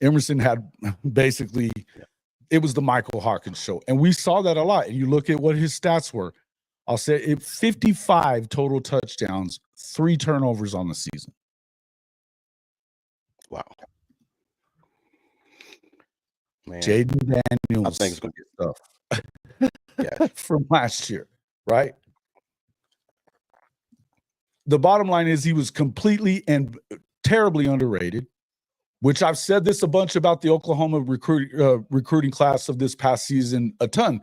Emerson had basically, it was the Michael Hawkins show. And we saw that a lot. And you look at what his stats were. I'll say it 55 total touchdowns, 3 turnovers on the season. Wow. Man, Jaden Daniels, I think it's going to be stuff from last year, right? The bottom line is he was completely and terribly underrated, which I've said this a bunch about the Oklahoma recruiting class of this past season a ton.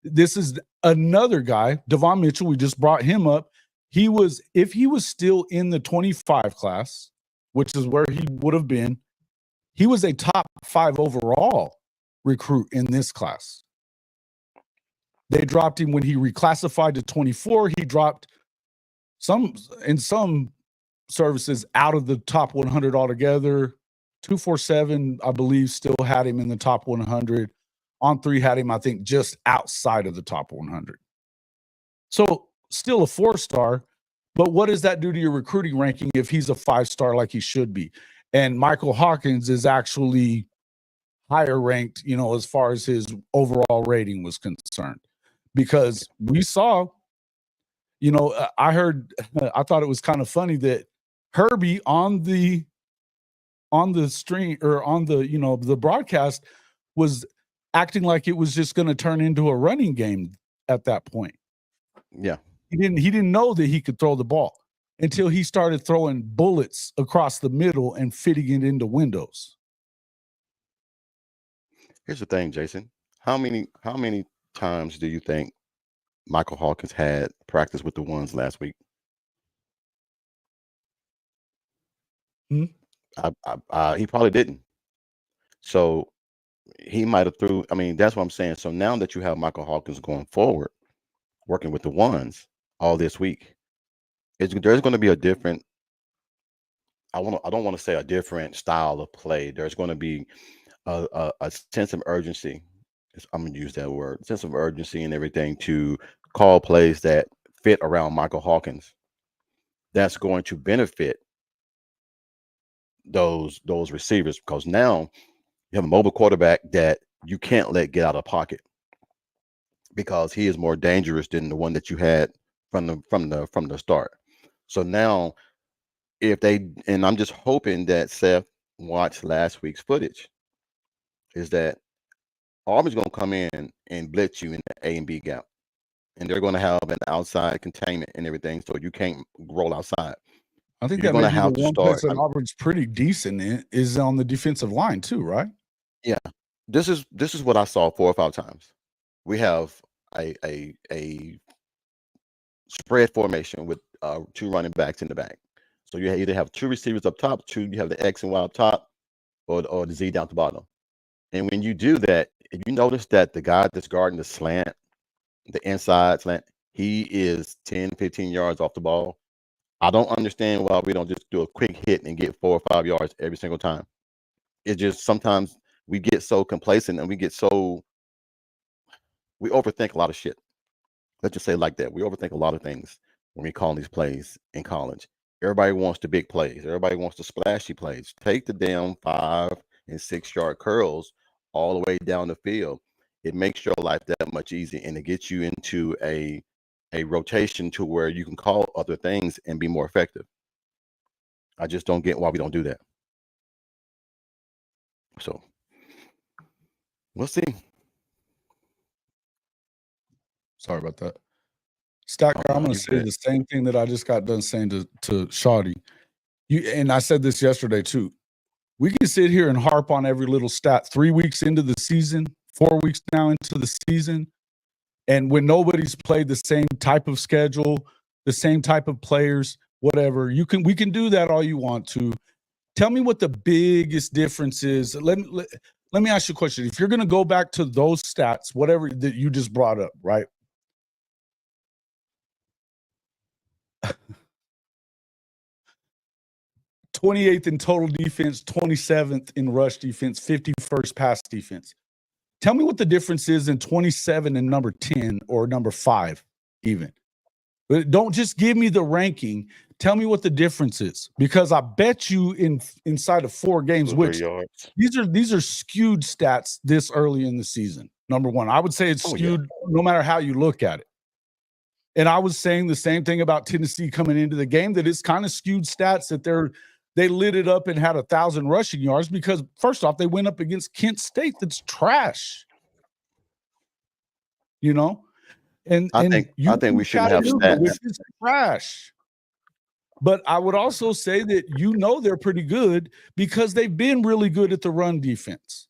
This is another guy, Devon Mitchell. We just brought him up. If he was still in the 25 class, which is where he would have been, he was a top 5 overall recruit in this class. They dropped him when he reclassified to 24. He dropped in some services out of the top 100 altogether. 247, I believe, still had him in the top 100. On3 had him, I think, just outside of the top 100. So still a 4-star, but what does that do to your recruiting ranking if he's a 5-star like he should be? And Michael Hawkins is actually higher ranked, as far as his overall rating was concerned. Because we saw, I thought it was kind of funny that Herbie on the stream or on the broadcast was acting like it was just going to turn into a running game at that point. Yeah. He didn't know that he could throw the ball until he started throwing bullets across the middle and fitting it into windows. Here's the thing, Jason. How many times do you think Michael Hawkins had practice with the ones last week? He probably didn't. So he might have threw. I mean, that's what I'm saying. So now that you have Michael Hawkins going forward, working with the ones all this week, there's going to be a different. I don't want to say a different style of play. There's going to be a sense of urgency. I'm going to use that word, sense of urgency and everything to call plays that fit around Michael Hawkins. That's going to benefit those receivers, because now you have a mobile quarterback that you can't let get out of pocket, because he is more dangerous than the one that you had from the start. So now, and I'm just hoping that Seth watched last week's footage, is that Auburn's going to come in and blitz you in the A and B gap, and they're going to have an outside containment and everything, so you can't roll outside. I think that may be the one place that Auburn's pretty decent in is on the defensive line too, right? Yeah, this is what I saw 4 or 5 times. We have a spread formation with 2 running backs in the back. So you either have 2 receivers up top, you have the X and Y up top, or the Z down at the bottom. And when you do that, if you notice that the guy that's guarding the slant, the inside slant, he is 10, 15 yards off the ball. I don't understand why we don't just do a quick hit and get 4 or 5 yards every single time. It's just sometimes we get so complacent and we overthink a lot of shit. Let's just say it like that. We overthink a lot of things when we call these plays in college. Everybody wants the big plays. Everybody wants the splashy plays. Take the damn 5 and 6 yard curls all the way down the field. It makes your life that much easier, and it gets you into a rotation to where you can call other things and be more effective. I just don't get why we don't do that. So we'll see. Sorry about that. Stacker, I'm going to say the same thing that I just got done saying to Shawty. And I said this yesterday too. We can sit here and harp on every little stat 3 weeks into the season, 4 weeks now into the season. And when nobody's played the same type of schedule, the same type of players, whatever, we can do that all you want to. Tell me what the biggest difference is. Let me ask you a question. If you're going to go back to those stats, whatever that you just brought up, right? '28th in total defense, 27th in rush defense, 51st pass defense. Tell me what the difference is in 27 and number 10 or number 5 even. But don't just give me the ranking. Tell me what the difference is, because I bet you inside of 4 games, which yards. these are skewed stats this early in the season. Number one, I would say it's skewed no matter how you look at it. And I was saying the same thing about Tennessee coming into the game, that it's kind of skewed stats, that they lit it up and had 1,000 rushing yards because, first off, they went up against Kent State that's trash. You know? And I think we shouldn't have stats. Which is trash. But I would also say that they're pretty good because they've been really good at the run defense.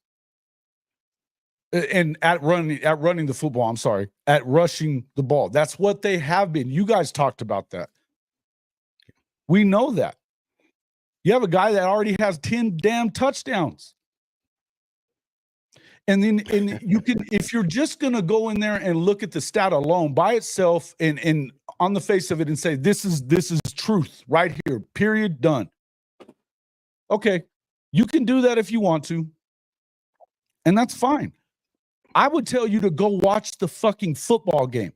And at running the football, I'm sorry, at rushing the ball. That's what they have been. You guys talked about that. We know that. You have a guy that already has 10 damn touchdowns. And then you can, if you're just going to go in there and look at the stat alone by itself and on the face of it and say, this is truth right here, period, done. Okay. You can do that if you want to. And that's fine. I would tell you to go watch the fucking football game.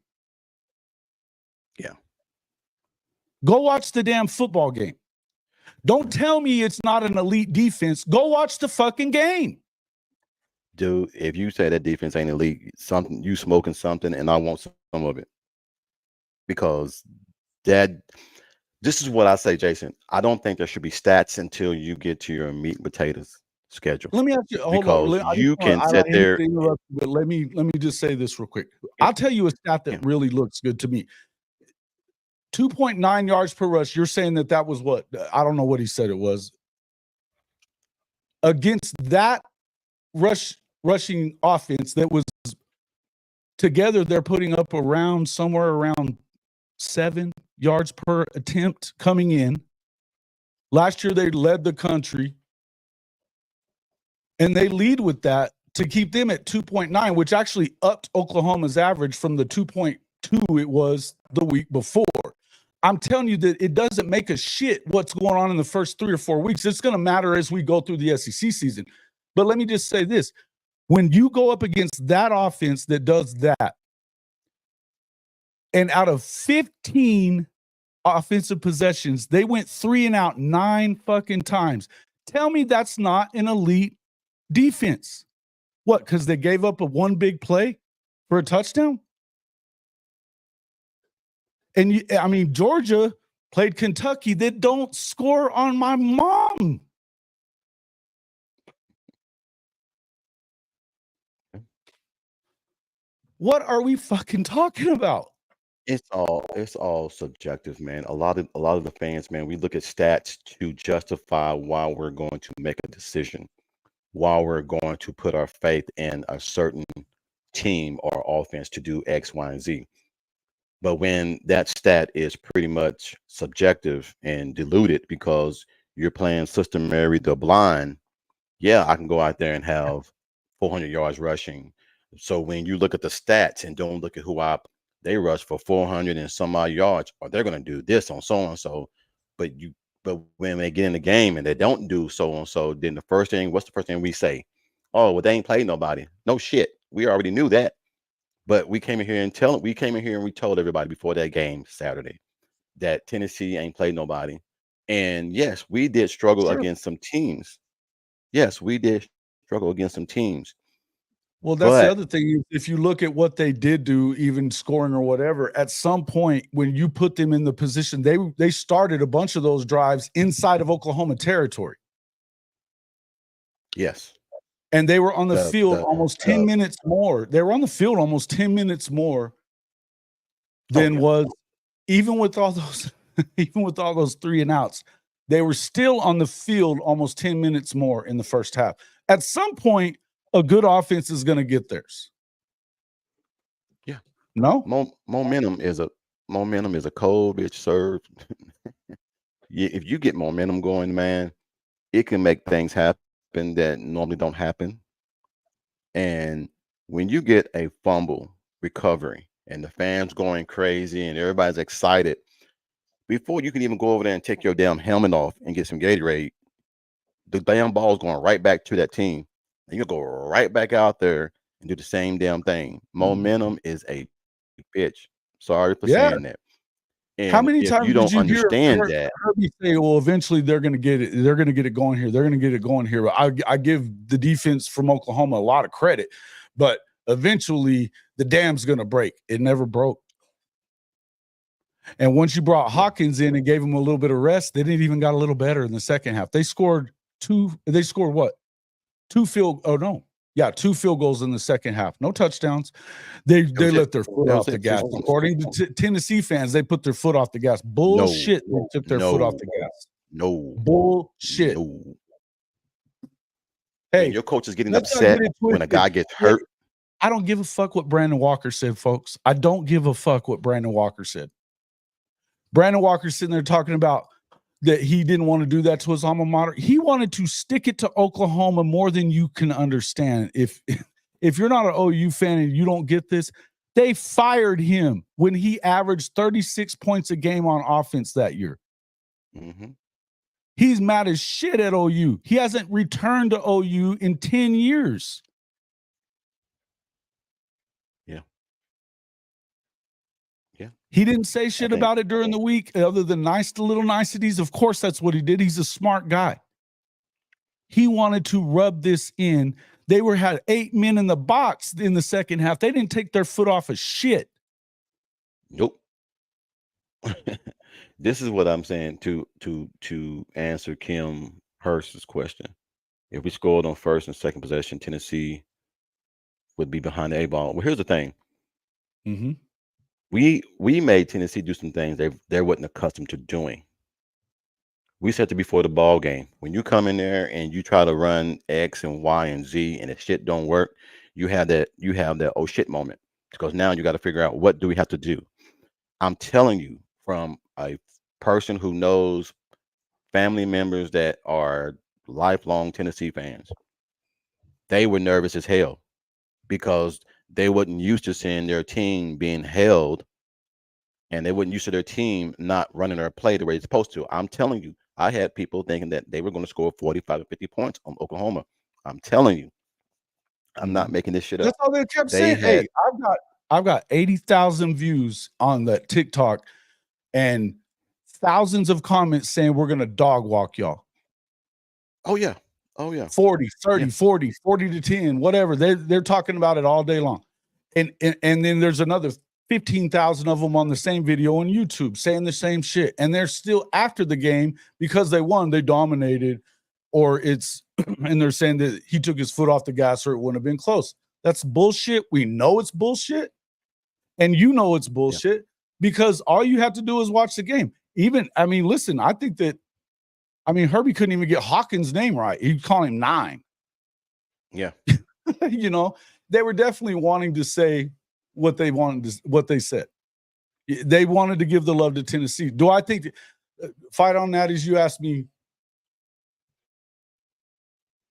Yeah. Go watch the damn football game. Don't tell me it's not an elite defense. Go watch the fucking game. Dude, if you say that defense ain't elite, you smoking something, and I want some of it. Because this is what I say, Jason. I don't think there should be stats until you get to your meat and potatoes schedule. Let me ask you, but let me just say this real quick. I'll tell you a stat that really looks good to me. 2.9 yards per rush. You're saying that was what? I don't know what he said it was. Against that rushing offense that was together, they're putting up somewhere around 7 yards per attempt coming in. Last year, they led the country. And they lead with that to keep them at 2.9, which actually upped Oklahoma's average from the 2.2 it was the week before. I'm telling you that it doesn't make a shit what's going on in the first 3 or 4 weeks. It's going to matter as we go through the SEC season. But let me just say this. When you go up against that offense that does that, and out of 15 offensive possessions, they went 3 and out 9 fucking times. Tell me that's not an elite defense. What? Because they gave up one big play for a touchdown? And Georgia played Kentucky that don't score on my mom. What are we fucking talking about? It's all subjective, man. A lot of the fans, man, we look at stats to justify why we're going to make a decision, why we're going to put our faith in a certain team or offense to do X, Y, and Z. But when that stat is pretty much subjective and diluted because you're playing Sister Mary the Blind, yeah, I can go out there and have 400 yards rushing. So when you look at the stats and don't look at they rush for 400 and some odd yards, or they're going to do this on so and so. But when they get in the game and they don't do so and so, then what's the first thing we say? Oh, well, they ain't played nobody. No shit. We already knew that. But we came in here and we told everybody before that game Saturday that Tennessee ain't played nobody. And yes, we did struggle against some teams. Yes, we did struggle against some teams. Well, that's the other thing. If you look at what they did do, even scoring or whatever, at some point when you put them in the position, they started a bunch of those drives inside of Oklahoma territory. Yes. And they were on the field almost 10 minutes more. They were on the field almost 10 minutes more than was, even with all those 3 and outs. They were still on the field almost 10 minutes more in the first half. At some point, a good offense is going to get theirs. Yeah. No? Momentum is a cold bitch served. If you get momentum going, man, it can make things happen that normally don't happen. And when you get a fumble recovery and the fans going crazy and everybody's excited, before you can even go over there and take your damn helmet off and get some Gatorade, the damn ball's going right back to that team. And you'll go right back out there and do the same damn thing. Momentum is a bitch. Sorry for saying that. How And many if times you did don't you hear understand that, Herbie say, "Well, eventually they're going to get it. They're going to get it going here. They're going to get it going here." I give the defense from Oklahoma a lot of credit, but eventually the dam's going to break. It never broke. And once you brought Hawkins in and gave him a little bit of rest, they didn't even got a little better in the second half. They scored two. They scored what? Two field goals in the second half. No touchdowns. They let their foot off the gas. According to Tennessee fans, they put their foot off the gas. Bullshit. They took their foot off the gas. No. Bullshit. No. Hey, and your coach is getting upset when a guy gets hurt. I don't give a fuck what Brandon Walker said, folks. I don't give a fuck what Brandon Walker said. Brandon Walker's sitting there talking about that he didn't want to do that to his alma mater. He wanted to stick it to Oklahoma more than you can understand. If you're not an OU fan and you don't get this, they fired him when he averaged 36 points a game on offense that year. Mm-hmm. He's mad as shit at OU. He hasn't returned to OU in 10 years. Yeah. He didn't say shit about it during the week other than little niceties. Of course, that's what he did. He's a smart guy. He wanted to rub this in. They had 8 men in the box in the second half. They didn't take their foot off of shit. Nope. This is what I'm saying to answer Kim Hurst's question. If we scored on first and second possession, Tennessee would be behind the 8 ball. Well, here's the thing. Mm-hmm. We made Tennessee do some things they wasn't accustomed to doing. We said to before the ball game, when you come in there and you try to run X and Y and Z and if shit don't work, you have that oh shit moment, because now you got to figure out, what do we have to do? I'm telling you, from a person who knows family members that are lifelong Tennessee fans, they were nervous as hell because they wasn't used to seeing their team being held, and they wasn't used to their team not running their play the way it's supposed to. I'm telling you, I had people thinking that they were going to score 45 or 50 points on Oklahoma. I'm telling you, I'm not making this shit up. That's all they kept saying. Hey, I've got 80,000 views on that TikTok and thousands of comments saying we're going to dog walk y'all. Oh yeah. 40, 30, 40 to 10, whatever. They're talking about it all day long. And then there's another 15,000 of them on the same video on YouTube saying the same shit. And they're still after the game because they won, they dominated, or and they're saying that he took his foot off the gas or it wouldn't have been close. That's bullshit. We know it's bullshit. And you know it's bullshit because all you have to do is watch the game. Listen, I think that, Herbie couldn't even get Hawkins' name right. He'd call him 9. Yeah. They were definitely wanting to say what they said. They wanted to give the love to Tennessee. Do I think fight on that, as you asked me?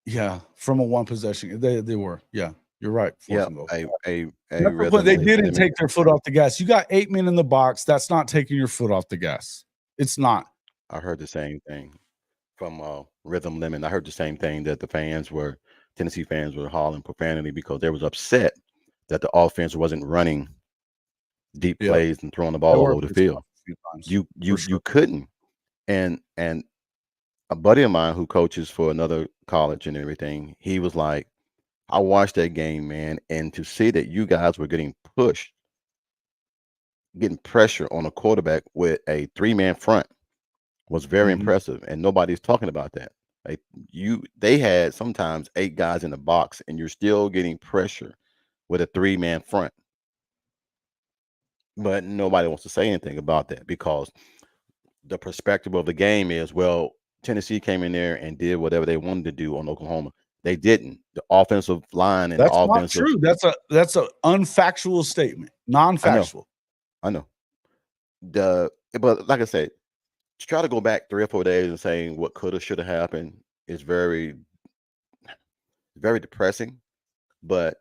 Yeah, from a one possession. They were. Yeah, you're right. Yeah, but they didn't take their foot off the gas. You got 8 men in the box. That's not taking your foot off the gas. It's not. I heard the same thing from Rhythm Lemon. I heard the same thing, that the Tennessee fans were hauling profanity because they was upset that the offense wasn't running deep plays and throwing the ball all over the field. You couldn't. And a buddy of mine who coaches for another college and everything, he was like, I watched that game, man, and to see that you guys were getting pushed, getting pressure on a quarterback with a 3-man front was very impressive, and nobody's talking about that. Like they had sometimes 8 guys in the box, and you're still getting pressure with a 3-man front. But nobody wants to say anything about that because the perspective of the game is, well, Tennessee came in there and did whatever they wanted to do on Oklahoma. They didn't. The offensive line and that's not true. That's a unfactual statement, non-factual. I know. But like I said, to try to go back 3 or 4 days and saying what could have, should have happened is very, very depressing. But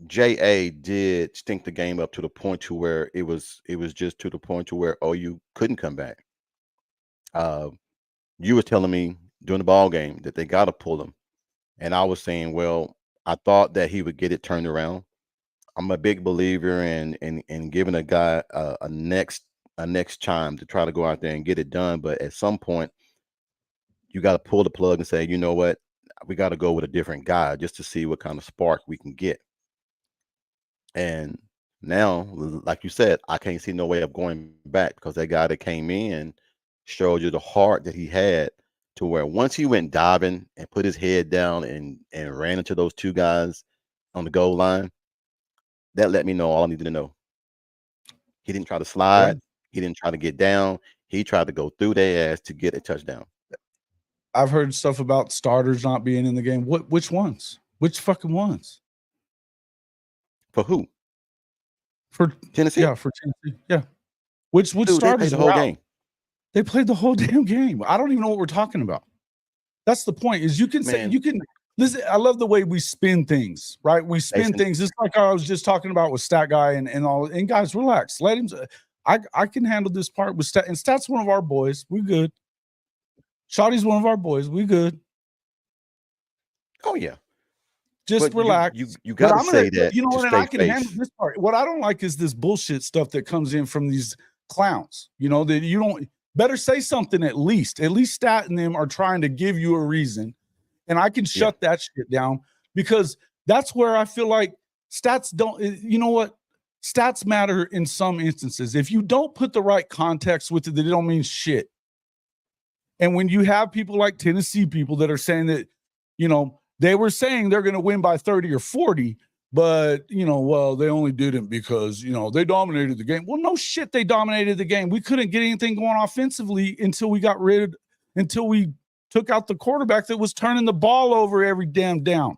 JA did stink the game up to the point to where it was just to the point to where OU couldn't come back. You were telling me during the ball game that they got to pull him, and I was saying, well, I thought that he would get it turned around. I'm a big believer in giving a guy a next a next chime to try to go out there and get it done. But at some point, you got to pull the plug and say, you know what, we got to go with a different guy just to see what kind of spark we can get. And now, like you said, I can't see no way of going back because that guy that came in showed you the heart that he had to where once he went diving and put his head down and ran into those two guys on the goal line, that let me know all I needed to know. He didn't try to slide. Yeah. He didn't try to get down. He tried to go through their ass to get a touchdown. I've heard stuff about starters not being in the game. Which ones? Which fucking ones? For who? For Tennessee? Yeah, for Tennessee. Yeah. Which Dude, they starters played the whole were out? game. They played the whole damn game. I don't even know what we're talking about. That's the point. Is you can say Man. you can listen. I love the way we spin things, right? We spin Jason. things. It's like I was just talking about with Stat Guy and all. And guys, relax. Let him. I can handle this part with Stat. And Stat's one of our boys. We good. Shotty's one of our boys. We good. Oh yeah. Just But relax. you got to say that. You know to what? And stay I can face. handle this part. What I don't like is this bullshit stuff that comes in from these clowns. You know, that you don't better say something at least. At least Stat and them are trying to give you a reason. And I can shut that shit down because that's where I feel like stats don't, you know what? Stats matter in some instances. If you don't put the right context with it, they don't mean shit. And when you have people like Tennessee people that are saying that, you know, they were saying they're going to win by 30 or 40, but, you know, well, they only didn't because, you know, they dominated the game. Well, no shit, they dominated the game. We couldn't get anything going offensively until we took out the quarterback that was turning the ball over every damn down.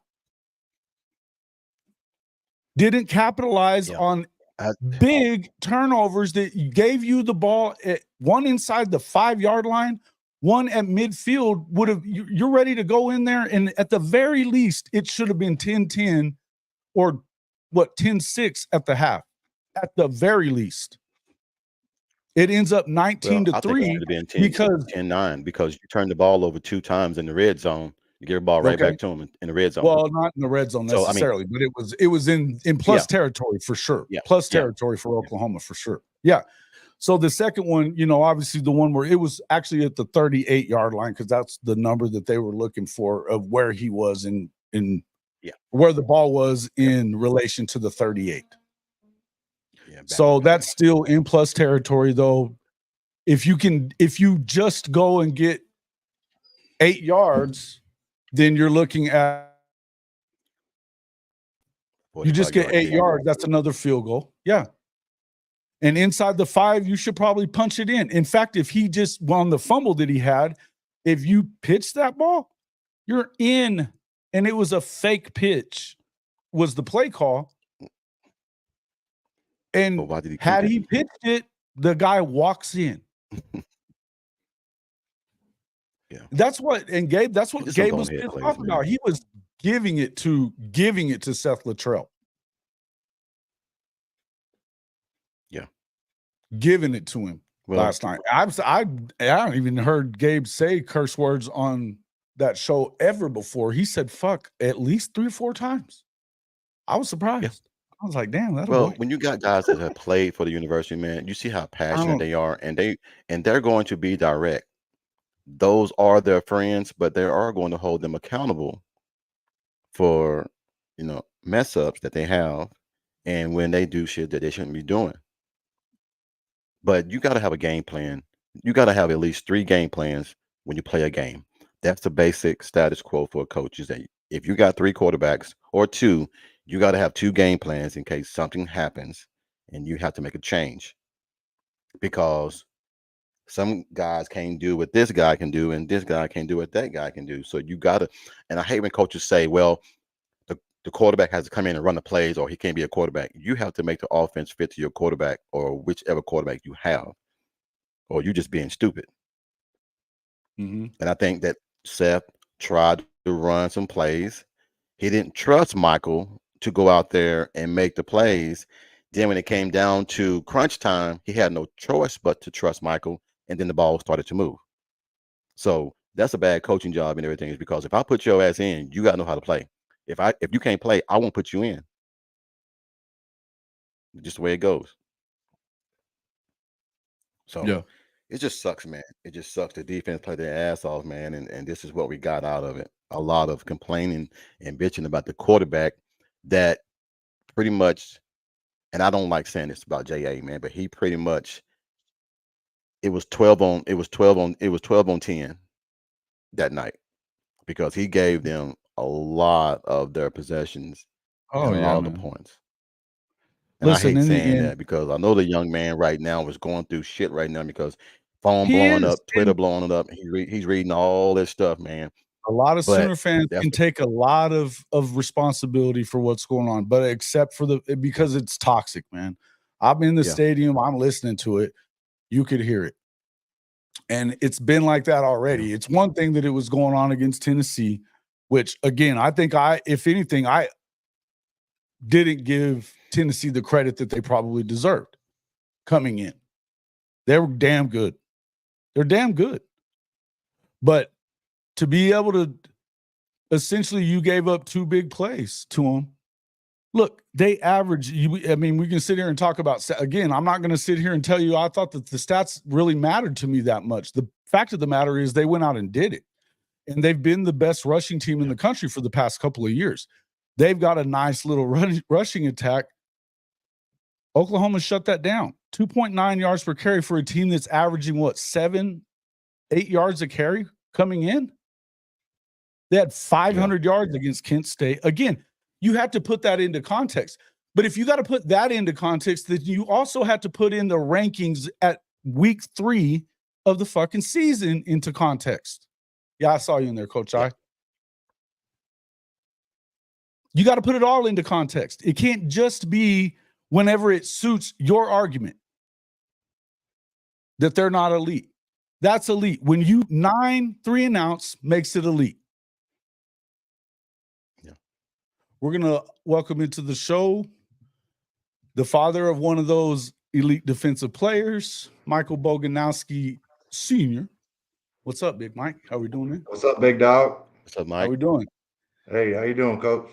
Didn't capitalize on big turnovers that gave you the ball at one inside the 5-yard line, one at midfield. You're ready to go in there, and at the very least, it should have been 10-10 or 10-6 at the half. At the very least. It ends up 19-3 because 10-9 because you turned the ball over 2 times in the red zone. You give the ball right back to him in the red zone. Well, not in the red zone necessarily, but it was in plus territory for sure. Plus territory for Oklahoma for sure. Yeah. So the second one, you know, obviously the one where it was actually at the 38-yard line because that's the number that they were looking for of where he was in where the ball was in relation to the 38. So that's still in plus territory, though. If you just go and get 8 yards, then you're looking at you just get 8 yards. That's another field goal. Yeah. And inside the 5, you should probably punch it in. In fact, if he just on the fumble that he had, if you pitch that ball, you're in. And it was a fake pitch, was the play call. And had he pitched it, the guy walks in. That's what Gabe was talking about. He was giving it to Seth Luttrell. Yeah. Giving it to him last night. I haven't even heard Gabe say curse words on that show ever before. He said fuck at least 3 or 4 times. I was surprised. Yeah. I was like, damn, when you got guys that have played for the university, man, you see how passionate they are, and they're going to be direct. Those are their friends, but they are going to hold them accountable for, you know, mess ups that they have and when they do shit that they shouldn't be doing. But you got to have a game plan. You got to have at least 3 game plans when you play a game. That's the basic status quo for a coach, is that if you got 3 quarterbacks or 2, you got to have 2 game plans in case something happens and you have to make a change, because some guys can't do what this guy can do and this guy can't do what that guy can do. So you got to, and I hate when coaches say, well, the quarterback has to come in and run the plays, or he can't be a quarterback. You have to make the offense fit to your quarterback or whichever quarterback you have, or you just being stupid. And I think that Seth tried to run some plays. He didn't trust Michael to go out there and make the plays. Then when it came down to crunch time, he had no choice but to trust Michael, and then the ball started to move. So that's a bad coaching job and everything, is because if I put your ass in, you got to know how to play. If you can't play, I won't put you in. Just the way it goes. So Yeah. it just sucks, man. It just sucks. The defense played their ass off, man, and this is what we got out of it. A lot of complaining and bitching about the quarterback that pretty much, and I don't like saying this about JA, man, but he pretty much it was 12 on 10 that night because he gave them a lot of their possessions Oh and a yeah, lot of the man. points. And Listen, I hate in the saying end, that because I know the young man right now is going through shit right now because phone he blowing is. up, Twitter And blowing it up. He's reading all this stuff, man. a lot of But Sooner fans that's can take a lot of responsibility for what's going on, but except for because it's toxic, man. I'm in the Yeah. stadium, I'm listening to it. You could hear it. And it's been like that already. It's one thing that it was going on against Tennessee, which again, I think if anything, I didn't give Tennessee the credit that they probably deserved coming in. They were damn good. They're damn good. But to be able to essentially, you gave up 2 big plays to them. Look, they average. I mean, we can sit here and talk about, again, I'm not going to sit here and tell you I thought that the stats really mattered to me that much. The fact of the matter is they went out and did it. And they've been the best rushing team in the country for the past couple of years. They've got a nice little rushing attack. Oklahoma shut that down. 2.9 yards per carry for a team that's averaging, what, 7, 8 yards a carry coming in? They had 500 yards against Kent State. Again, you have to put that into context. But if you got to put that into context, then you also have to put in the rankings at week 3 of the fucking season into context. Yeah, I saw you in there, Coach I. You got to put it all into context. It can't just be whenever it suits your argument that they're not elite. That's elite. When you 9-3-and-outs makes it elite. Yeah. We're going to welcome into the show the father of one of those elite defensive players, Michael Boganowski Sr. What's up, Big Mike? How we doing, man? What's up, big dog? What's up, How Mike? we doing? Hey, how you doing, Coach?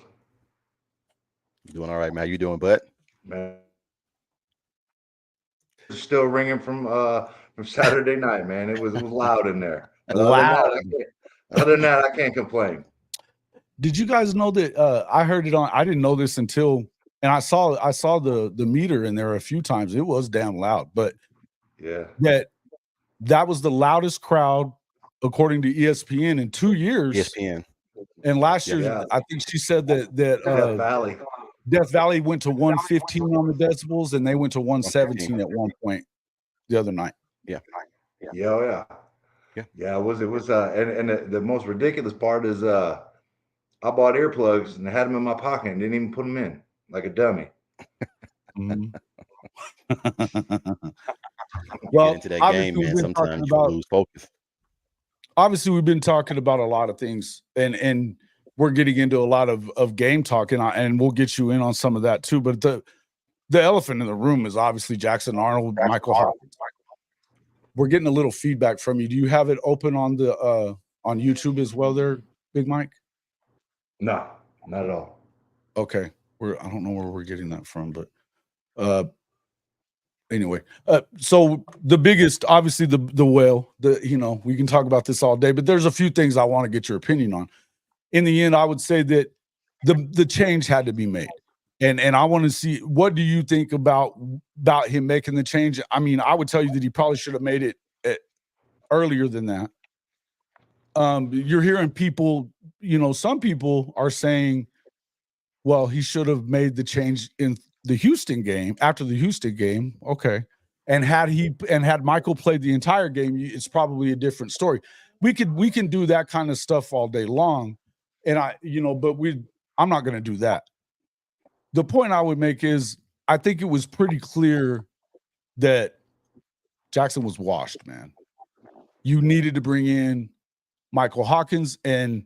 Doing all right, man. How you doing, bud? Man, it's still ringing from Saturday night, man. It was loud in there. But Loud. Other than that, I can't complain. Did you guys know that I heard it on? I didn't know this until, and I saw the meter in there a few times. It was damn loud, but Yeah, that was the loudest crowd according to ESPN in 2 years. ESPN. And last year, Yeah. I think she said that Death Valley. Death Valley went to 115 on the decibels, and they went to 117 at one point the other night. Yeah. Yeah. It was and the most ridiculous part is I bought earplugs and had them in my pocket and didn't even put them in like a dummy. Mhm. Well, get into that obviously game, we've man. been Sometimes talking you about- lose focus. Obviously, we've been talking about a lot of things, and we're getting into a lot of game talk, and we'll get you in on some of that too. But the elephant in the room is obviously Jackson Arnold, Michael Hawkins. We're getting a little feedback from you. Do you have it open on the on YouTube as well, there, Big Mike? No, not at all. Okay, I don't know where we're getting that from, but anyway, so the biggest, obviously the whale, we can talk about this all day, but there's a few things I want to get your opinion on. In the end, I would say that the change had to be made. And I want to see, what do you think about him making the change? I mean, I would tell you that he probably should have made it earlier than that. You're hearing people, some people are saying, well, he should have made the change in the Houston game, after the Houston game. Okay. And had Michael played the entire game, it's probably a different story. We can do that kind of stuff all day long. And I'm not going to do that. The point I would make is I think it was pretty clear that Jackson was washed, man. You needed to bring in Michael Hawkins. And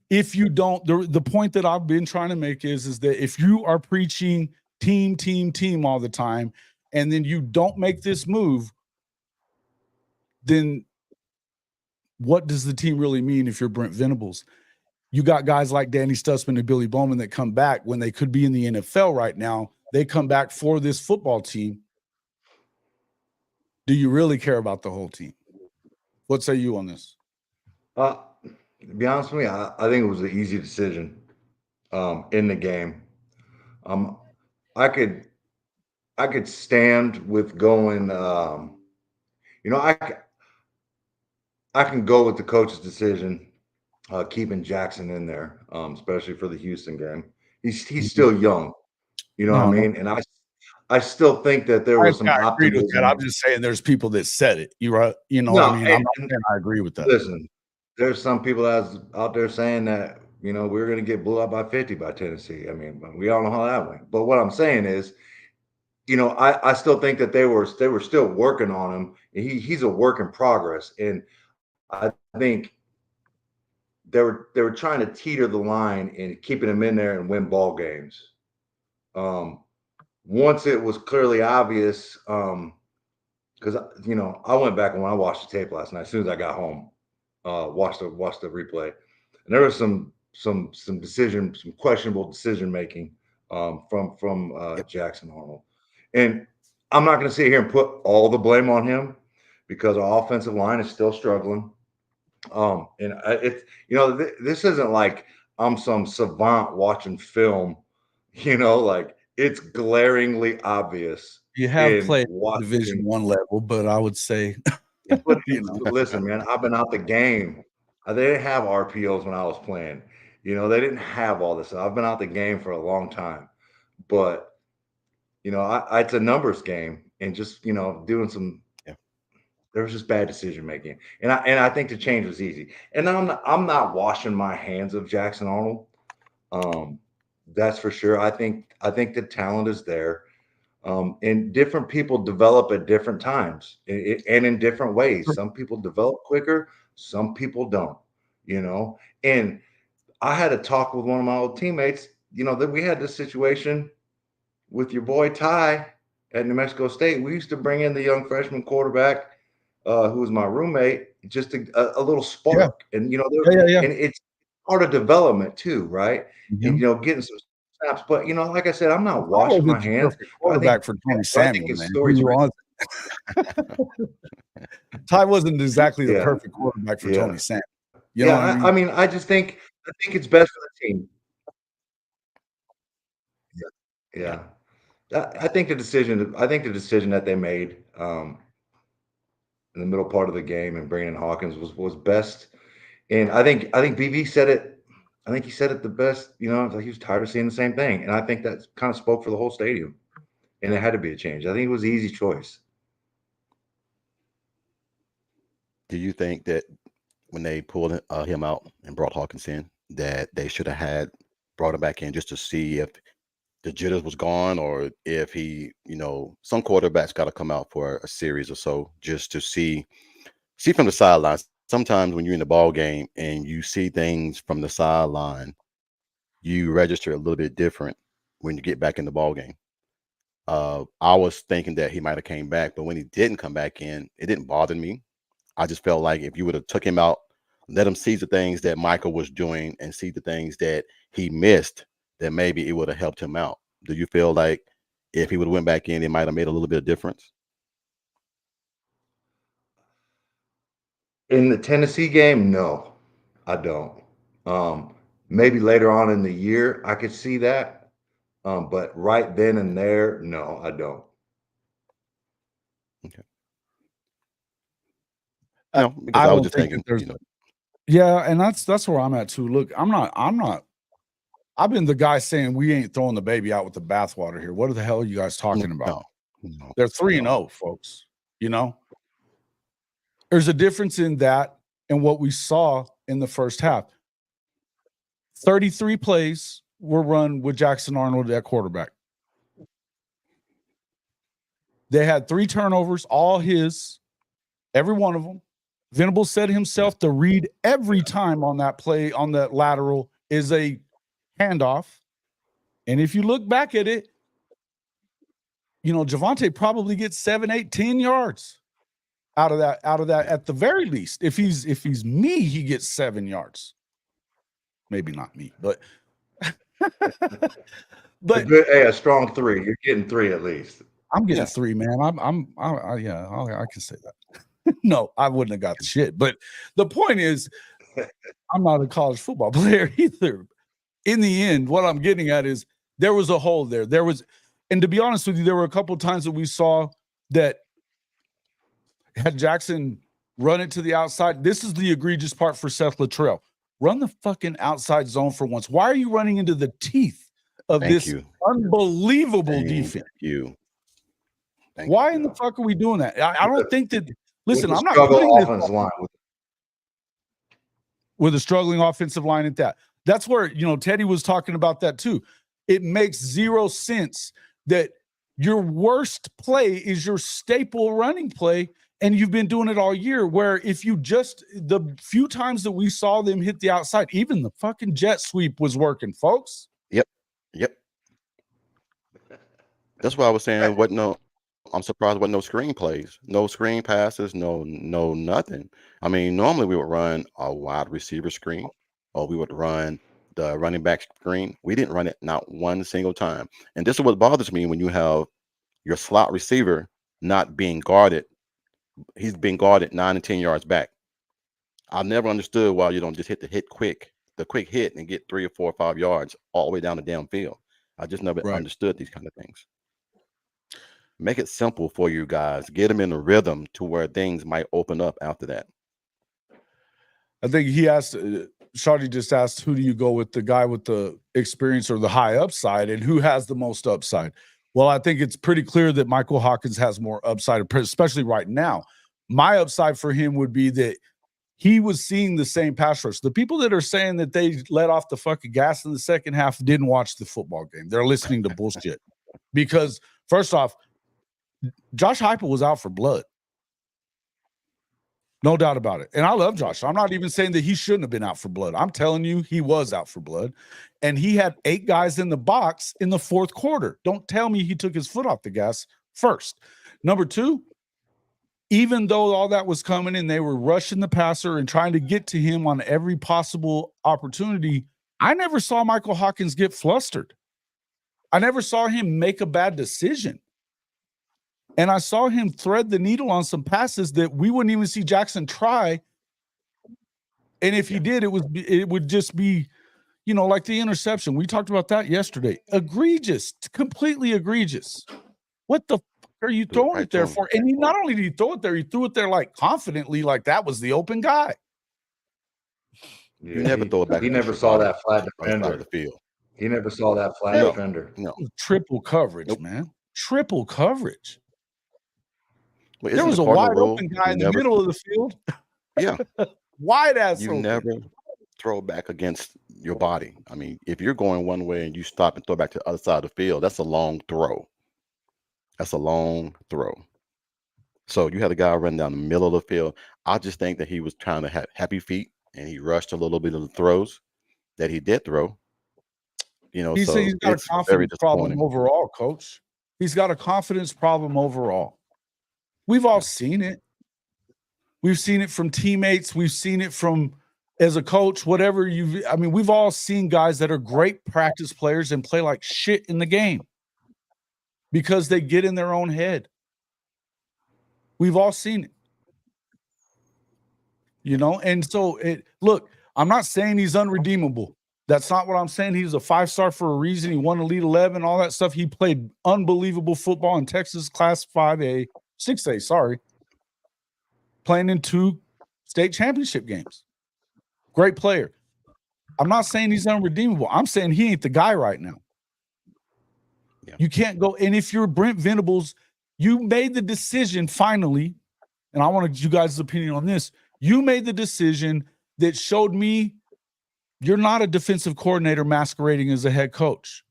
if you don't, the point that I've been trying to make is that if you are preaching team all the time, and then you don't make this move, then what does the team really mean if you're Brent Venables? You got guys like Danny Stutzman and Billy Bowman that come back when they could be in the NFL right now. They come back for this football team. Do you really care about the whole team? What say you on this? To be honest with me, I think it was an easy decision in the game. I could stand with going. I can go with the coach's decision, keeping Jackson in there, especially for the Houston game. He's still young, you know what I No, mean. And I still think that there was some I agreed with that. optimism. I'm just saying there's people that said it. You right? You know No, what I mean? I'm and not saying I agree with that. listen, there's some people that's out there saying that we're going to get blew out by 50 by Tennessee. I mean, we all know how that went. But what I'm saying is, I still think that they were still working on him. He's a work in progress, and I think they were trying to teeter the line and keeping him in there and win ball games. Once it was clearly obvious, because I went back and when I watched the tape last night, as soon as I got home, watched the replay, and there was some questionable decision making from Jackson Arnold, and I'm not going to sit here and put all the blame on him because our offensive line is still struggling. And it's this isn't like I'm some savant watching film, like it's glaringly obvious. You have in played watching- Division I level, but I would say, But you listen, man, I've been out the game. They didn't have RPOs when I was playing. They didn't have all this. I've been out the game for a long time, but it's a numbers game, and just doing some. There was just bad decision making, and I think the change was easy. And I'm not washing my hands of Jackson Arnold. That's for sure. I think the talent is there. And different people develop at different times and in different ways. Some people develop quicker, some people don't, And I had a talk with one of my old teammates, that we had this situation with your boy Ty at New Mexico State. We used to bring in the young freshman quarterback who was my roommate, just a little spark. Yeah. And, Yeah. and it's part of development too, right? Mhm. And, getting some snaps. But, like I said, I'm not washing my hands. Quarterback for Tony Samuel, man. Ty wasn't exactly the perfect quarterback for Tony Samuel. You know what I mean? I just think it's best for the team. Yeah. I think the decision that they made in the middle part of the game and bringing in Hawkins was best. And I think BV said it. I think he said it the best. He was tired of seeing the same thing, and I think that kind of spoke for the whole stadium. And it had to be a change. I think it was the easy choice. Do you think that when they pulled him out and brought Hawkins in, that they should have brought him back in just to see if the jitters was gone, or if he, some quarterbacks got to come out for a series or so just to see from the sidelines. Sometimes when you're in the ball game and you see things from the sideline, you register a little bit different when you get back in the ball game. I was thinking that he might have came back, but when he didn't come back in, it didn't bother me. I just felt like if you would have took him out, let him see the things that Michael was doing and see the things that he missed, then maybe it would have helped him out. Do you feel like if he would have went back in, it might have made a little bit of difference? In the Tennessee game, no, I don't. Maybe later on in the year, I could see that. But right then and there, no, I don't. Okay. No, because I was just thinking, Yeah, and that's where I'm at too. Look, I'm not. I've been the guy saying we ain't throwing the baby out with the bathwater here. What the hell are you guys talking about? No, they're 3-0, folks. There's a difference in that and what we saw in the first half. 33 plays were run with Jackson Arnold at quarterback. They had 3 turnovers, all his, every one of them. Venables said himself the read every time on that play, on that lateral, is a handoff. And if you look back at it, Javonte probably gets 7, 8, 10 yards out of that at the very least. If he's me, he gets 7 yards. Maybe not me, but a strong 3. You're getting 3 at least. I'm getting Yeah. 3, man. I can say that. No, I wouldn't have got the shit. But the point is, I'm not a college football player either. In the end, what I'm getting at is there was a hole there. And to be honest with you, there were a couple of times that we saw that had Jackson run it to the outside. This is the egregious part for Seth Littrell. Run the fucking outside zone for once. Why are you running into the teeth of Thank this you. unbelievable Thank defense? you. Thank Why you. in the fuck are we doing that? I don't think that. Listen, With I'm the not putting struggle this offensive line. with a struggling offensive line at that. That's where, Teddy was talking about that too. It makes zero sense that your worst play is your staple running play, and you've been doing it all year, where if you just, the few times that we saw them hit the outside, even the fucking jet sweep was working, folks. Yep. That's why I was saying I'm surprised what no screen plays, no screen passes, no nothing. I mean, normally we would run a wide receiver screen, or we would run the running back screen. We didn't run it not one single time. And this is what bothers me when you have your slot receiver not being guarded. He's being guarded 9 and 10 yards back. I never understood why you don't just hit the quick hit and get 3 or 4 or 5 yards all the way down the damn field. I just never understood these kind of things. Make it simple for you guys. Get them in a rhythm to where things might open up after that. I think he asked, Shawty just asked, who do you go with, the guy with the experience or the high upside, and who has the most upside? Well, I think it's pretty clear that Michael Hawkins has more upside, especially right now. My upside for him would be that he was seeing the same pass rush. The people that are saying that they let off the fucking gas in the second half didn't watch the football game. They're listening to bullshit. Because, first off, Josh Heupel was out for blood. No doubt about it. And I love Josh. I'm not even saying that he shouldn't have been out for blood. I'm telling you, he was out for blood. And he had 8 guys in the box in the fourth quarter. Don't tell me he took his foot off the gas first. Number 2, even though all that was coming in, they were rushing the passer and trying to get to him on every possible opportunity. I never saw Michael Hawkins get flustered. I never saw him make a bad decision. And I saw him thread the needle on some passes that we wouldn't even see Jackson try. And if he did, it would just be, like the interception. We talked about that yesterday. Egregious, completely egregious. What the fuck are you throwing it there for? And he not only did he throw it there, he threw it there like confidently, like that was the open guy. Yeah, you never throw it back. He never saw that flat defender. The field. He never saw that flat defender. No. Triple coverage, man. Triple coverage. Well, there was a wide open guy in the middle of the field. Yeah. Wide ass. You never throw back against your body. I mean, if you're going one way and you stop and throw back to the other side of the field, that's a long throw. That's a long throw. So you had a guy run down the middle of the field. I just think that he was trying to have happy feet, and he rushed a little bit of the throws that he did throw. He's got a confidence problem overall, Coach. He's got a confidence problem overall. We've all seen it. We've seen it from teammates. We've seen it from as a coach, whatever we've all seen guys that are great practice players and play like shit in the game because they get in their own head. We've all seen it. And so look, I'm not saying he's unredeemable. That's not what I'm saying. He's a 5-star for a reason. He won Elite 11, all that stuff. He played unbelievable football in Texas Class 6A, playing in 2 state championship games. Great player. I'm not saying he's unredeemable. I'm saying he ain't the guy right now. Yeah. You can't go. And if you're Brent Venables, you made the decision finally, and I want you guys' opinion on this. You made the decision that showed me you're not a defensive coordinator masquerading as a head coach.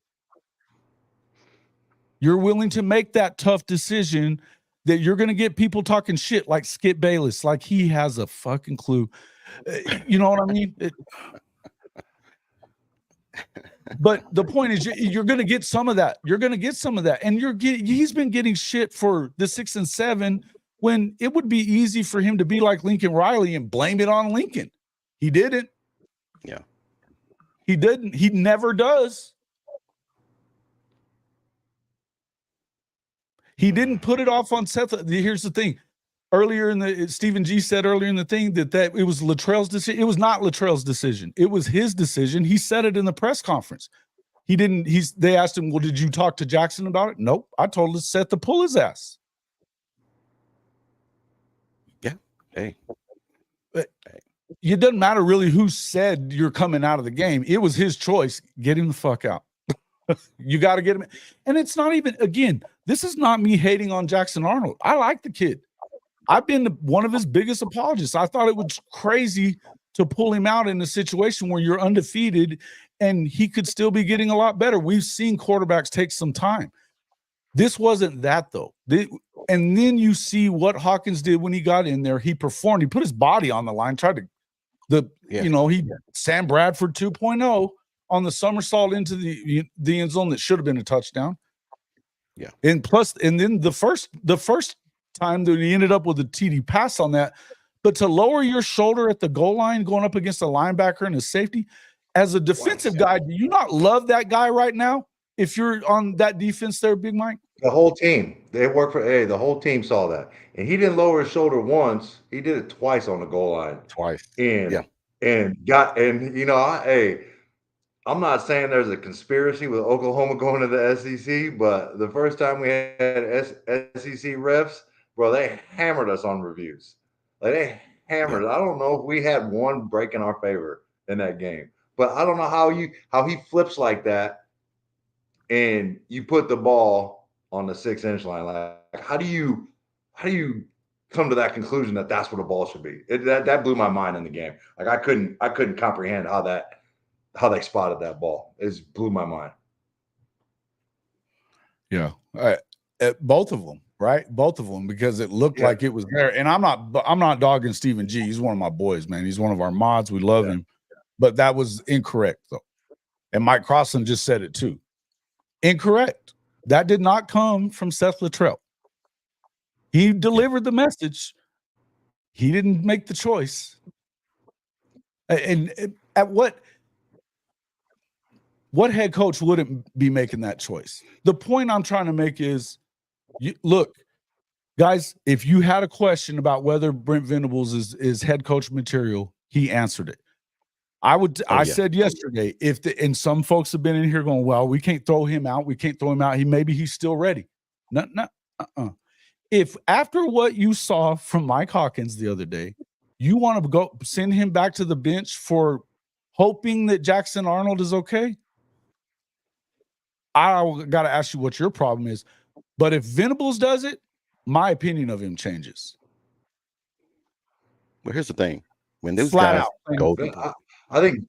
You're willing to make that tough decision that you're going to get people talking shit like Skip Bayless, like he has a fucking clue. You know what I mean? But the point is, you're going to get some of that. You're going to get some of that. And he's been getting shit for the 6 and 7 when it would be easy for him to be like Lincoln Riley and blame it on Lincoln. He didn't. Yeah. He didn't. He never does. He didn't put it off on Seth. Here's the thing. Earlier in the Stephen G said earlier in the thing that it was Latrell's decision. It was not Latrell's decision. It was his decision. He said it in the press conference. He didn't. They asked him, well, did you talk to Jackson about it? Nope. I told Seth to pull his ass. Yeah. Hey. It doesn't matter really who said you're coming out of the game. It was his choice. Get him the fuck out. You got to get him. And it's not even, again, this is not me hating on Jackson Arnold. I like the kid. I've been one of his biggest apologists. I thought it was crazy to pull him out in a situation where you're undefeated and he could still be getting a lot better. We've seen quarterbacks take some time. This wasn't that, though. And then you see what Hawkins did when he got in there. He performed. He put his body on the line, tried to, Sam Bradford 2.0 on the somersault into the end zone that should have been a touchdown. Yeah. And then the first time that he ended up with a TD pass on that, but to lower your shoulder at the goal line going up against a linebacker and a safety, as a defensive guy, do you not love that guy right now? If you're on that defense there, Big Mike? The whole team. They work for the whole team saw that. And he didn't lower his shoulder once. He did it twice on the goal line. Twice. I'm not saying there's a conspiracy with Oklahoma going to the SEC, but the first time we had SEC refs, bro, they hammered us on reviews. Like they hammered. I don't know if we had one break in our favor in that game, but I don't know how he flips like that, and you put the ball on the 6-inch line. Like how do you come to that conclusion that that's what a ball should be? That blew my mind in the game. Like I couldn't comprehend how they spotted that ball. It blew my mind. Yeah, both of them, right? Both of them, because it looked like it was there. And I'm not dogging Stephen G. He's one of my boys, man. He's one of our mods. We love him, but that was incorrect though. And Mike Crossland just said it too. Incorrect. That did not come from Seth Littrell. He delivered the message. He didn't make the choice. And at what head coach wouldn't be making that choice? The point I'm trying to make is, look, guys, if you had a question about whether Brent Venables is head coach material, he answered it. I said yesterday, and some folks have been in here going, well, we can't throw him out. We can't throw him out. Maybe he's still ready. No. If after what you saw from Mike Hawkins the other day, you want to go send him back to the bench for hoping that Jackson Arnold is okay, I got to ask you what your problem is. But if Venables does it, my opinion of him changes. Well, here's the thing: when those Flat guys out. go, I think.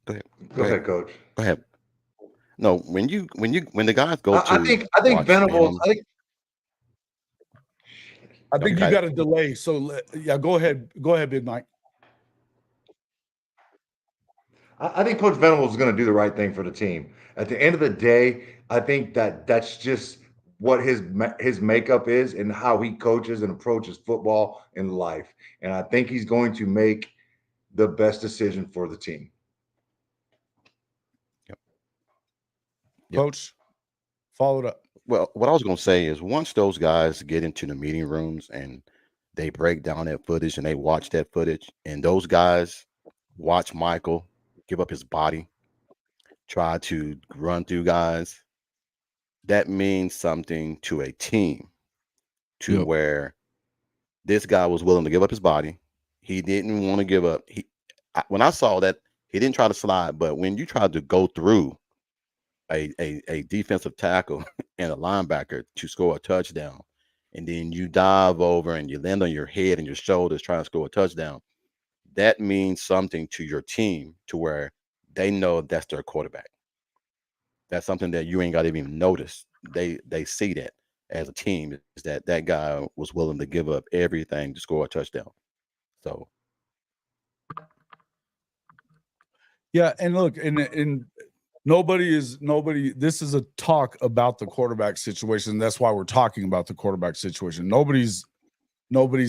Go ahead, Coach. Go ahead. No, when the guys go I think Venables. I think you got a delay. So go ahead, Big Mike. I think Coach Venables is going to do the right thing for the team. At the end of the day, I think that's just what his makeup is and how he coaches and approaches football and life. And I think he's going to make the best decision for the team. Yep. Coach, followed up. Well, what I was going to say is once those guys get into the meeting rooms and they break down that footage and they watch that footage, and those guys watch Michael give up his body, try to run through guys, that means something to a team where this guy was willing to give up his body. He didn't want to give up. When I saw that, he didn't try to slide, but when you tried to go through a defensive tackle and a linebacker to score a touchdown, and then you dive over and you land on your head and your shoulders trying to score a touchdown, that means something to your team to where they know that's their quarterback. That's something that you ain't got to even notice. They see that as a team, is that guy was willing to give up everything to score a touchdown. So yeah, and look, and nobody, this is a talk about the quarterback situation. That's why we're talking about the quarterback situation. Nobody's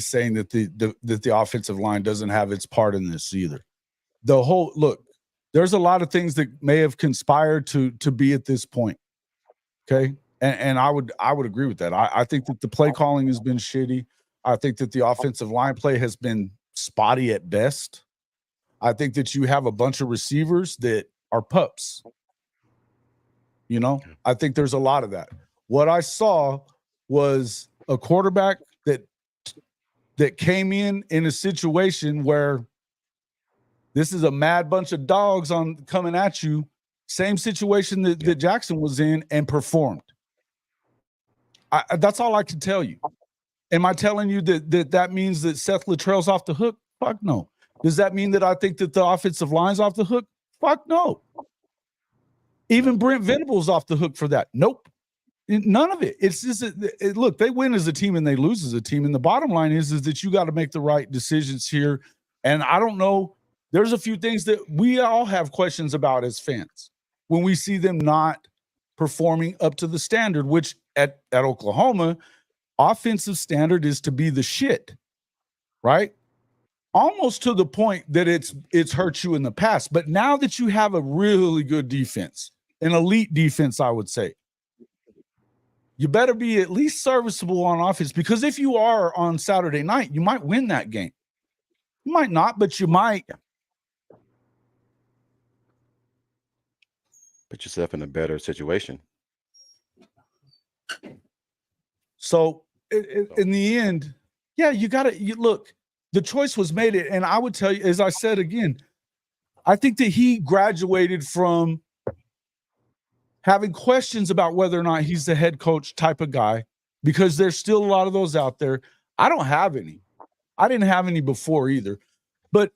saying that the offensive line doesn't have its part in this either. There's a lot of things that may have conspired to be at this point. Okay. And I would agree with that. I think that the play calling has been shitty. I think that the offensive line play has been spotty at best. I think that you have a bunch of receivers that are pups. You know, I think there's a lot of that. What I saw was a quarterback that came in a situation where this is a mad bunch of dogs on coming at you. Same situation that Jackson was in and performed. That's all I can tell you. Am I telling you that means that Seth Littrell's off the hook? Fuck no. Does that mean that I think that the offensive line's off the hook? Fuck no. Even Brent Venables off the hook for that. Nope. None of it. It's just look, they win as a team and they lose as a team. And the bottom line is that you got to make the right decisions here. And I don't know. There's a few things that we all have questions about as fans when we see them not performing up to the standard, which at Oklahoma, offensive standard is to be the shit, right? Almost to the point that it's hurt you in the past. But now that you have a really good defense, an elite defense, I would say, you better be at least serviceable on offense, because if you are on Saturday night, you might win that game. You might not, but you might. Put yourself in a better situation. So in the end, yeah, you look, the choice was made. And I would tell you, as I said again, I think that he graduated from having questions about whether or not he's the head coach type of guy, because there's still a lot of those out there. I don't have any. I didn't have any before either. But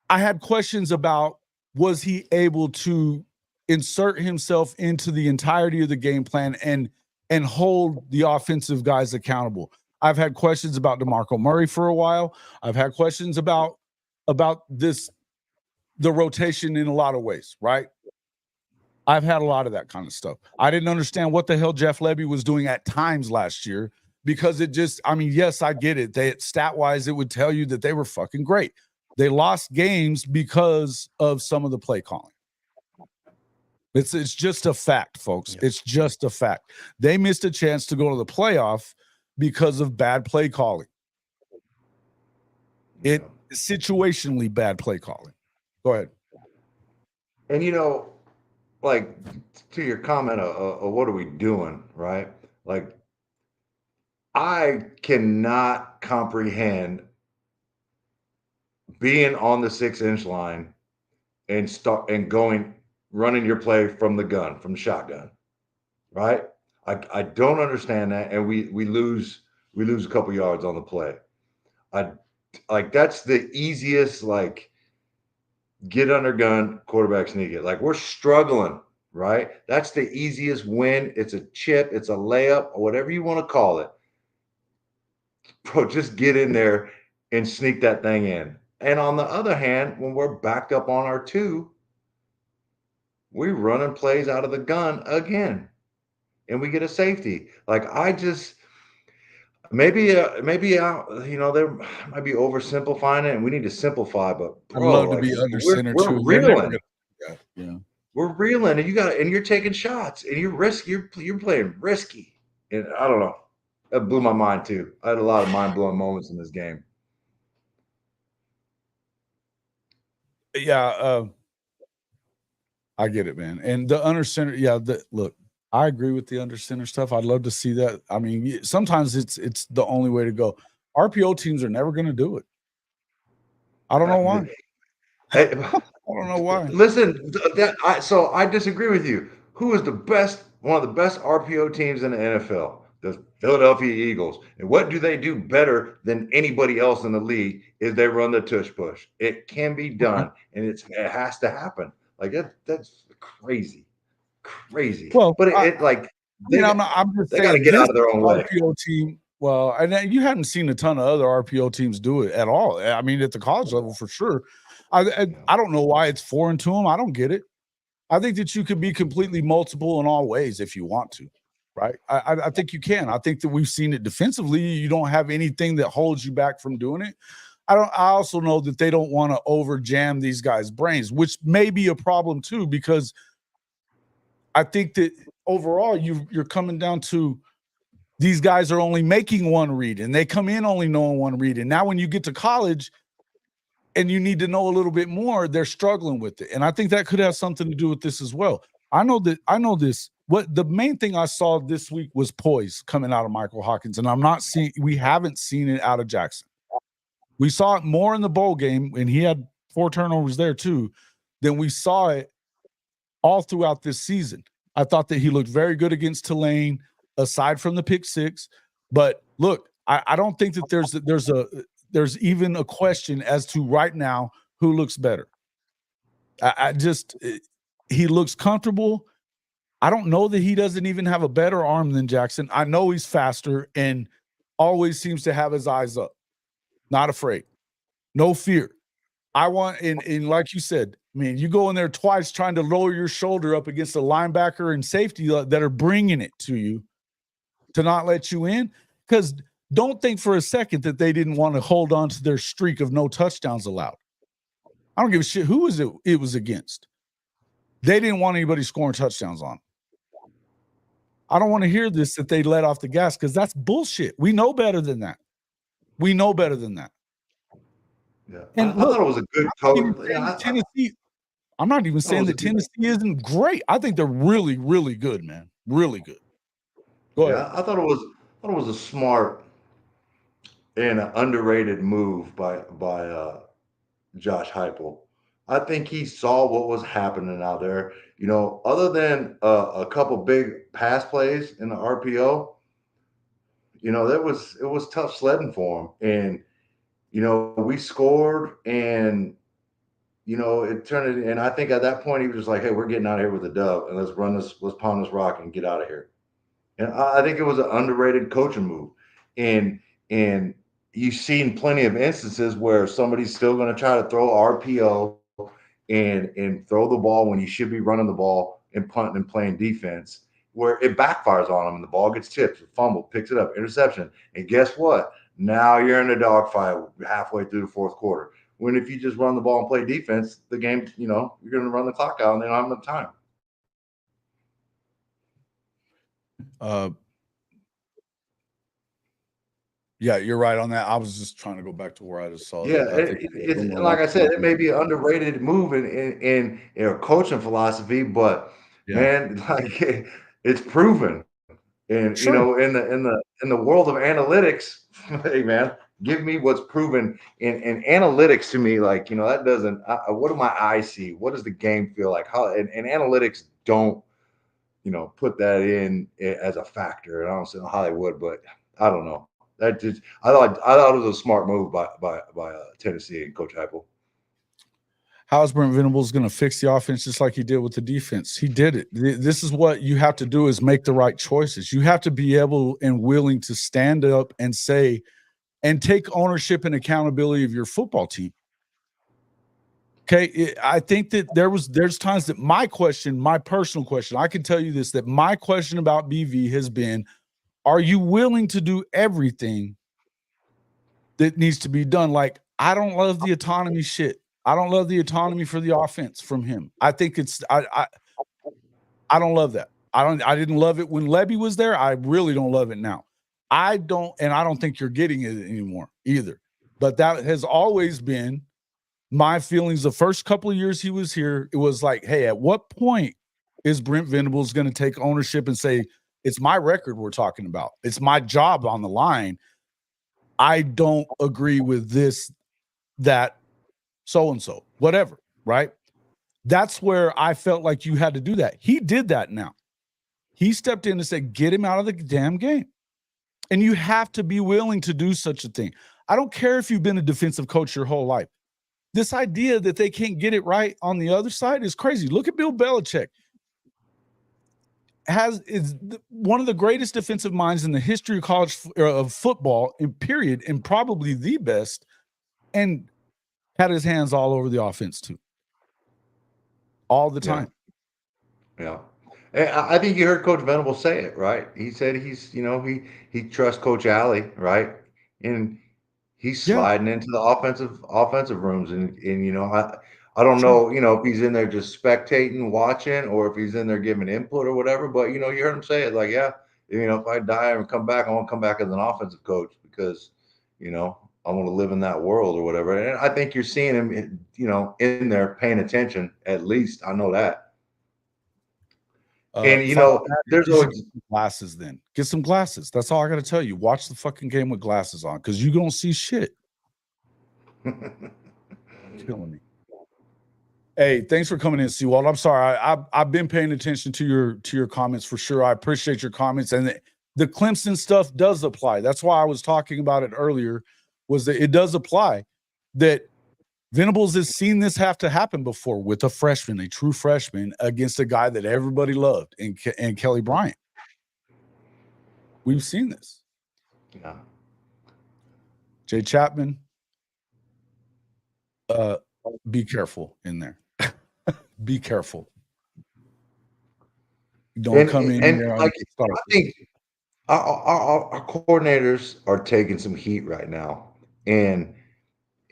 I had questions about, was he able to insert himself into the entirety of the game plan and hold the offensive guys accountable? I've had questions about DeMarco Murray for a while. I've had questions about the rotation in a lot of ways, right? I've had a lot of that kind of stuff. I didn't understand what the hell Jeff Lebby was doing at times last year, because it just, I mean, yes, I get it. Stat-wise, it would tell you that they were fucking great. They lost games because of some of the play calling. It's just a fact, folks. Yeah. It's just a fact. They missed a chance to go to the playoff because of bad play calling. Situationally bad play calling. Go ahead. And like, to your comment of what are we doing, right? Like, I cannot comprehend being on the 6-inch line and running your play from the gun, from the shotgun, right? I don't understand that, and we lose a couple yards on the play. That's the easiest, like, get under gun, quarterback sneak it. Like, we're struggling, right? That's the easiest win. It's a chip, it's a layup, or whatever you want to call it. Bro, just get in there and sneak that thing in. And on the other hand, when we're backed up on our 2, we're running plays out of the gun again, and we get a safety. Like, maybe there might be oversimplifying it, and we need to simplify. But bro, I'd love to be under center too. We're reeling. Yeah, we're reeling, and you're taking shots, and you're playing risky, and I don't know. That blew my mind too. I had a lot of mind-blowing moments in this game. Yeah, I get it, man. And the under center, look, I agree with the under center stuff. I'd love to see that. I mean, sometimes it's the only way to go. RPO teams are never going to do it. I don't know why. I don't know why. Listen, so I disagree with you. Who is one of the best RPO teams in the NFL? The Philadelphia Eagles. And what do they do better than anybody else in the league? Is they run the tush push. It can be done, and it has to happen. Like, that's crazy. Well, but they got to get out of their own way. RPO team. Well, and you haven't seen a ton of other RPO teams do it at all. I mean, at the college level for sure. I don't know why it's foreign to them. I don't get it. I think that you could be completely multiple in all ways if you want to, right? I think you can. I think that we've seen it defensively. You don't have anything that holds you back from doing it. I also know that they don't want to over jam these guys' brains, which may be a problem too, because I think that overall you're coming down to these guys are only making one read and they come in only knowing one read. And now when you get to college and you need to know a little bit more, they're struggling with it. And I think that could have something to do with this as well. I know this. What the main thing I saw this week was poise coming out of Michael Hawkins. And we haven't seen it out of Jackson. We saw it more in the bowl game, and he had 4 turnovers there too, than we saw it all throughout this season. I thought that he looked very good against Tulane, aside from the pick 6. But look, I don't think that there's even a question as to right now who looks better. He looks comfortable. I don't know that he doesn't even have a better arm than Jackson. I know he's faster and always seems to have his eyes up. Not afraid. No fear. And like you said, I mean, you go in there twice trying to lower your shoulder up against a linebacker and safety that are bringing it to you to not let you in. Because don't think for a second that they didn't want to hold on to their streak of no touchdowns allowed. I don't give a shit who it was against. They didn't want anybody scoring touchdowns on. I don't want to hear this that they let off the gas because that's bullshit. We know better than that. Yeah, And I thought it was a good coach. Tennessee. I'm not even saying that Tennessee isn't great. I think they're really, really good, man. Really good. Go ahead. I thought it was a smart and an underrated move by Josh Heupel. I think he saw what was happening out there. You know, other than a couple big pass plays in the RPO, you know, it was tough sledding for him. And you know, we scored, and you know, it turned it. And I think at that point he was just like, "Hey, we're getting out of here with a dub, and let's pound this rock and get out of here." And I think it was an underrated coaching move. And you've seen plenty of instances where somebody's still going to try to throw RPO and throw the ball when you should be running the ball and punting and playing defense, where it backfires on them and the ball gets tipped, fumble, picks it up, interception. And guess what? Now you're in a dogfight halfway through the 4th quarter. When if you just run the ball and play defense, the game, you know, you're going to run the clock out and they don't have enough time. Yeah, you're right on that. I was just trying to go back to where I just saw. Yeah, it's like I said, it may be an underrated move in a coaching philosophy, but man, like it's proven. And you know, in the world of analytics, hey man, give me what's proven in analytics to me. Like, you know, that doesn't. What do my eyes see? What does the game feel like? How and analytics don't, you know, put that in as a factor. And I don't know how they would, but I don't know. That just I thought it was a smart move by Tennessee and Coach Heupel. How is Brent Venables going to fix the offense just like he did with the defense? He did it. This is what you have to do, is make the right choices. You have to be able and willing to stand up and say and take ownership and accountability of your football team. Okay, I think that there's times that my personal question, I can tell you this, that my question about BV has been, are you willing to do everything that needs to be done? Like, I don't love the autonomy shit. I don't love the autonomy for the offense from him. I think I don't love that. I didn't love it when Lebby was there. I really don't love it now. I don't think you're getting it anymore either. But that has always been my feelings. The first couple of years he was here, it was like, hey, at what point is Brent Venables going to take ownership and say, it's my record we're talking about, it's my job on the line, I don't agree with this, that, so-and-so, whatever, right? That's where I felt like you had to do that. He did that now. He stepped in and said, get him out of the damn game. And you have to be willing to do such a thing. I don't care if you've been a defensive coach your whole life. This idea that they can't get it right on the other side is crazy. Look at Bill Belichick. Is one of the greatest defensive minds in the history of college of football, in period, and probably the best, and had his hands all over the offense too, all the time. Yeah. I think you heard Coach Venables say it, right? He said he trusts Coach Alley, right? And he's sliding into the offensive rooms, and you know, I don't know, if he's in there just spectating, watching, or if he's in there giving input or whatever. But you hear him say it like, yeah, if I die and come back, I want to come back as an offensive coach because, I want to live in that world or whatever. And I think you're seeing him, in there paying attention. At least I know that. And there's always glasses. Then get some glasses. That's all I got to tell you. Watch the fucking game with glasses on because you don't see shit. Killing me. Hey, thanks for coming in, Seawald. I'm sorry. I've been paying attention to your comments for sure. I appreciate your comments, and the Clemson stuff does apply. That's why I was talking about it earlier. Was that it does apply? That Venables has seen this have to happen before with a freshman, a true freshman, against a guy that everybody loved, and Kelly Bryant. We've seen this. Yeah. Jay Chapman. Be careful in there. Be careful. Don't come in here. I think our coordinators are taking some heat right now, and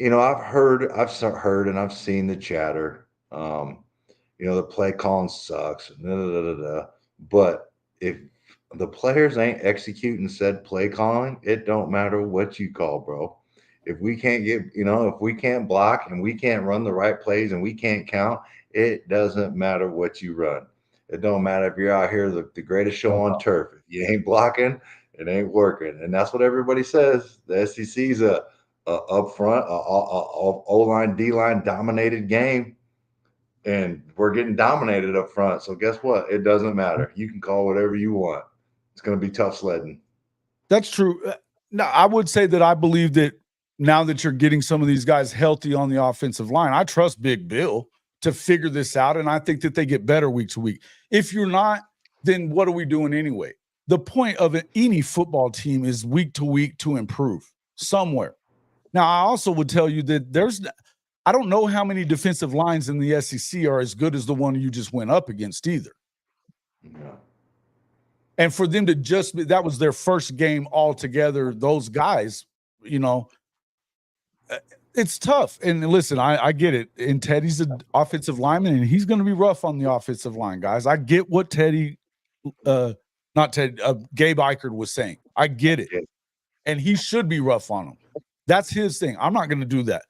I've heard, and I've seen the chatter. The play calling sucks. But if the players ain't executing said play calling, it don't matter what you call, bro. If we can't if we can't block and we can't run the right plays and we can't count, it doesn't matter what you run. It don't matter if you're out here the greatest show on turf. If you ain't blocking, it ain't working. And that's what everybody says. The SEC's a up front, O-line, D-line dominated game. And we're getting dominated up front. So guess what? It doesn't matter. You can call whatever you want. It's going to be tough sledding. That's true. Now, I would say that I believe that now that you're getting some of these guys healthy on the offensive line, I trust Big Bill to figure this out, and I think that they get better week to week. If you're not, then what are we doing anyway? The point of any football team is week to week to improve somewhere. Now, I also would tell you that I don't know how many defensive lines in the SEC are as good as the one you just went up against either. Yeah. And for them to that was their first game altogether, those guys, it's tough. And listen, I get it. And Teddy's an offensive lineman, and he's going to be rough on the offensive line, guys. I get what Gabe Eichert was saying. I get it. And he should be rough on them. That's his thing. I'm not going to do that.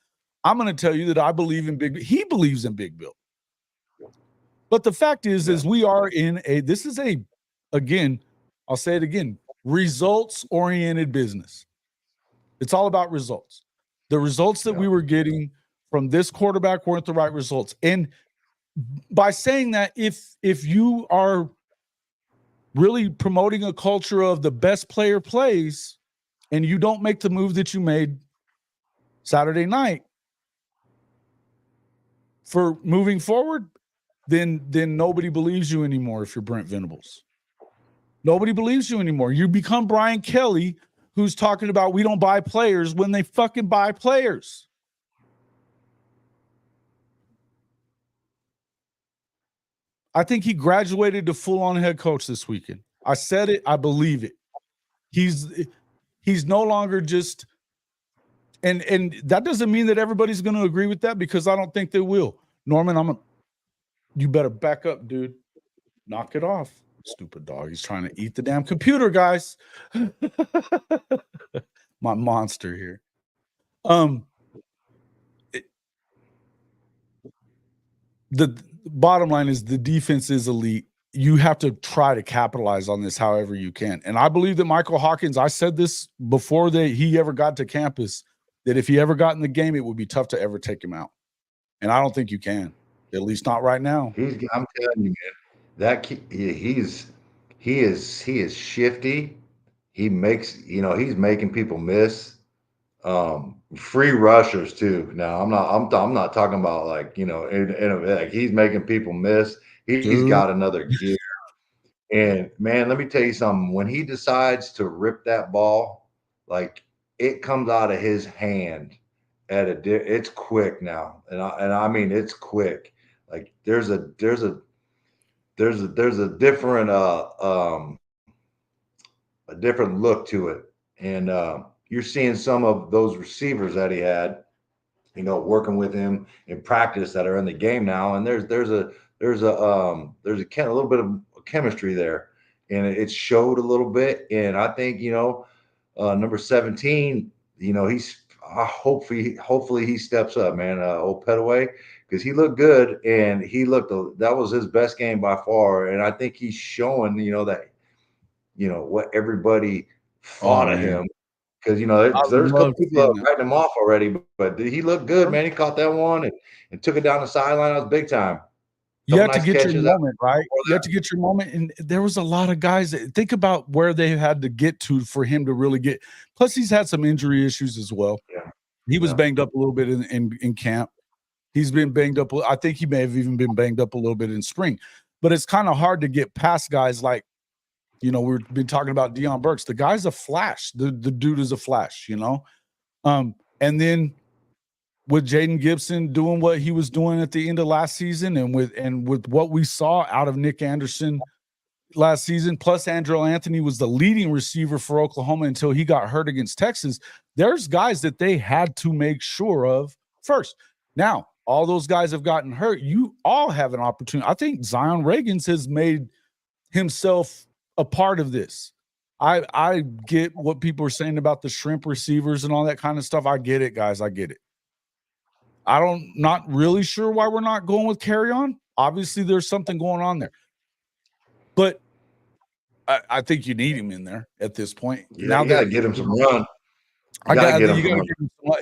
I'm going to tell you that I believe in he believes in Big Bill. But the fact is we are in again, I'll say it again, results-oriented business. It's all about results. The results that we were getting from this quarterback weren't the right results. And by saying that, if you are really promoting a culture of the best player plays and you don't make the move that you made Saturday night for moving forward, then nobody believes you anymore if you're Brent Venables. Nobody believes you anymore. You become Brian Kelly, who's talking about we don't buy players when they fucking buy players. I think he graduated to full-on head coach this weekend. I said it. I believe it. He's no longer just and that doesn't mean that everybody's going to agree with that because I don't think they will. Norman, you better back up, dude. Knock it off. Stupid dog. He's trying to eat the damn computer, guys. My monster here. The bottom line is the defense is elite. You have to try to capitalize on this however you can. And I believe that Michael Hawkins, I said this before he ever got to campus, that if he ever got in the game, it would be tough to ever take him out. And I don't think you can, at least not right now. I'm telling you, man, that he is shifty. He makes, he's making people miss. Free rushers too. Now I'm not talking about like, like he's making people miss. He's got another gear. And man, let me tell you something. When he decides to rip that ball, like it comes out of his hand it's quick now. And I mean, it's quick. Like there's a different, a different look to it. And, you're seeing some of those receivers that he had working with him in practice that are in the game now, and there's a little bit of chemistry there, and it showed a little bit. And I think number 17, hopefully he steps up, man. Old Petaway, because he looked good, and that was his best game by far. And I think he's showing that what everybody thought of him. Because there's a couple people writing him off already, but he looked good, man. He caught that one and took it down the sideline. That was big time. You have to get your moment, right? You have to get your moment. And there was a lot of guys that think about where they had to get to for him to really get. Plus, he's had some injury issues as well. Yeah. He was banged up a little bit in camp. He's been banged up. I think he may have even been banged up a little bit in spring. But it's kind of hard to get past guys like, we've been talking about Deion Burks. The guy's a flash. The dude is a flash, And then with Jaden Gibson doing what he was doing at the end of last season, and with what we saw out of Nick Anderson last season, plus Andrell Anthony was the leading receiver for Oklahoma until he got hurt against Texas. There's guys that they had to make sure of first. Now, all those guys have gotten hurt. You all have an opportunity. I think Zion Reagans has made himself a part of this. I get what people are saying about the shrimp receivers and all that kind of stuff. I get it, guys. I get it. Not really sure why we're not going with Kerryon. Obviously, there's something going on there. But I think you need him in there at this point. Now you got to get him some run.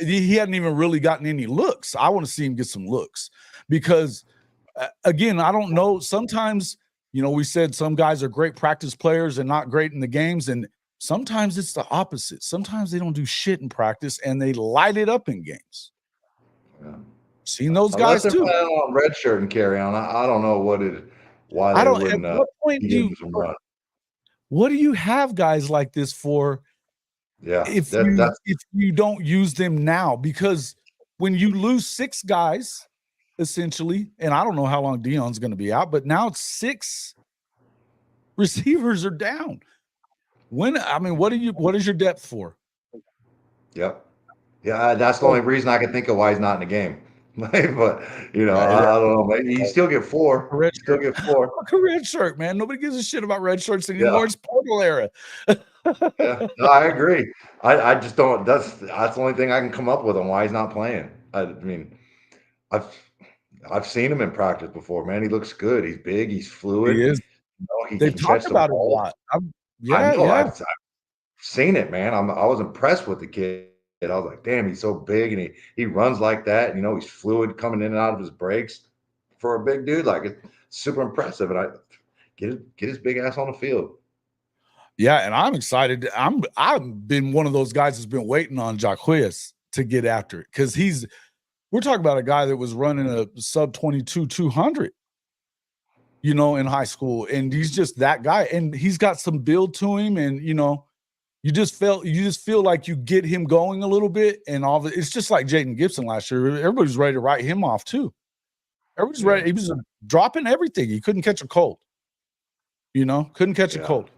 He hadn't even really gotten any looks. I want to see him get some looks because, again, I don't know. Sometimes, we said some guys are great practice players and not great in the games, and sometimes it's the opposite. Sometimes they don't do shit in practice and they light it up in games. Yeah. Seen those guys too. On red shirt and Kerryon. I don't know why they wouldn't. At what point what do you have guys like this for? Yeah, if you don't use them now, because when you lose 6 guys, essentially, and I don't know how long Deion's going to be out, but now 6 receivers are down. What is your depth for? Yep. Yeah, that's the only reason I can think of why he's not in the game. But I don't know. Maybe you still get 4. Red shirt, man. Nobody gives a shit about red shirts anymore. Yeah. It's portal era. Yeah, no, I agree. I just don't. That's the only thing I can come up with on why he's not playing. I mean, I've seen him in practice before, man. He looks good. He's big. He's fluid. He is. They've talked about it a lot. I've seen it, man. I was impressed with the kid. I was like, damn, he's so big, and he runs like that. He's fluid coming in and out of his breaks for a big dude. Like, it's super impressive. And I get his big ass on the field. Yeah, and I'm excited. I've been one of those guys that's been waiting on Jacquez to get after it, because we're talking about a guy that was running a sub 22 200, in high school, and he's just that guy, and he's got some build to him, and you just feel like you get him going a little bit, and all it's just like Jaden Gibson last year. Everybody's ready to write him off too. Everybody's ready. He was dropping everything. He couldn't catch a cold. Couldn't catch a cold.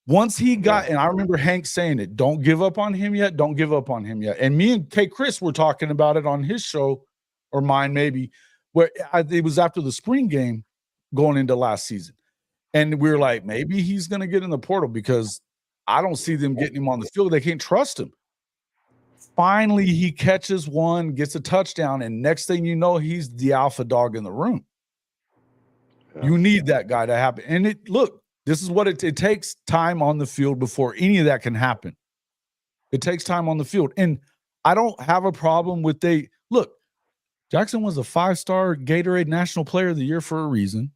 Once he got, and I remember Hank saying it, don't give up on him yet. Don't give up on him yet. And me and K. Chris were talking about it on his show, or mine maybe, where it was after the spring game going into last season. And we were like, maybe he's going to get in the portal, because I don't see them getting him on the field. They can't trust him. Finally, he catches one, gets a touchdown, and next thing you know, he's the alpha dog in the room. Yeah. You need that guy to happen. And this is what it takes time on the field before any of that can happen. It takes time on the field. And I don't have a problem with Jackson was a 5-star Gatorade National Player of the Year for a reason.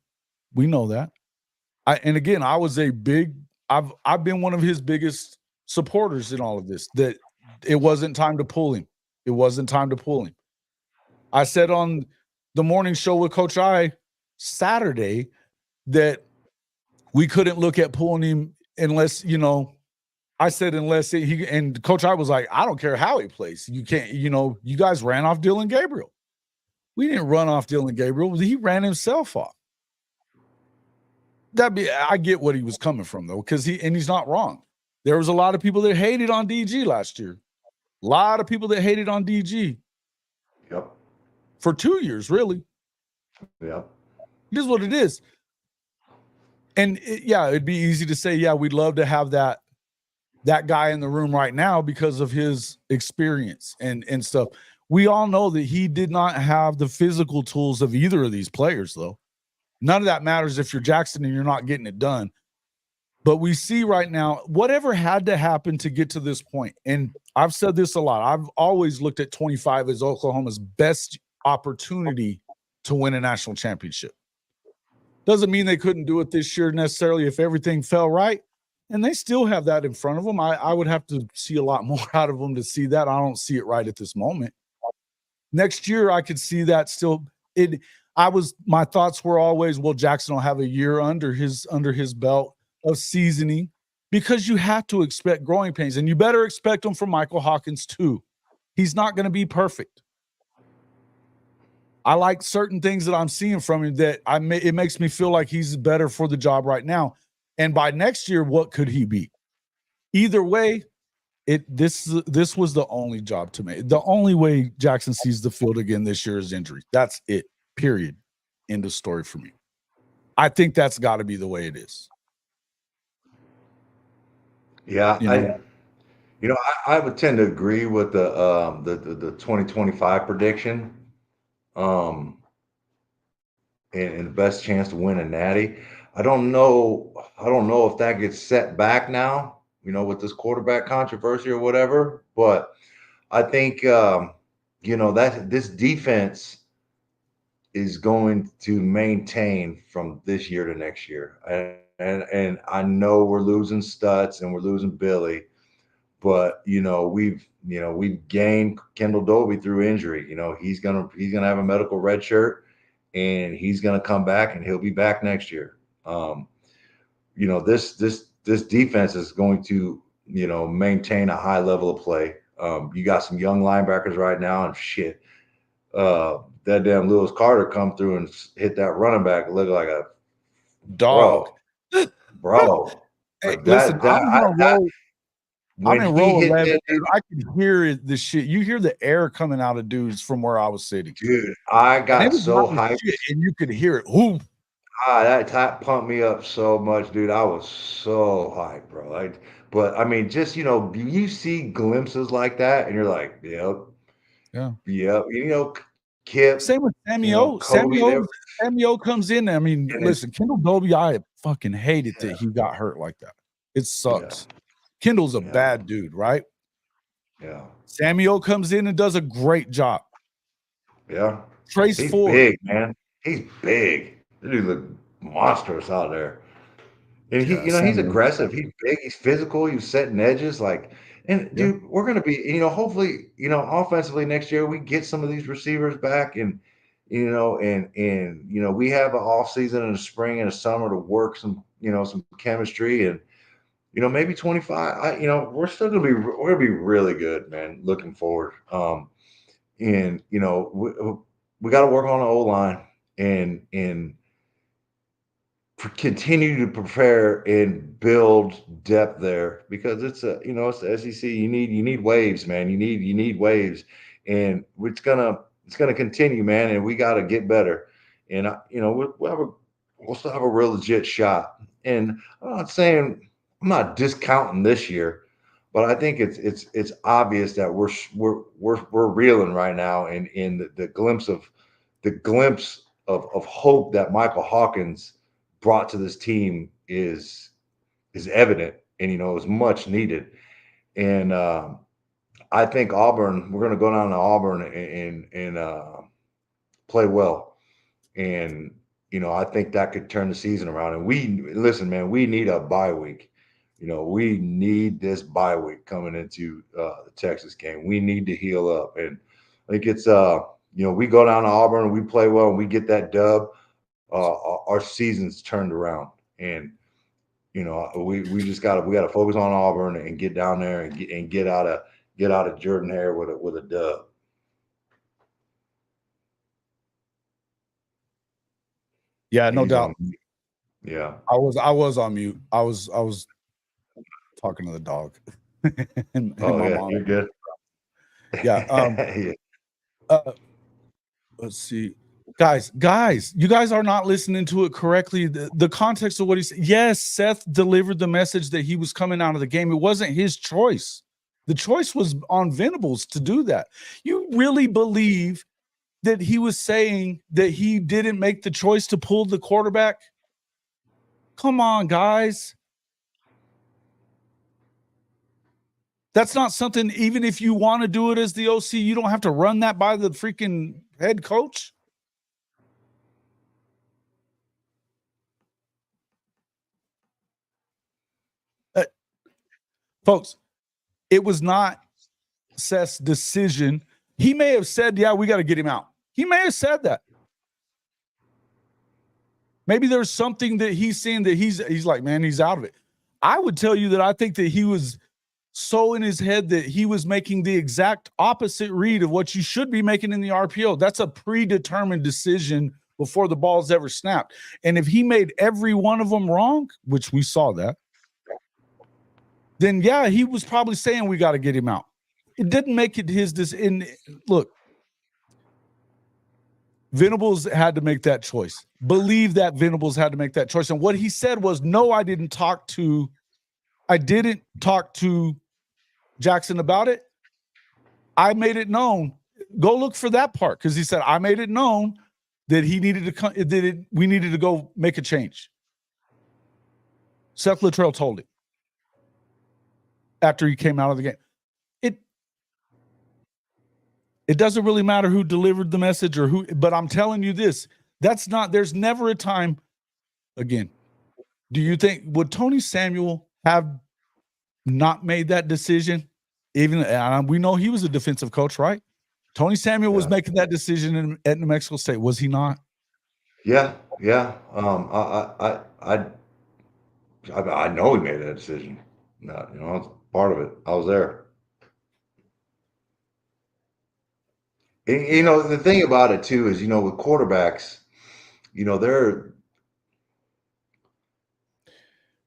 We know that. I was I've been one of his biggest supporters in all of this, that it wasn't time to pull him. It wasn't time to pull him. I said on the morning show with Coach I Saturday that we couldn't look at pulling him unless, I said unless and Coach I was like, I don't care how he plays. You can't, you guys ran off Dillon Gabriel. We didn't run off Dillon Gabriel. He ran himself off. I get what he was coming from, though, because he's not wrong. There was a lot of people that hated on DG last year. A lot of people that hated on DG. Yep. For 2 years, really. Yep. It is what it is. And it'd be easy to say, yeah, we'd love to have that guy in the room right now because of his experience and stuff. We all know that he did not have the physical tools of either of these players, though. None of that matters if you're Jackson and you're not getting it done. But we see right now, whatever had to happen to get to this point, and I've said this a lot, I've always looked at 25 as Oklahoma's best opportunity to win a national championship. Doesn't mean they couldn't do it this year necessarily if everything fell right. And they still have that in front of them. I would have to see a lot more out of them to see that. I don't see it right at this moment. Next year, I could see that still. My thoughts were always, well, Jackson will have a year under his belt of seasoning, because you have to expect growing pains, and you better expect them from Michael Hawkins too. He's not going to be perfect. I like certain things that I'm seeing from him that it makes me feel like he's better for the job right now. And by next year, what could he be? Either way, this was the only job to make. The only way Jackson sees the field again this year is injury. That's it. Period. End of story for me. I think that's got to be the way it is. Yeah, I would tend to agree with the 2025 prediction. And the best chance to win a natty. I don't know if that gets set back now, with this quarterback controversy or whatever. But I think that this defense is going to maintain from this year to next year. And I know we're losing Stutz and we're losing Billy, but we've gained Kendall Dobie through injury. He's gonna have a medical red shirt, and he's gonna come back, and he'll be back next year. This defense is going to maintain a high level of play. You got some young linebackers right now, and shit. That damn Lewis Carter come through and hit that running back, look like a dog, bro. Hey, listen, I'm in row 11, dude. I can hear the shit. You hear the air coming out of dudes from where I was sitting. Dude, I got so hyped. And you could hear it. Whoo. That pumped me up so much, dude. I was so hyped, bro. But I mean, just you see glimpses like that, and you're like, yep. Kip. Same with Sammy O. Sammy O comes in. I mean, listen, Kendall Dobie, I fucking hated that he got hurt like that. It sucks. Yeah. Kendall's a bad dude, right? Yeah. Sammy O comes in and does a great job. Yeah. Trace He's Ford. Big, man. He's big. This dude look monstrous out there. And he's aggressive. He's big. He's physical. He's setting edges. Dude, we're going to be, hopefully, offensively next year, we get some of these receivers back, and, we have an off season in the spring and the summer to work some chemistry, and, maybe 25, we're still going to be really good, man. Looking forward. And, we got to work on the O-line and continue to prepare and build depth there, because it's it's the SEC. You need waves, man. You need waves, and it's gonna continue, man. And we got to get better. And we'll still have a real legit shot. And I'm not discounting this year, but I think it's obvious that we're reeling right now, and in the glimpse of hope that Michael Hawkins brought to this team is evident, and is much needed. And I think Auburn, we're going to go down to Auburn and play well, and I think that could turn the season around. And we need a bye week. We need this bye week coming into the Texas game. We need to heal up, and I think it's we go down to Auburn and we play well and we get that dub. Our season's turned around, and we just got to focus on Auburn and get down there and get out of Jordan-Hare with a dub. Yeah, no doubt. Yeah, I was on mute. I was talking to the dog. and my mom. You're good. Yeah. let's see. Guys, you guys are not listening to it correctly. The context of what he said. Yes, Seth delivered the message that he was coming out of the game. It wasn't his choice. The choice was on Venables to do that. You really believe that he was saying that he didn't make the choice to pull the quarterback? Come on, guys. That's not something, even if you want to do it as the OC, you don't have to run that by the freaking head coach. Folks, it was not Seth's decision. He may have said, yeah, we got to get him out. He may have said that. Maybe there's something that he's seeing that he's like, man, he's out of it. I would tell you that I think that he was so in his head that he was making the exact opposite read of what you should be making in the RPO. That's a predetermined decision before the ball's ever snapped. And if he made every one of them wrong, which we saw that, then yeah, he was probably saying we got to get him out. It didn't make it his decision. Look, Venables had to make that choice. Believe that Venables had to make that choice. And what he said was, no, I didn't talk to Jackson about it. I made it known. Go look for that part, because he said, I made it known that he needed to come, we needed to go make a change. Seth Littrell told him after he came out of the game. It doesn't really matter who delivered the message or who, but I'm telling you this, there's never a time, again, do you think, would Tony Samuel have not made that decision? Even, we know he was a defensive coach, right? Tony Samuel was making that decision at New Mexico State, was he not? Yeah. I know he made that decision. It's part of it. I was there. And, the thing about it too is, with quarterbacks, they're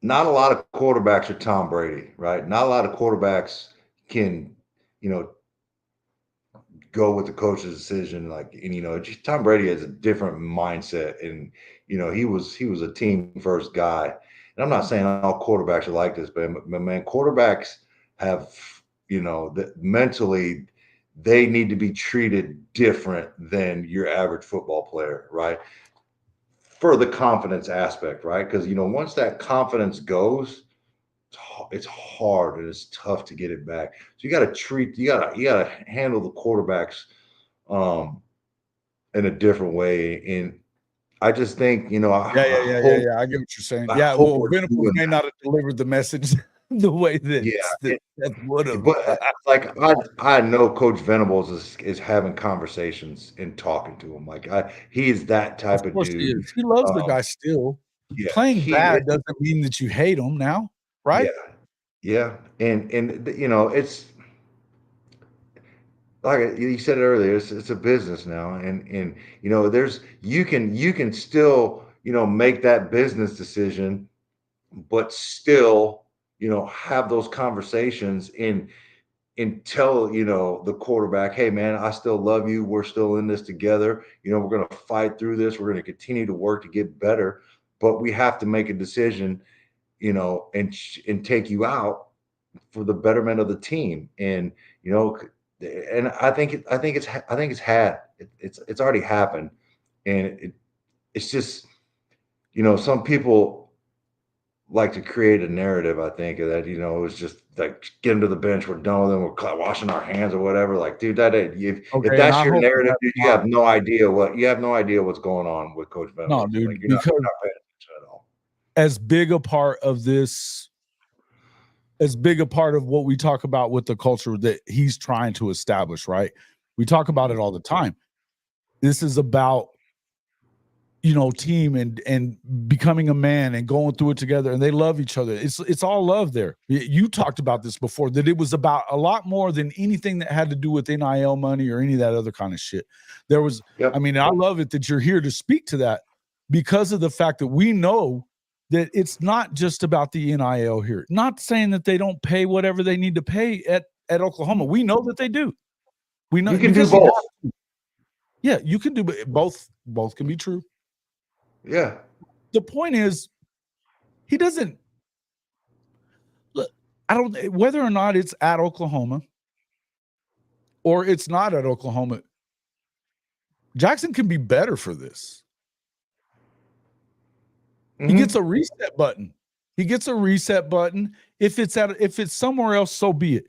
not a lot of quarterbacks are Tom Brady, right? Not a lot of quarterbacks can, go with the coach's decision. Tom Brady has a different mindset, and he was a team first guy. And I'm not saying all quarterbacks are like this, but man, quarterbacks have, mentally, they need to be treated different than your average football player, right? For the confidence aspect, right? Because, once that confidence goes, it's hard and it's tough to get it back. So you got to handle the quarterbacks in a different way. And I just think, I get what you're saying. Venables may not have delivered the message the way that would have. But I know Coach Venables is having conversations and talking to him. He is that type of dude. He loves the guy still. Playing bad doesn't mean that you hate him now, right? Yeah. And it's like you said earlier, it's a business now, and you can still make that business decision, but still have those conversations and tell the quarterback, hey man, I still love you. We're still in this together. We're going to fight through this. We're going to continue to work to get better, but we have to make a decision, and take you out for the betterment of the team. And and I think it's already happened, and it's just some people like to create a narrative, I think, that it was just like, get them to the bench, we're done with them, we're washing our hands or whatever. Like, dude, if that's your narrative, dude, you have no idea what's going on with Coach Venables. No, dude, you're not paying attention at all. As big a part of this, as big a part of what we talk about with the culture that he's trying to establish, right? We talk about it all the time. This is about team and becoming a man and going through it together, and they love each other. It's all love there. You talked about this before, that it was about a lot more than anything that had to do with NIL money or any of that other kind of shit. There was, I love it that you're here to speak to that, because of the fact that we know that it's not just about the NIL here. Not saying that they don't pay whatever they need to pay at Oklahoma. We know that they do. We know you can do both. Yeah, you can do both. Both can be true. Yeah. The point is, he doesn't. Look, I don't. Whether or not it's at Oklahoma or it's not at Oklahoma, Jackson can be better for this. He gets a reset button. He gets a reset button. If it's somewhere else, so be it.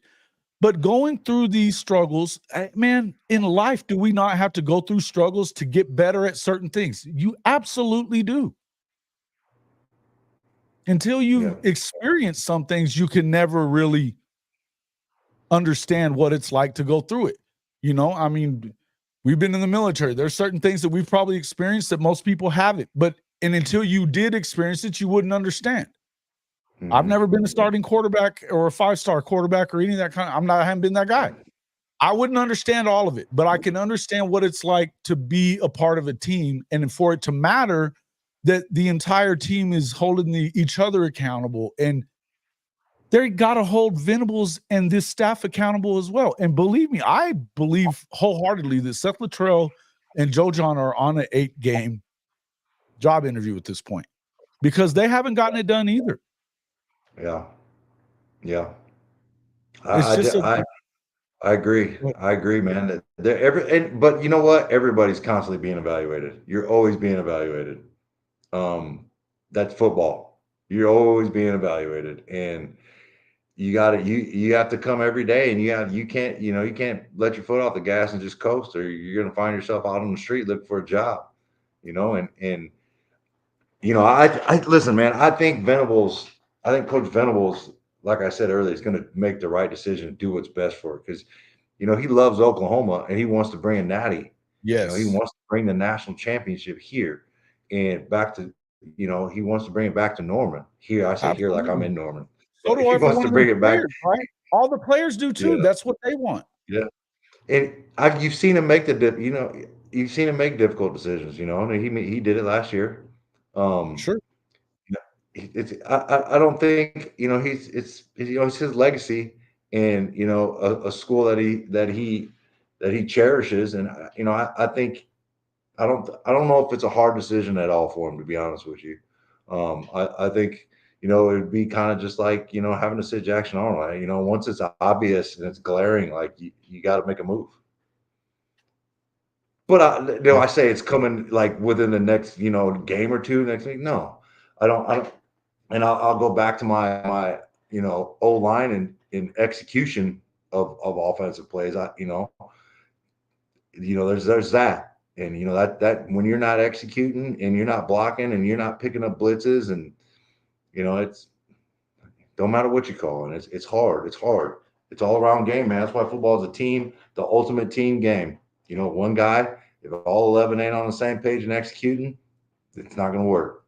But going through these struggles, man, in life, do we not have to go through struggles to get better at certain things? You absolutely do. Until you've experienced some things, you can never really understand what it's like to go through it. You know, I mean, we've been in the military. There's certain things that we've probably experienced that most people haven't. And until you did experience it, you wouldn't understand. I've never been a starting quarterback or a 5-star quarterback or any of that kind of, I haven't been that guy. I wouldn't understand all of it, but I can understand what it's like to be a part of a team and for it to matter that the entire team is holding each other accountable. And they got to hold Venables and this staff accountable as well. And believe me, I believe wholeheartedly that Seth Littrell and Joe John are on an 8-game job interview at this point because they haven't gotten it done either. Yeah. Yeah. I agree. I agree, man. But you know what? Everybody's constantly being evaluated. You're always being evaluated. That's football. You're always being evaluated, and you have to come every day, and you can't let your foot off the gas and just coast, or you're gonna find yourself out on the street looking for a job. I listen, man. I think Coach Venables, like I said earlier, is going to make the right decision and do what's best for it because, he loves Oklahoma and he wants to bring a natty. Yes. He wants to bring the national championship here and back to, he wants to bring it back to Norman. Here, I say Absolutely. here like I'm in Norman. So he wants to bring it back. Right? All the players do too. Yeah. That's what they want. Yeah. And you've seen him make you've seen him make difficult decisions, and he did it last year. Sure. I don't think it's his legacy and a school that he cherishes, and I think I don't know if it's a hard decision at all for him, to be honest with you. I think it would be kind of just like having to sit Jackson Arnold. Once it's obvious and it's glaring, like you got to make a move. But I say it's coming like within the next game or two next week. No, I don't. And I'll go back to my O-line and in execution of offensive plays. There's that, and that when you're not executing and you're not blocking and you're not picking up blitzes, and it's don't matter what you call it. It's hard. It's hard. It's all around game, man. That's why football is a team, the ultimate team game. One guy, if all 11 ain't on the same page and executing, it's not going to work.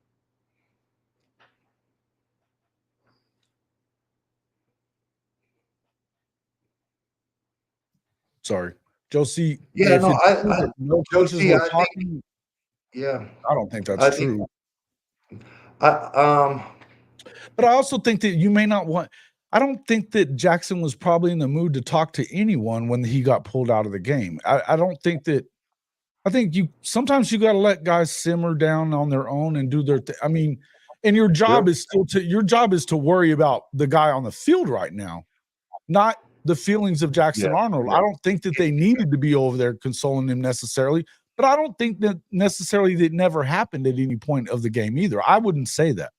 Sorry, Josie. Yeah, no, Josie, I don't think that's true. But I also think that you may not want. I don't think that Jackson was probably in the mood to talk to anyone when he got pulled out of the game. I don't think that. I think sometimes you got to let guys simmer down on their own and do their thing. I mean, and your job is to worry about the guy on the field right now, not the feelings of Jackson Arnold. I don't think that they needed to be over there consoling him necessarily, but I don't think that necessarily that never happened at any point of the game either. I wouldn't say that.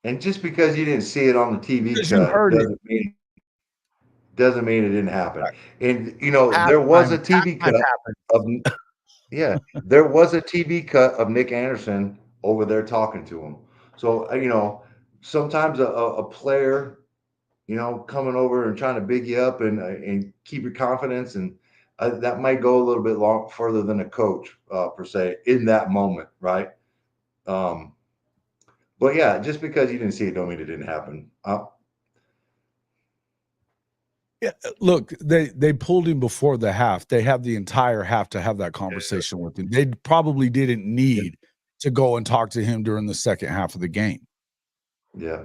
And just because you didn't see it on the TV cut doesn't mean it didn't happen. Right. And there was a TV cut there was a TV cut of Nick Anderson over there talking to him. So sometimes a player coming over and trying to big you up and keep your confidence, and that might go a little bit further than a coach per se in that moment, right? But yeah, just because you didn't see it don't mean it didn't happen. Yeah, look, they pulled him before the half. They have the entire half to have that conversation with him. They probably didn't need to go and talk to him during the second half of the game. Yeah.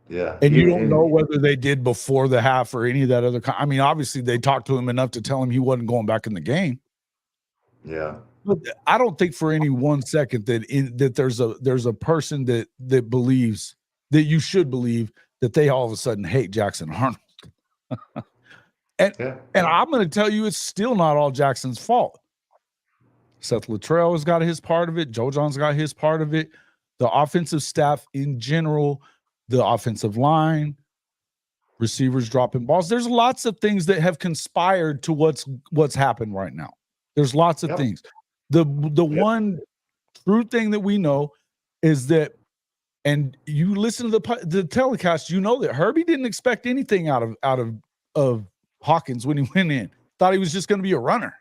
Yeah. And you don't know whether they did before the half or any of that other. I mean, obviously they talked to him enough to tell him he wasn't going back in the game. Yeah. But I don't think for any 1 second that there's a person that believes that you should believe that they all of a sudden hate Jackson Arnold. And I'm going to tell you, it's still not all Jackson's fault. Seth Luttrell has got his part of it. Joe John's got his part of it. The offensive staff in general, the offensive line, receivers dropping balls. There's lots of things that have conspired to what's happened right now. There's lots of things. The one true thing that we know is that, and you listen to the telecast, you know that Herbie didn't expect anything out of Hawkins when he went in. Thought he was just going to be a runner.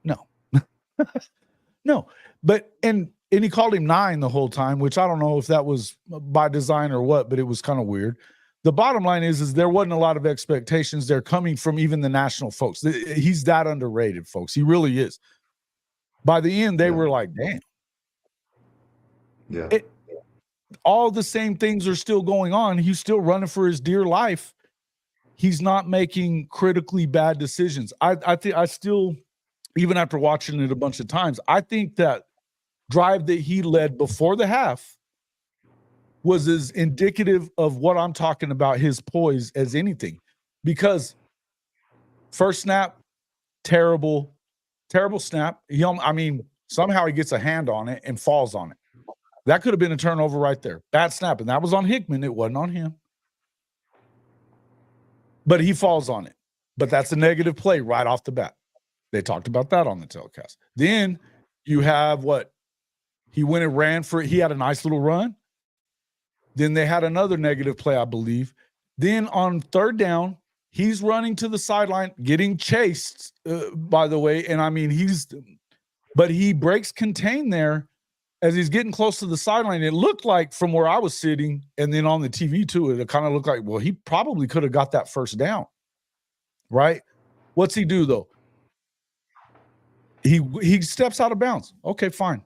No. No. But and he called him 9 the whole time, which I don't know if that was by design or what, but it was kind of weird. The bottom line is there wasn't a lot of expectations there coming from even the national folks. He's that underrated, folks. He really is. By the end, they were like, damn. Yeah. All the same things are still going on. He's still running for his dear life. He's not making critically bad decisions. I think I still, even after watching it a bunch of times, I think that drive that he led before the half was as indicative of what I'm talking about, his poise, as anything. Because first snap, terrible snap. Somehow he gets a hand on it and falls on it. That could have been a turnover right there. Bad snap. And that was on Hickman. It wasn't on him. But he falls on it. But that's a negative play right off the bat. They talked about that on the telecast. Then you have what? He went and ran for it. He had a nice little run. Then they had another negative play, I believe. Then on third down, he's running to the sideline, getting chased, by the way. And but he breaks contain there as he's getting close to the sideline. It looked like from where I was sitting, and then on the TV too, it kind of looked like, well, he probably could have got that first down, right? What's he do though? He steps out of bounds. Okay, fine.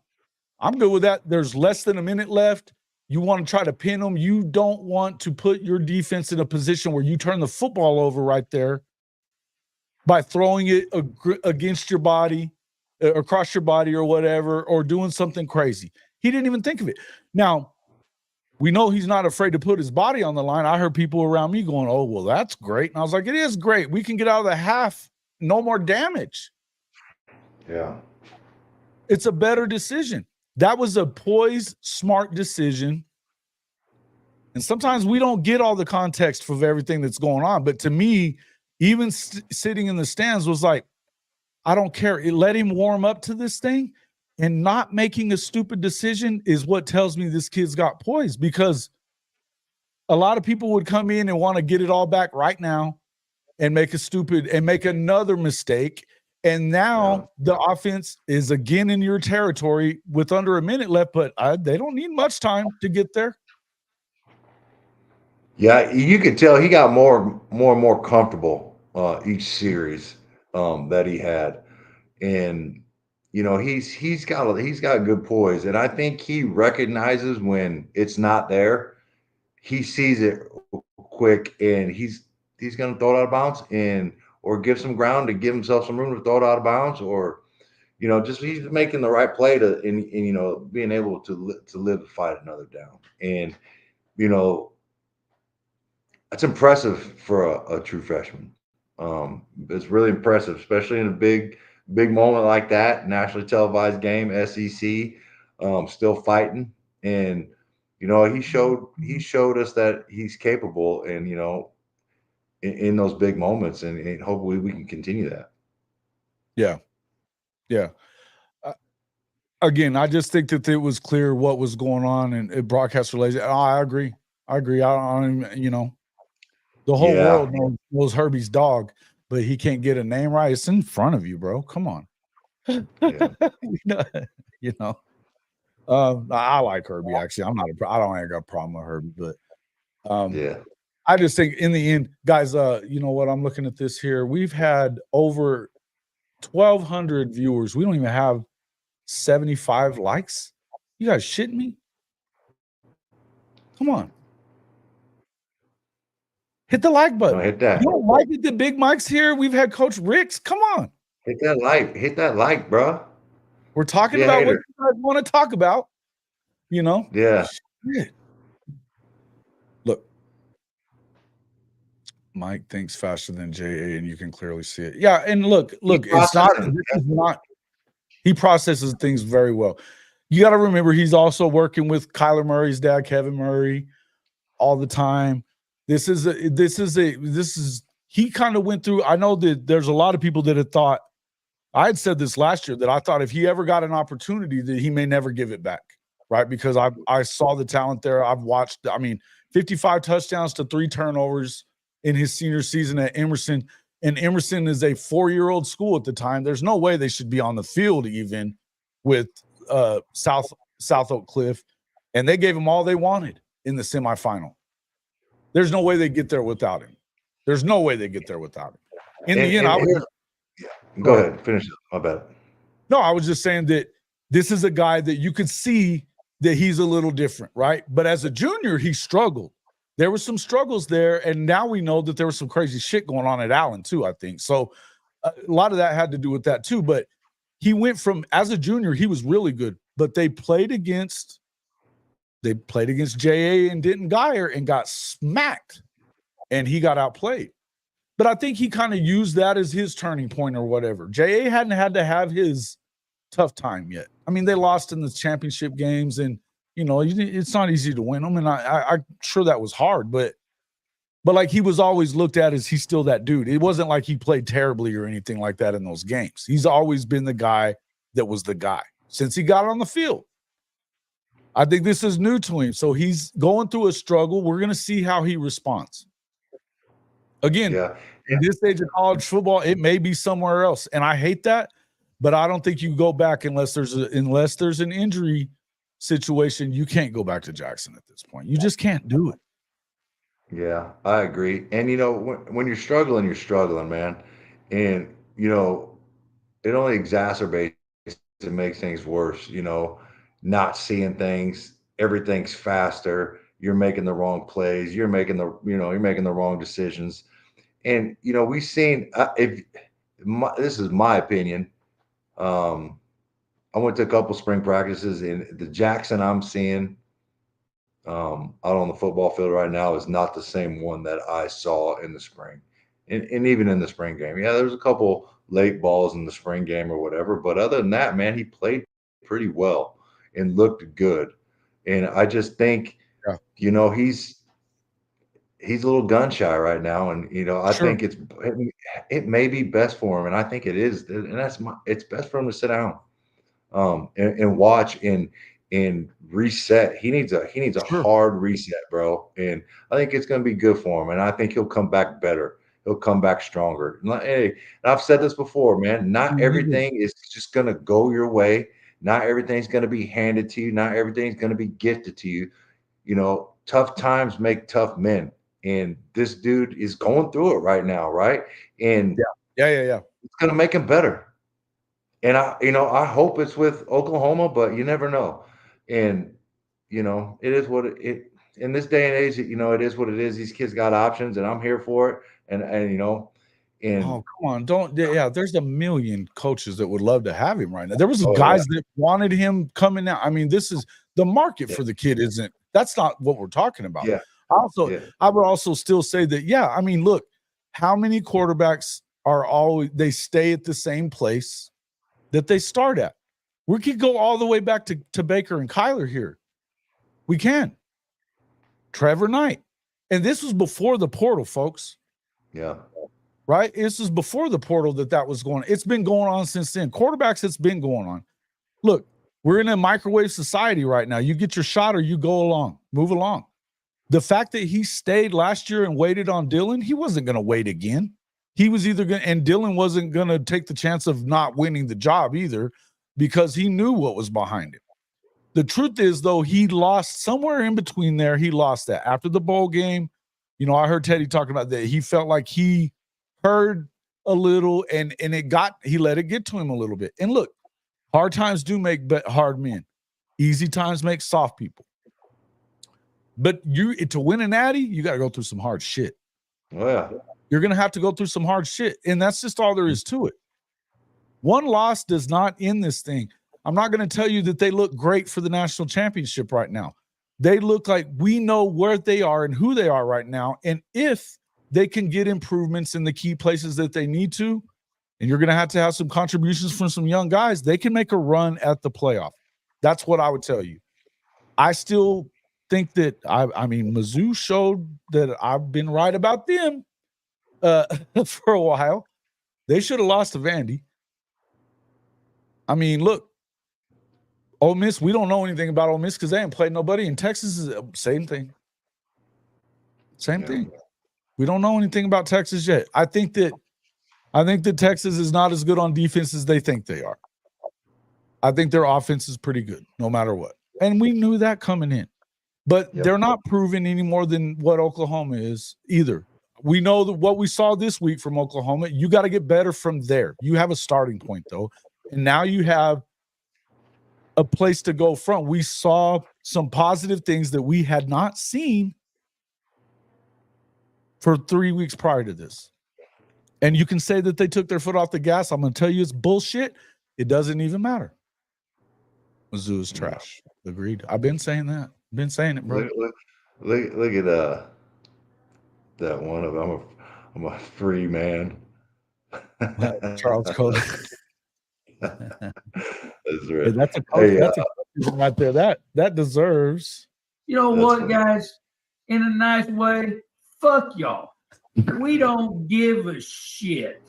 I'm good with that. There's less than a minute left. You want to try to pin them. You don't want to put your defense in a position where you turn the football over right there by throwing it against your body, across your body or whatever, or doing something crazy. He didn't even think of it. Now, we know he's not afraid to put his body on the line. I heard people around me going, oh, well, that's great. And I was like, it is great. We can get out of the half. No more damage. Yeah. It's a better decision. That was a poised, smart decision. And sometimes we don't get all the context of everything that's going on. But to me, even sitting in the stands was like, I don't care. Let him warm up to this thing, and not making a stupid decision is what tells me this kid's got poise, because a lot of people would come in and want to get it all back right now and make another mistake. And now the offense is again in your territory with under a minute left, but they don't need much time to get there. Yeah, you could tell he got more and more comfortable each series that he had, and he's got good poise, and I think he recognizes when it's not there. He sees it quick, and he's going to throw it out of bounds or give some ground to give himself some room to throw it out of bounds, or just he's making the right play to being able to live to fight another down, and that's impressive for a true freshman. It's really impressive, especially in a big moment like that, nationally televised game, SEC, still fighting. And, he showed us that he's capable, and, in those big moments, and hopefully we can continue that. Yeah. Yeah. Again, I just think that it was clear what was going on in broadcast relations. I agree. I don't even, the whole world knows Herbie's dog, but he can't get a name right. It's in front of you, bro. Come on. Yeah. I like Herbie, actually. I don't have a problem with Herbie, but I just think in the end, guys, you know what? I'm looking at this here. We've had over 1,200 viewers. We don't even have 75 likes. You guys shitting me? Come on. Hit the like button. Don't hit that. You don't like it, the Big Mike's here? We've had Coach Ricks. Come on. Hit that like, bro. We're talking Be a about what hater. you guys want to talk about. You know? Yeah. Shit. Look, Mike thinks faster than JA, and you can clearly see it. Yeah, and look, it's not. Processing. This is not. He processes things very well. You got to remember, he's also working with Kyler Murray's dad, Kevin Murray, all the time. He kind of went through. I know that there's a lot of people that had thought, I had said this last year, that I thought if he ever got an opportunity that he may never give it back, right? Because I saw the talent there. I've watched, 55 touchdowns to 3 turnovers in his senior season at Emerson. And Emerson is a 4-year-old school at the time. There's no way they should be on the field even with South Oak Cliff. And they gave him all they wanted in the semifinal. There's no way they get there without him. There's no way they get there without him. In the end, I would. Go ahead. Finish it. My bad. No, I was just saying that this is a guy that you could see that he's a little different, right? But as a junior, he struggled. There were some struggles there, and now we know that there was some crazy shit going on at Allen too, I think. So a lot of that had to do with that too. But he went from, as a junior, he was really good. But they played against J.A. and Denton Geyer and got smacked, and he got outplayed. But I think he kind of used that as his turning point or whatever. J.A. hadn't had to have his tough time yet. I mean, they lost in the championship games, and it's not easy to win them. And I'm sure that was hard, but like, he was always looked at as he's still that dude. It wasn't like he played terribly or anything like that in those games. He's always been the guy that was the guy since he got on the field. I think this is new to him. So he's going through a struggle. We're going to see how he responds. Again, in this age of college football, it may be somewhere else. And I hate that, but I don't think you go back unless there's an injury situation. You can't go back to Jackson at this point. You just can't do it. Yeah, I agree. And when you're struggling, man. And it only exacerbates and makes things worse, not seeing things, everything's faster, you're making the wrong plays, you're making the wrong decisions. And we've seen this is my opinion. I went to a couple spring practices, and the Jackson I'm seeing out on the football field right now is not the same one that I saw in the spring, and even in the spring game. Yeah, there's a couple late balls in the spring game or whatever, but other than that, man, he played pretty well and looked good. And I just think, he's a little gun shy right now, and I think it may be best for him, and I think it is, and it's best for him to sit down, and watch and reset. He needs a hard reset, bro. And I think it's going to be good for him. And I think he'll come back better. He'll come back stronger. Hey, and I've said this before, man. Not everything is just going to go your way. Not everything's going to be handed to you. Not everything's going to be gifted to you. Tough times make tough men. And this dude is going through it right now, right? And yeah. It's going to make him better. And I hope it's with Oklahoma, but you never know. And it is what it in this day and age. It is what it is. These kids got options, and I'm here for it. And oh, come on, don't. Yeah, there's a million coaches that would love to have him right now. There was guys that wanted him coming out. I mean, this is the market for the kid. That's not what we're talking about. Yeah. I would also still say that. Yeah, I mean, look, how many quarterbacks they stay at the same place that they start at? We could go all the way back to Baker and Kyler here. We can. Trevor Knight. And this was before the portal, folks. Yeah. Right? This is before the portal that was going on. It's been going on since then. Quarterbacks, it's been going on. Look, we're in a microwave society right now. You get your shot or you go along, move along. The fact that he stayed last year and waited on Dylan, he wasn't going to wait again. He was either going to, and Dylan wasn't going to take the chance of not winning the job either, because he knew what was behind him. The truth is, though, he lost somewhere in between there. He lost that after the bowl game. I heard Teddy talking about that. He felt like he heard a little, and he let it get to him a little bit. And look, hard times do make hard men. Easy times make soft people. But to win a natty, you got to go through some hard shit. Oh, yeah. You're going to have to go through some hard shit. And that's just all there is to it. One loss does not end this thing. I'm not going to tell you that they look great for the national championship right now. They look like we know where they are and who they are right now. And if they can get improvements in the key places that they need to, and you're going to have some contributions from some young guys, they can make a run at the playoff. That's what I would tell you. I still think that I mean, Mizzou showed that I've been right about them for a while. They should have lost to Vandy. I mean, look, Ole Miss, we don't know anything about Ole Miss because they ain't played nobody. In Texas is the same thing. Same thing. We don't know anything about Texas yet. I think that Texas is not as good on defense as they think they are. I think their offense is pretty good, no matter what. And we knew that coming in. But they're not proven any more than what Oklahoma is either. We know that what we saw this week from Oklahoma, you got to get better from there. You have a starting point, though. And now you have a place to go from. We saw some positive things that we had not seen for 3 weeks prior to this. And you can say that they took their foot off the gas. I'm going to tell you it's bullshit. It doesn't even matter. Mizzou is trash. Agreed. I've been saying that. Been saying it, bro. Look at that one of I'm a free man. Charles Cole. That's right. That's a coach. That's a coach right there. That deserves. You know what, guys? In a nice way, fuck y'all. We don't give a shit.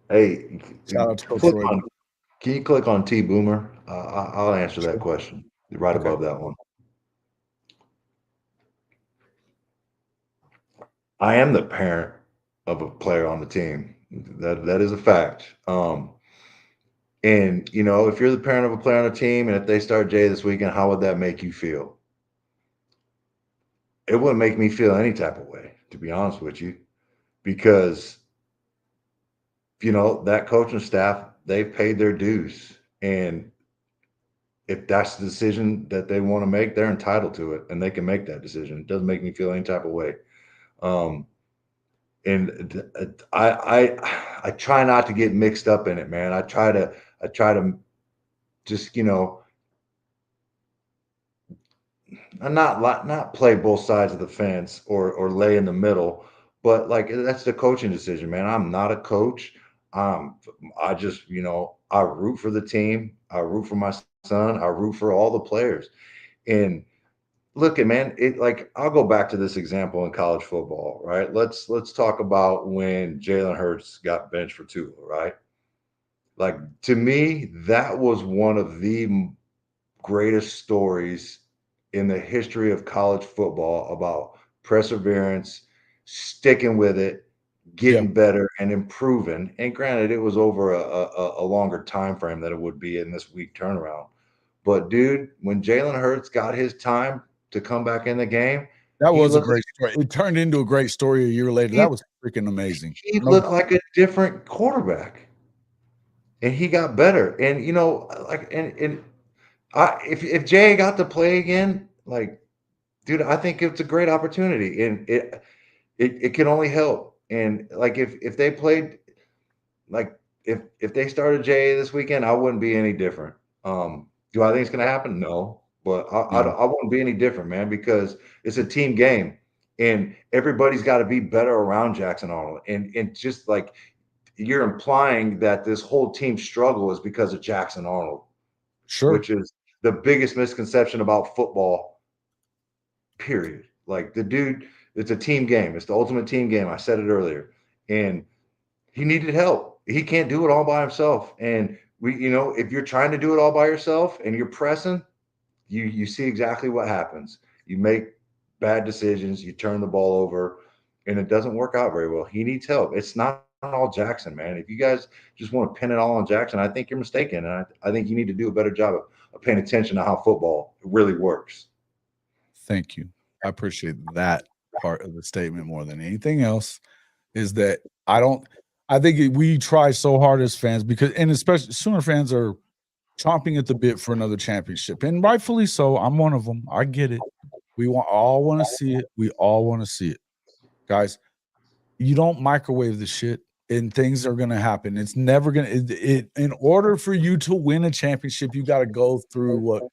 Hey, Shout out to Coach Roy. Can you click on T Boomer? I'll answer that question right above that one. I am the parent of a player on the team. That is a fact. And you know, if you're the parent of a player on a team, and if they start Jay this weekend, how would that make you feel? It wouldn't make me feel any type of way, to be honest with you, because you know that coaching staff, they paid their dues, and if that's the decision that they want to make, they're entitled to it, and they can make that decision. It doesn't make me feel any type of way. And I try not to get mixed up in it, man. I try to just, you know, not play both sides of the fence or lay in the middle, but like that's the coaching decision, man. I'm not a coach. I just, you know, I root for the team. I root for my son. I root for all the players. And look, man, like I'll go back to this example in college football, right? Let's talk about when Jalen Hurts got benched for Tua, right? Like to me, that was one of the greatest stories in the history of college football about perseverance, sticking with it, getting better and improving. And granted, it was over a longer time frame than it would be in this week turnaround. But dude, when Jalen Hurts got his time to come back in the game, that was a great story. It turned into a great story a year later. That was freaking amazing. He looked like a different quarterback, and he got better. And you know, like, if Jay got to play again, like, dude, I think it's a great opportunity, and it can only help. And like, if they played, like, if they started Jay this weekend, I wouldn't be any different. Do I think it's going to happen? No, but I wouldn't be any different, man, because it's a team game, and everybody's got to be better around Jackson Arnold. And just like you're implying that this whole team struggle is because of Jackson Arnold, sure, which is the biggest misconception about football. Period. Like the dude, it's a team game. It's the ultimate team game. I said it earlier, and he needed help. He can't do it all by himself, and you know, if you're trying to do it all by yourself and you're pressing, you see exactly what happens. You make bad decisions, you turn the ball over, and it doesn't work out very well. He needs help. It's not all Jackson, man. If you guys just want to pin it all on Jackson, I think you're mistaken. And I think you need to do a better job of paying attention to how football really works. Thank you. I appreciate that part of the statement more than anything else. Is that I think we try so hard as fans because, and especially Sooner fans are chomping at the bit for another championship, and rightfully so. I'm one of them. I get it. We all want to see it. We all want to see it, guys. You don't microwave the shit. and things are going to happen. It's never going to. In order for you to win a championship, you got to go through what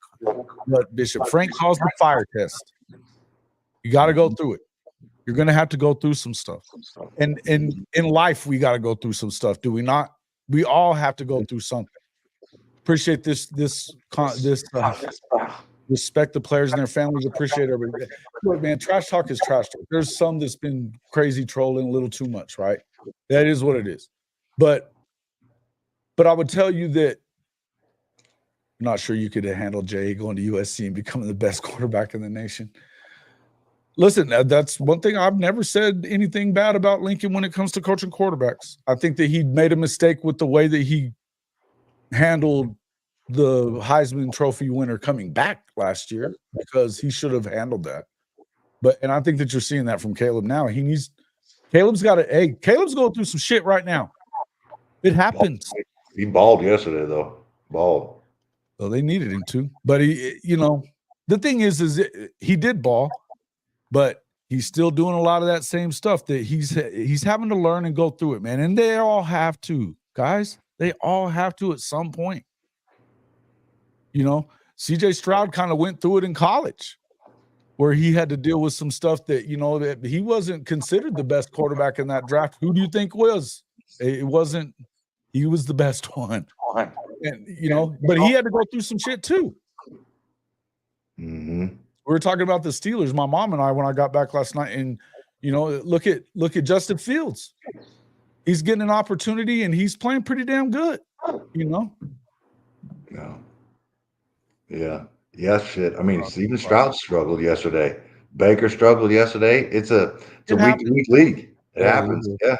Bishop Frank calls the fire test. You got to go through it. You're going to have to go through some stuff. And in life, we got to go through some stuff. Do we not? We all have to go through something. Appreciate this respect the players and their families. Appreciate everybody. Look, man, trash talk is trash talk. There's some that's been crazy trolling a little too much, right? That is what it is. But I would tell you that I'm not sure you could handle Jay going to USC and becoming the best quarterback in the nation. Listen, that's one thing. I've never said anything bad about Lincoln when it comes to coaching quarterbacks. I think that he made a mistake with the way that he handled the Heisman Trophy winner coming back last year, because he should have handled that. And I think that you're seeing that from Caleb now. Caleb's going through some shit right now. It happens. He balled yesterday, though. Balled. So they needed him to. But the thing is he did ball. But he's still doing a lot of that same stuff that he's having to learn and go through it, man. And they all have to, guys. They all have to at some point. CJ Stroud kind of went through it in college, where he had to deal with some stuff that, that he wasn't considered the best quarterback in that draft. Who do you think was? It wasn't. He was the best one. And, but he had to go through some shit too. Mm-hmm. We were talking about the Steelers, my mom and I, when I got back last night, and look at Justin Fields. He's getting an opportunity and he's playing pretty damn good. No. Yeah, shit. I mean, Steven Stroud struggled yesterday. Baker struggled yesterday. It's a week-to-week league. It happens. Yeah.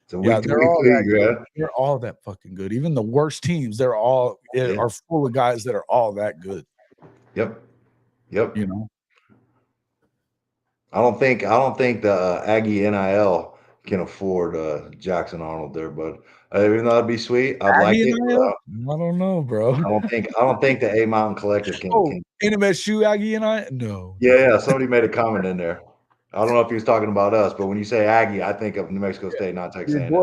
It's a week-to-week league, yeah. They're all that fucking good. Even the worst teams, they're all are full of guys that are all that good. Yep. I don't think the Aggie NIL can afford Jackson Arnold there, but even though that'd be sweet, I'd like it. I don't know, bro. I don't think the A Mountain Collective can. NMSU Aggie no. Yeah. Somebody made a comment in there. I don't know if he was talking about us, but when you say Aggie, I think of New Mexico State, not Texas A&M.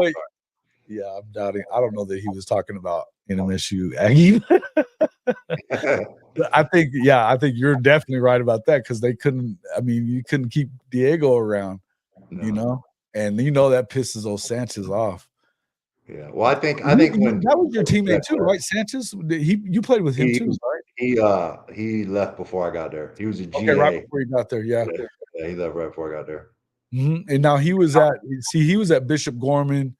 Yeah, I'm doubting. I don't know that he was talking about NMSU Aggie. I think you're definitely right about that, because they couldn't. I mean, you couldn't keep Diego around, and that pisses old Sanchez off. Yeah, well, I think when that was your teammate too, right? Sanchez, you played with him too, right? He left before I got there. He was a GA. Okay, right before he got there. Yeah, he left right before I got there. Mm-hmm. And now he was at Bishop Gorman,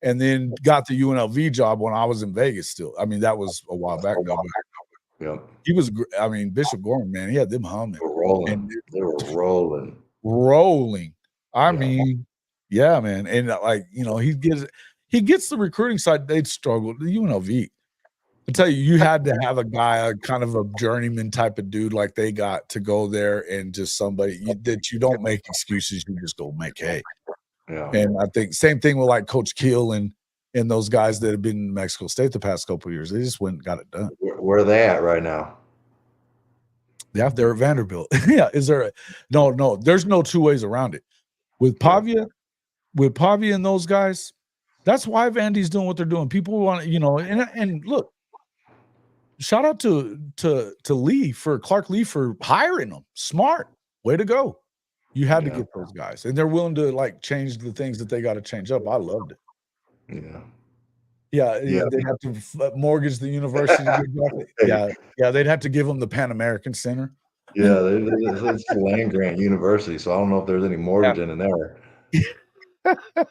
and then got the UNLV job when I was in Vegas. Still, I mean, that was a while back though. Yeah, he was. I mean, Bishop Gorman, man, he had them humming. They were rolling. I mean, yeah, man, and he gets the recruiting side. They'd struggled. The UNLV. I tell you had to have a guy, a kind of a journeyman type of dude like they got, to go there and just somebody that you don't make excuses. You just go make hay. Yeah. And I think same thing with like Coach Keel and those guys that have been in Mexico State the past couple of years. They just went and got it done. Where are they at right now? Yeah, they're at Vanderbilt. Yeah. Is there no, there's no two ways around it. With Pavia and those guys, that's why Vandy's doing what they're doing. People want and look, shout out to Clark Lee for hiring them. Smart. Way to go. You had to get those guys, and they're willing to like change the things that they got to change up. I loved it. Yeah. They'd have to mortgage the university. They'd have to give them the Pan American Center. Yeah, it's land grant university, so I don't know if there's any mortgaging in there.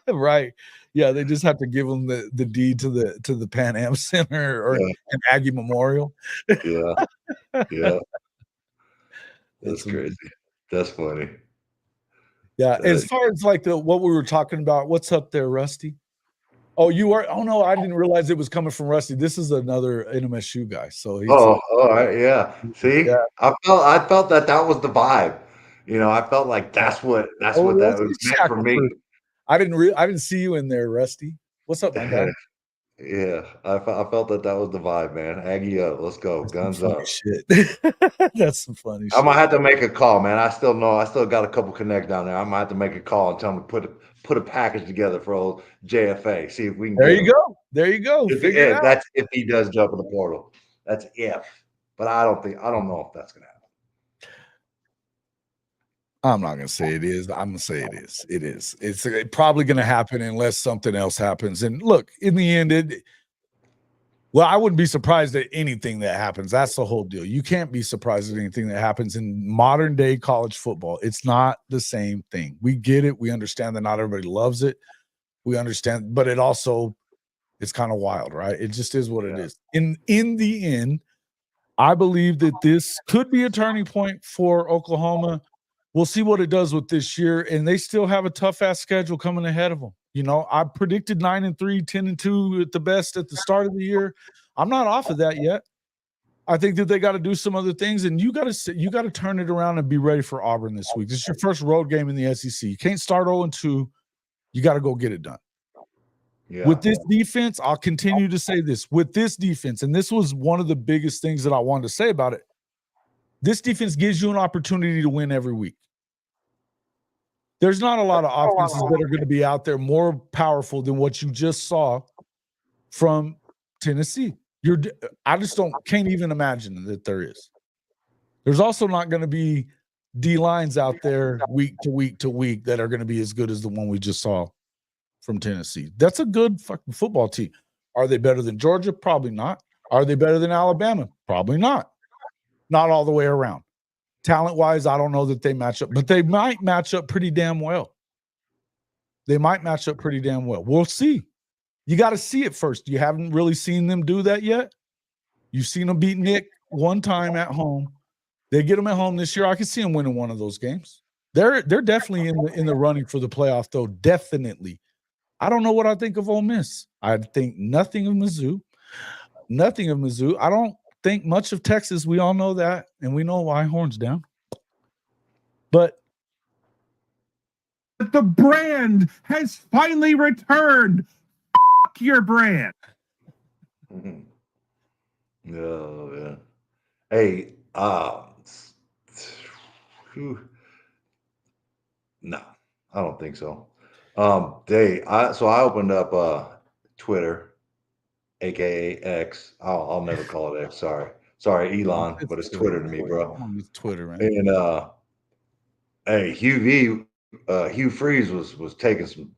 Right. Yeah, they just have to give them the deed to the Pan Am Center or an Aggie Memorial. Yeah. That's crazy. That's funny. Yeah, as far as like what we were talking about, what's up there, Rusty? Oh, you are. Oh no, I didn't realize it was coming from Rusty. This is another NMSU guy. So he's yeah. See, I felt that was the vibe. I felt like that's what that was meant for me. I didn't see you in there, Rusty. What's up, my guy? Yeah, I felt that was the vibe, man. Aggie up, let's go, guns Funny up. shit. That's some funny I might shit. have to make a call, man. I still got a couple connects down there. I might have to make a call and tell them to put a package together for old JFA. See if we can There get you him. go. There you go. Figure it out. That's if he does jump in the portal. That's if, but I don't know if that's gonna happen. I'm not gonna say it is. I'm gonna say it is. It is. It's probably gonna happen unless something else happens. And look, in the end, well, I wouldn't be surprised at anything that happens. That's the whole deal. You can't be surprised at anything that happens in modern day college football. It's not the same thing. We get it. We understand that not everybody loves it. We understand, but it's kind of wild, right? It just is what it is. In the end, I believe that this could be a turning point for Oklahoma. We'll see what it does with this year, and they still have a tough ass schedule coming ahead of them. You know, I predicted 9-3, 10-2 at the best at the start of the year. I'm not off of that yet. I think that they got to do some other things, and you got to turn it around and be ready for Auburn this week. This is your first road game in the SEC. You can't start 0-2. You got to go get it done. Yeah. With this defense, I'll continue to say this. With this defense, and this was one of the biggest things that I wanted to say about it, this defense gives you an opportunity to win every week. There's not a lot of offenses that are going to be out there more powerful than what you just saw from Tennessee. I just can't even imagine that there is. There's also not going to be D lines out there week to week to week that are going to be as good as the one we just saw from Tennessee. That's a good fucking football team. Are they better than Georgia? Probably not. Are they better than Alabama? Probably not. Not all the way around. Talent-wise, I don't know that they match up, but they might match up pretty damn well. We'll see. You got to see it first. You haven't really seen them do that yet. You've seen them beat Nick one time at home. They get them at home this year. I can see them winning one of those games. They're definitely in the running for the playoff, though. Definitely. I don't know what I think of Ole Miss. I think nothing of Mizzou. I don't think much of Texas. We all know that, and we know why. Horns down. But the brand has finally returned. Fuck your brand. Oh, yeah. Hey, no, I don't think so. I opened up Twitter, aka X. I'll never call it X. Sorry, Elon, but it's Twitter to me, bro. It's Twitter, man. And hey, Hugh Freeze was taking some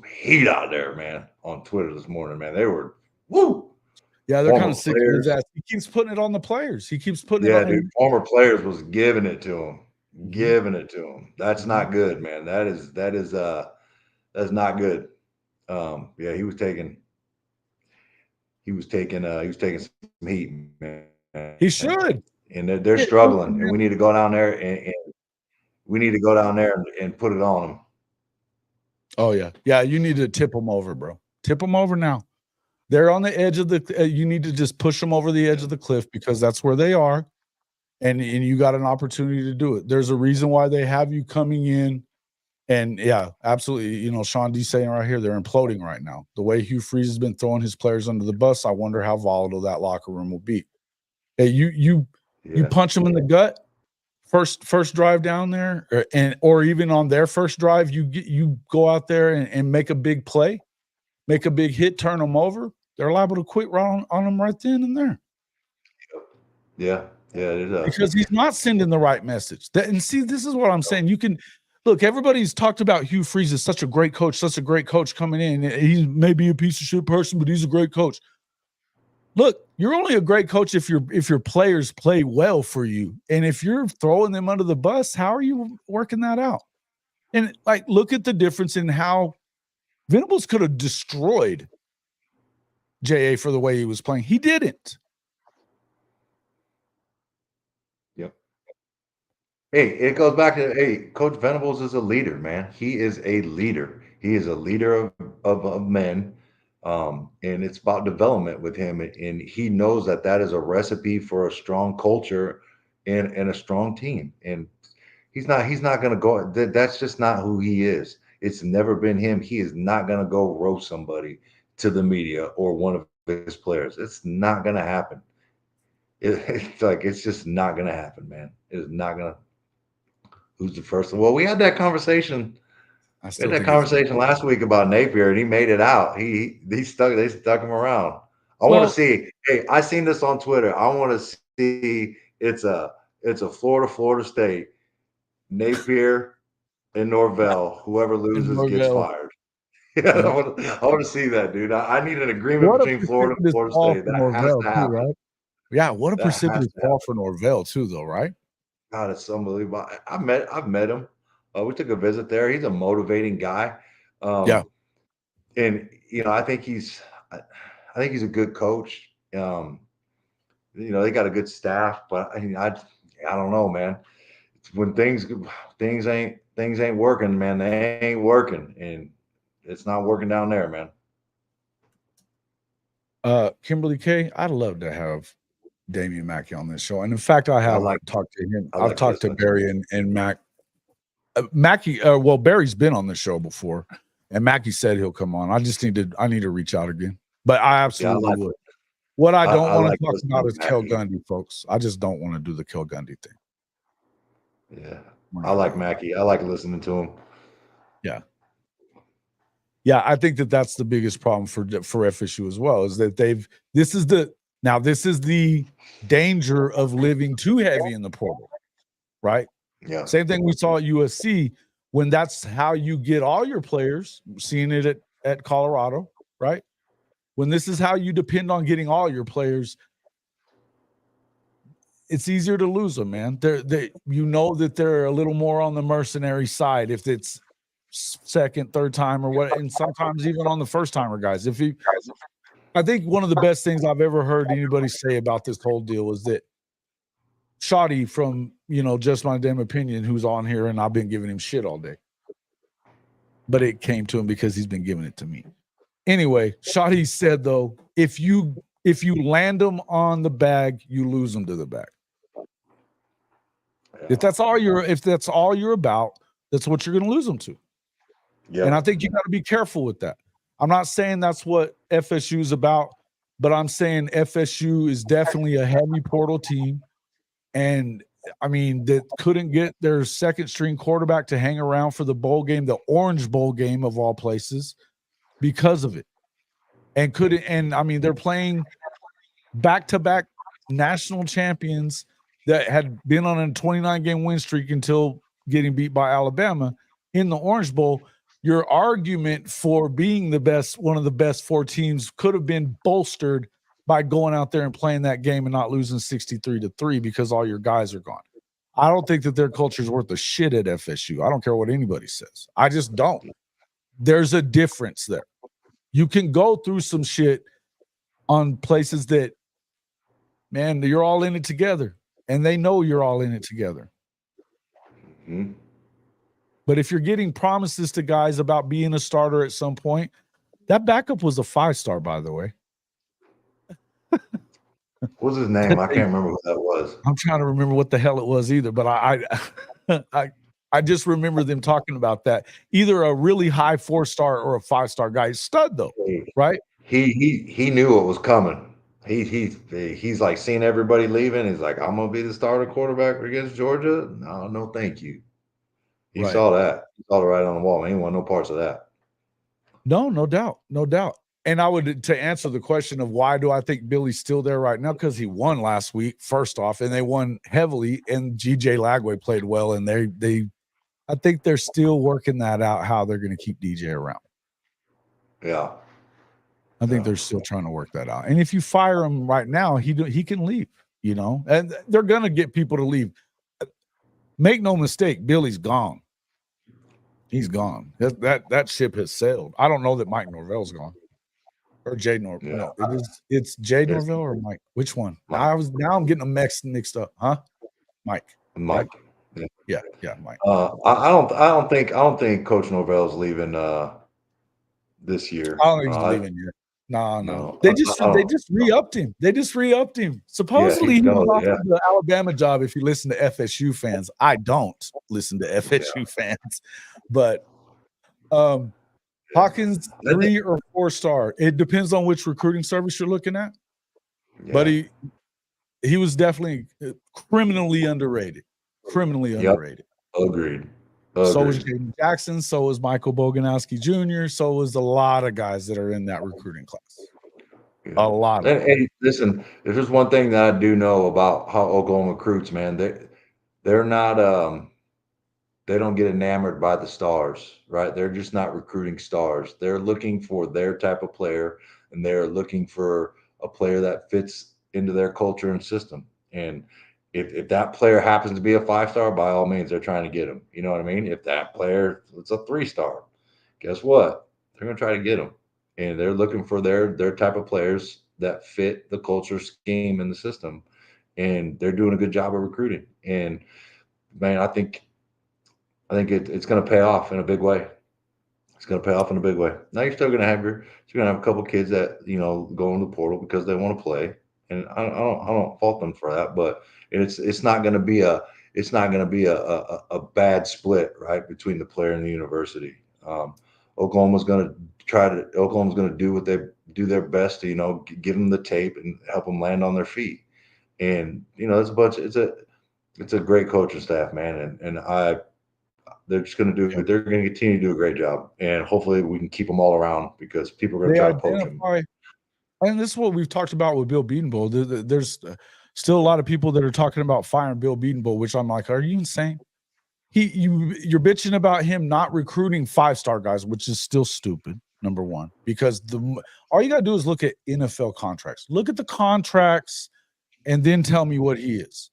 heat out there, man, on Twitter this morning, man. They were Yeah, they're kind of sick of his ass. He keeps putting it on the players. He keeps putting it on. Dude, former players was giving it to him. That's not good, man. That's not good. Yeah, he was taking some heat, man. He should. And they're struggling, and we need to go down there and put it on them. Oh yeah. You need to tip them over, bro. Tip them over now. They're on the edge of the. You need to just push them over the edge of the cliff because that's where they are, and you got an opportunity to do it. There's a reason why they have you coming in, and yeah, absolutely. You know, Sean D saying right here, they're imploding right now. The way Hugh Freeze has been throwing his players under the bus, I wonder how volatile that locker room will be. Hey, you punch them in the gut. First drive down there, or even on their first drive, you go out there and make a big play, make a big hit, turn them over. They're liable to quit on them right then and there. Yeah, it is. Because he's not sending the right message. And see, this is what I'm saying. You can look. Everybody's talked about Hugh Freeze as such a great coach coming in. He's maybe a piece of shit person, but he's a great coach. Look, you're only a great coach if your players play well for you. And if you're throwing them under the bus, how are you working that out? And like, look at the difference in how Venables could have destroyed J.A. for the way he was playing. He didn't. Yep. Hey, it goes back to, Coach Venables is a leader, man. He is a leader. He is a leader of men. And it's about development with him. And he knows that is a recipe for a strong culture and a strong team. And he's not going to go. That's just not who he is. It's never been him. He is not going to go roast somebody to the media or one of his players. It's not going to happen. It's just not going to happen, man. It's not going to. Who's the first? Well, we had that conversation. I We still had that think conversation last week about Napier, and he made it out. They stuck him around. I want to see. Hey, I seen this on Twitter. I want to see. It's a Florida State, Napier and Norvell. Whoever loses gets fired. Yeah, I want to see that, dude. I need an agreement between Florida and Florida State. That has to happen. right? Yeah, what a That has precipitous to fall for Norvell too, though, right? God, it's unbelievable. I've met him. We took a visit there. He's a motivating guy. Yeah. And I think he's a good coach. They got a good staff, but I don't know, man. When things ain't working, man, they ain't working, and it's not working down there, man. Kimberly K, I'd love to have Damian Mackey on this show. And in fact, I have talked to him. I've talked to Barry and Mac. Mackey, well, Barry's been on the show before, and Mackey said he'll come on. I need to reach out again. But I absolutely would. What I don't want to talk about is Kel Gundy, folks. I just don't want to do the Kel Gundy thing. Yeah. I like Mackey. I like listening to him. Yeah. Yeah, I think that's the biggest problem for FSU as well, is that this is the danger of living too heavy in the portal, right? Yeah. Same thing we saw at USC when that's how you get all your players, seeing it at Colorado, right? When this is how you depend on getting all your players, it's easier to lose them, man. That they're a little more on the mercenary side if it's second, third time or what, and sometimes even on the first timer guys. I think one of the best things I've ever heard anybody say about this whole deal is that Shoddy from Just My Damn Opinion, who's on here, and I've been giving him shit all day, but it came to him because he's been giving it to me. Anyway, Shoddy said though, if you land them on the bag, you lose them to the bag. If that's all you're about, that's what you're going to lose them to. Yeah. And I think you got to be careful with that. I'm not saying that's what FSU is about, but I'm saying FSU is definitely a heavy portal team. And I mean, that couldn't get their second string quarterback to hang around for the bowl game, the Orange Bowl game of all places, because of it. And I mean, they're playing back-to-back national champions that had been on a 29-game win streak until getting beat by Alabama in the Orange Bowl. Your argument for being one of the best four teams could have been bolstered by going out there and playing that game and not losing 63-3 because all your guys are gone. I don't think that their culture is worth a shit at FSU. I don't care what anybody says. I just don't. There's a difference there. You can go through some shit on places that, man, you're all in it together, and they know you're all in it together. Mm-hmm. But if you're getting promises to guys about being a starter at some point, that backup was a 5-star, by the way. What's his name? I can't remember who that was. I'm trying to remember what the hell it was either, but I just remember them talking about that. Either a really high 4-star or a 5-star guy. Stud though, right? He knew what was coming. He's like seeing everybody leaving. He's like, I'm gonna be the starter quarterback against Georgia. No, thank you. He saw that. He saw it right on the wall. He didn't want no parts of that. No doubt. And to answer the question of why do I think Billy's still there right now? Because he won last week, first off, and they won heavily, and GJ Lagway played well, and I think they're still working that out, how they're going to keep DJ around. Yeah. I think they're still trying to work that out. And if you fire him right now, he can leave, and they're going to get people to leave. Make no mistake, Billy's gone. He's gone. That ship has sailed. I don't know that Mike Norvell's gone. Or Jay Norvell. Yeah. No, it's Jay Norvell or Mike. Which one? Now I'm getting them mixed up, huh? Mike. Mike. Yeah, Mike. I don't think Coach Norvell's leaving this year. I don't think he's leaving here. No. They just re-upped him. Supposedly he was off the Alabama job. If you listen to FSU fans, I don't listen to FSU fans, but Hawkins, Then 3 or 4 star. It depends on which recruiting service you're looking at. Yeah. But he was definitely criminally underrated. Criminally Yep. underrated. Agreed. So was Agreed. Jaden Jackson. So was Michael Boganowski Jr. So was a lot of guys that are in that recruiting class. Yeah. A lot of And listen, if there's one thing that I do know about how Oklahoma recruits, man, they're not they don't get enamored by the stars, right? They're just not recruiting stars. They're looking for their type of player, and they're looking for a player that fits into their culture and system. And if that player happens to be a 5-star, by all means, they're trying to get him. You know what I mean? If that player is a 3-star, guess what? They're going to try to get him. And they're looking for their type of players that fit the culture, scheme, and the system. And they're doing a good job of recruiting. And man, I think it's going to pay off in a big way. It's going to pay off in a big way. Now you're still going to have a couple kids that go in the portal because they want to play, and I don't fault them for that. But it's not going to be a bad split, right, between the player and the university. Oklahoma's going to do their best to give them the tape and help them land on their feet. And it's a great coaching staff, man, and they're just going to do. They're going to continue to do a great job, and hopefully we can keep them all around because people are going to try to poach them. And this is what we've talked about with Bill Bedenbaugh. There's still a lot of people that are talking about firing Bill Bedenbaugh, which I'm like, are you insane? You're bitching about him not recruiting 5-star guys, which is still stupid. Number one, because all you got to do is look at NFL contracts. Look at the contracts, and then tell me what he is.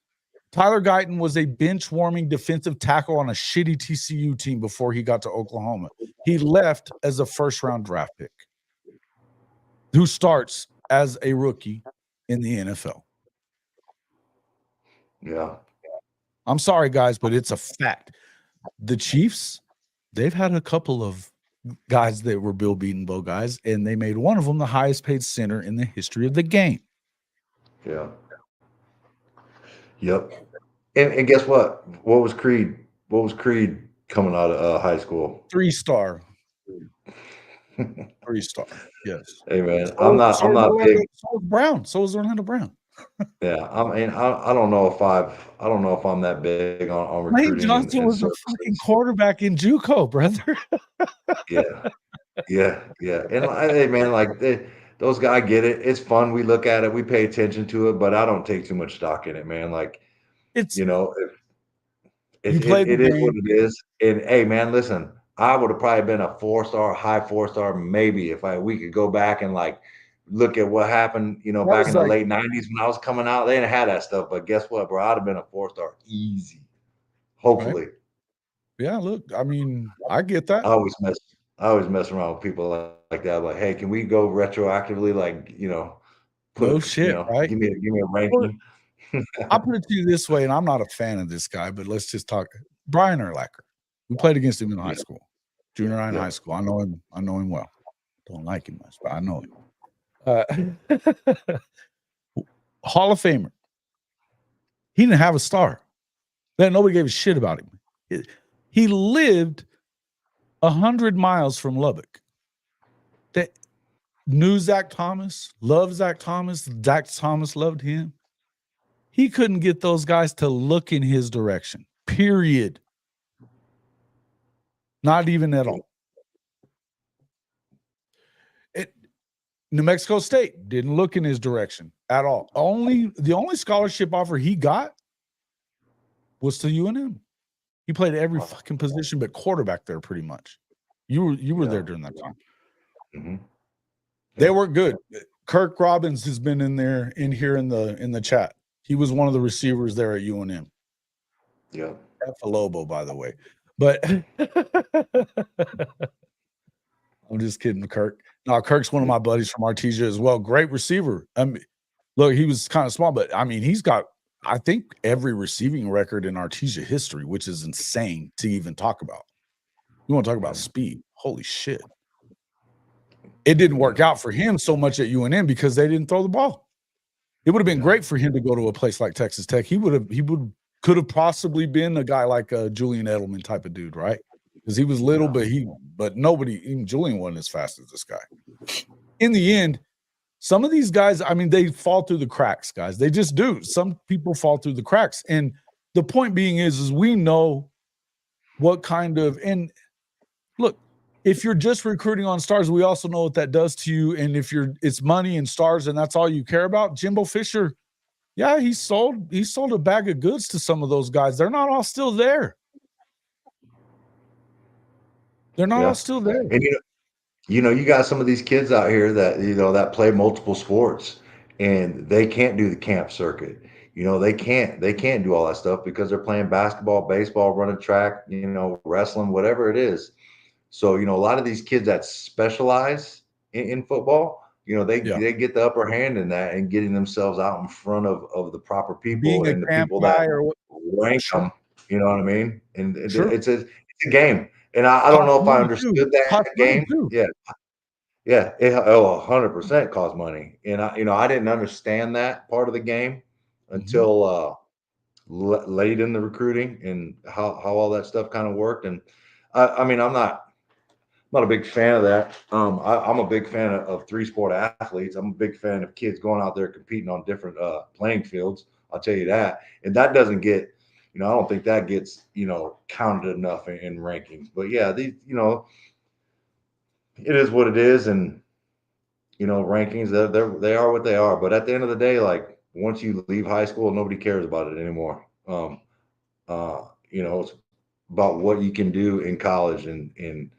Tyler Guyton was a bench-warming defensive tackle on a shitty TCU team before he got to Oklahoma. He left as a first-round draft pick who starts as a rookie in the NFL. Yeah. I'm sorry, guys, but it's a fact. The Chiefs, they've had a couple of guys that were Bill Bedenbaugh guys, and they made one of them the highest-paid center in the history of the game. Yeah. Yep. And guess what? What was Creed coming out of high school? 3-star. 3-star. Yes. Hey man, I'm not big. So was Brown. So was Orlando Brown. Yeah, I don't know if I'm that big on recruiting. Lane Johnson was a fucking quarterback in JUCO, brother. Yeah. And hey man, those guys get it. It's fun. We look at it. We pay attention to it, but I don't take too much stock in it, man. It is what it is. And hey, man, listen, I would have probably been a 4-star, high 4-star, maybe if we could go back and look at what happened, back in the late 90s when I was coming out. They didn't have that stuff, but guess what, bro? I'd have been a 4-star easy. Hopefully. Right. Yeah, look, I mean, I get that. I always mess around with people like that. Like, hey, can we go retroactively? Right? Give me a ranking. I'll put it to you this way, and I'm not a fan of this guy, but let's just talk. Brian Urlacher. We played against him in high school, junior high and high school. I know him well. Don't like him much, but I know him. Hall of Famer. He didn't have a star. Nobody gave a shit about him. He lived 100 miles from Lubbock. That knew Zach Thomas, loved Zach Thomas. Zach Thomas loved him. He couldn't get those guys to look in his direction. Period. Not even at all. New Mexico State didn't look in his direction at all. The only scholarship offer he got was to UNM. He played every fucking position but quarterback there pretty much. You were there during that time. Mm-hmm. They were good. Kirk Robbins has been in here in the chat. He was one of the receivers there at UNM. Yeah. Lobo, by the way. But I'm just kidding, Kirk. No, Kirk's one of my buddies from Artesia as well. Great receiver. Look, he was kind of small, but I mean, he's got, I think, every receiving record in Artesia history, which is insane to even talk about. You want to talk about speed? Holy shit! It didn't work out for him so much at UNM because they didn't throw the ball. It would have been great for him to go to a place like Texas Tech. Could have possibly been a guy like a Julian Edelman type of dude, right? because he was little, but nobody, even Julian wasn't as fast as this guy. In the end, some of these guys, I mean, they fall through the cracks, guys. They just do. Some people fall through the cracks. And the point being is we know what kind of, and look, if you're just recruiting on stars, we also know what that does to you. And if it's money and stars and that's all you care about, Jimbo Fisher, yeah, he sold a bag of goods to some of those guys. They're not all still there. They're not all still there. And you got some of these kids out here that that play multiple sports, and they can't do the camp circuit. They can't do all that stuff because they're playing basketball, baseball, running track, wrestling, whatever it is. So a lot of these kids that specialize in football, they get the upper hand in that and getting themselves out in front of the proper people and the people that rank them. You know what I mean? And it's a game. And I don't know if I understood that game. Yeah. It 100% costs money. And I didn't understand that part of the game until late in the recruiting and how all that stuff kind of worked. And I mean, I'm not a big fan of that. I'm a big fan of 3-sport athletes. I'm a big fan of kids going out there competing on different playing fields. I'll tell you that. And that doesn't get, I don't think that gets, counted enough in rankings. But yeah, these, it is what it is. And, rankings, they are what they are. But at the end of the day, like once you leave high school, nobody cares about it anymore. It's about what you can do in college and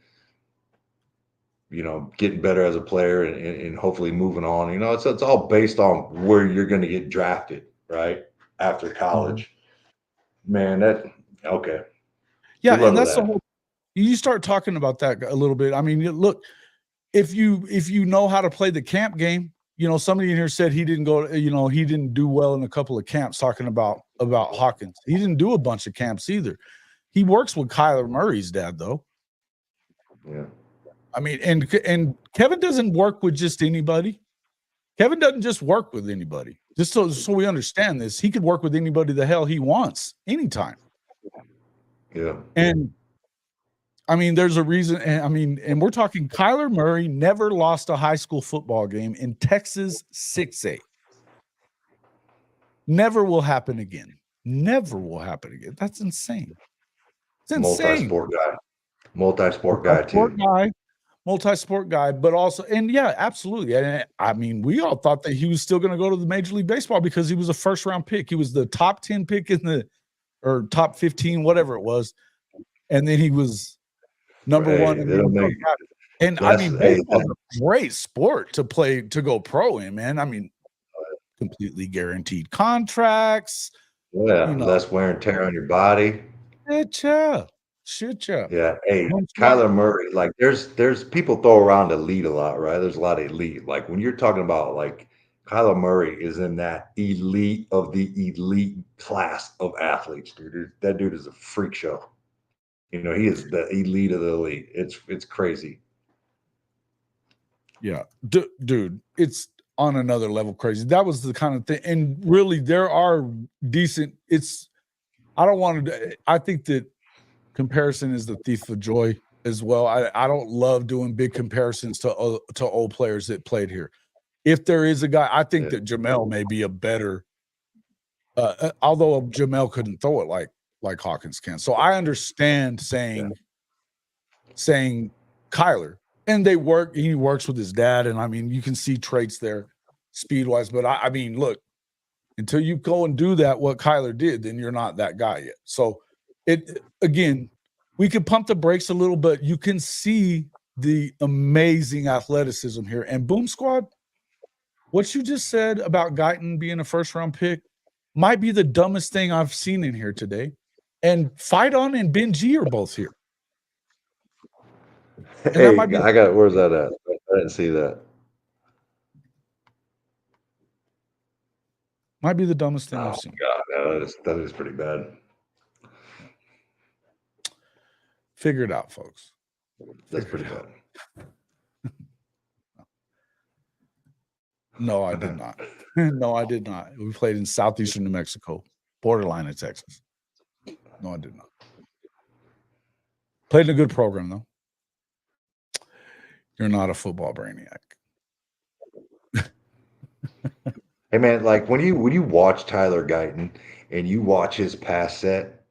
getting better as a player and hopefully moving on. It's all based on where you're going to get drafted, right? After college. Man, okay. Yeah, and that's the whole, you start talking about that a little bit. I mean, look, if you know how to play the camp game, somebody in here said he didn't go, he didn't do well in a couple of camps, talking about Hawkins. He didn't do a bunch of camps either. He works with Kyler Murray's dad, though. Yeah. I mean, and Kevin doesn't work with just anybody. Kevin doesn't just work with anybody. Just so we understand this, he could work with anybody the hell he wants anytime. Yeah. And I mean, there's a reason. And we're talking Kyler Murray never lost a high school football game in Texas 6A. Never will happen again. Never will happen again. That's insane. It's insane. Multi-sport guy too. Multi-sport guy, but also, and yeah, absolutely. And I mean, we all thought that he was still going to go to the Major League Baseball because he was a first-round pick. He was the top 10 pick or top 15, whatever it was. And then he was number one. And I mean, baseball's a great sport to play, to go pro in, man. I mean, completely guaranteed contracts. Yeah, less wear and tear on your body. Shit, yeah. Yeah. Hey, Kyler Murray, like there's people throw around elite a lot, right? There's a lot of elite. Like when you're talking about like Kyler Murray is in that elite of the elite class of athletes, dude. That dude is a freak show. He is the elite of the elite. It's crazy. Yeah, dude, it's on another level crazy. That was the kind of thing. And really, there are decent. I think that comparison is the thief of joy as well. I don't love doing big comparisons to old players that played here. If there is a guy, I think that Jamel may be a better, although Jamel couldn't throw it like Hawkins can. So I understand saying Kyler, and he works with his dad. And I mean, you can see traits there speed wise, but I mean, look, until you go and do that, what Kyler did, then you're not that guy yet. So again, we could pump the brakes a little, but you can see the amazing athleticism here. And Boom Squad, what you just said about Guyton being a first-round pick might be the dumbest thing I've seen in here today. And Fight On and Ben G are both here. Hey, where's that at? I didn't see that. Might be the dumbest thing I've seen. God, that is pretty bad. Figure it out, folks. That's pretty bad. No, I did not. No, I did not. We played in southeastern New Mexico, borderline of Texas. No, I did not. Played in a good program though. You're not a football brainiac. Hey man, like when you watch Tyler Guyton and you watch his pass set,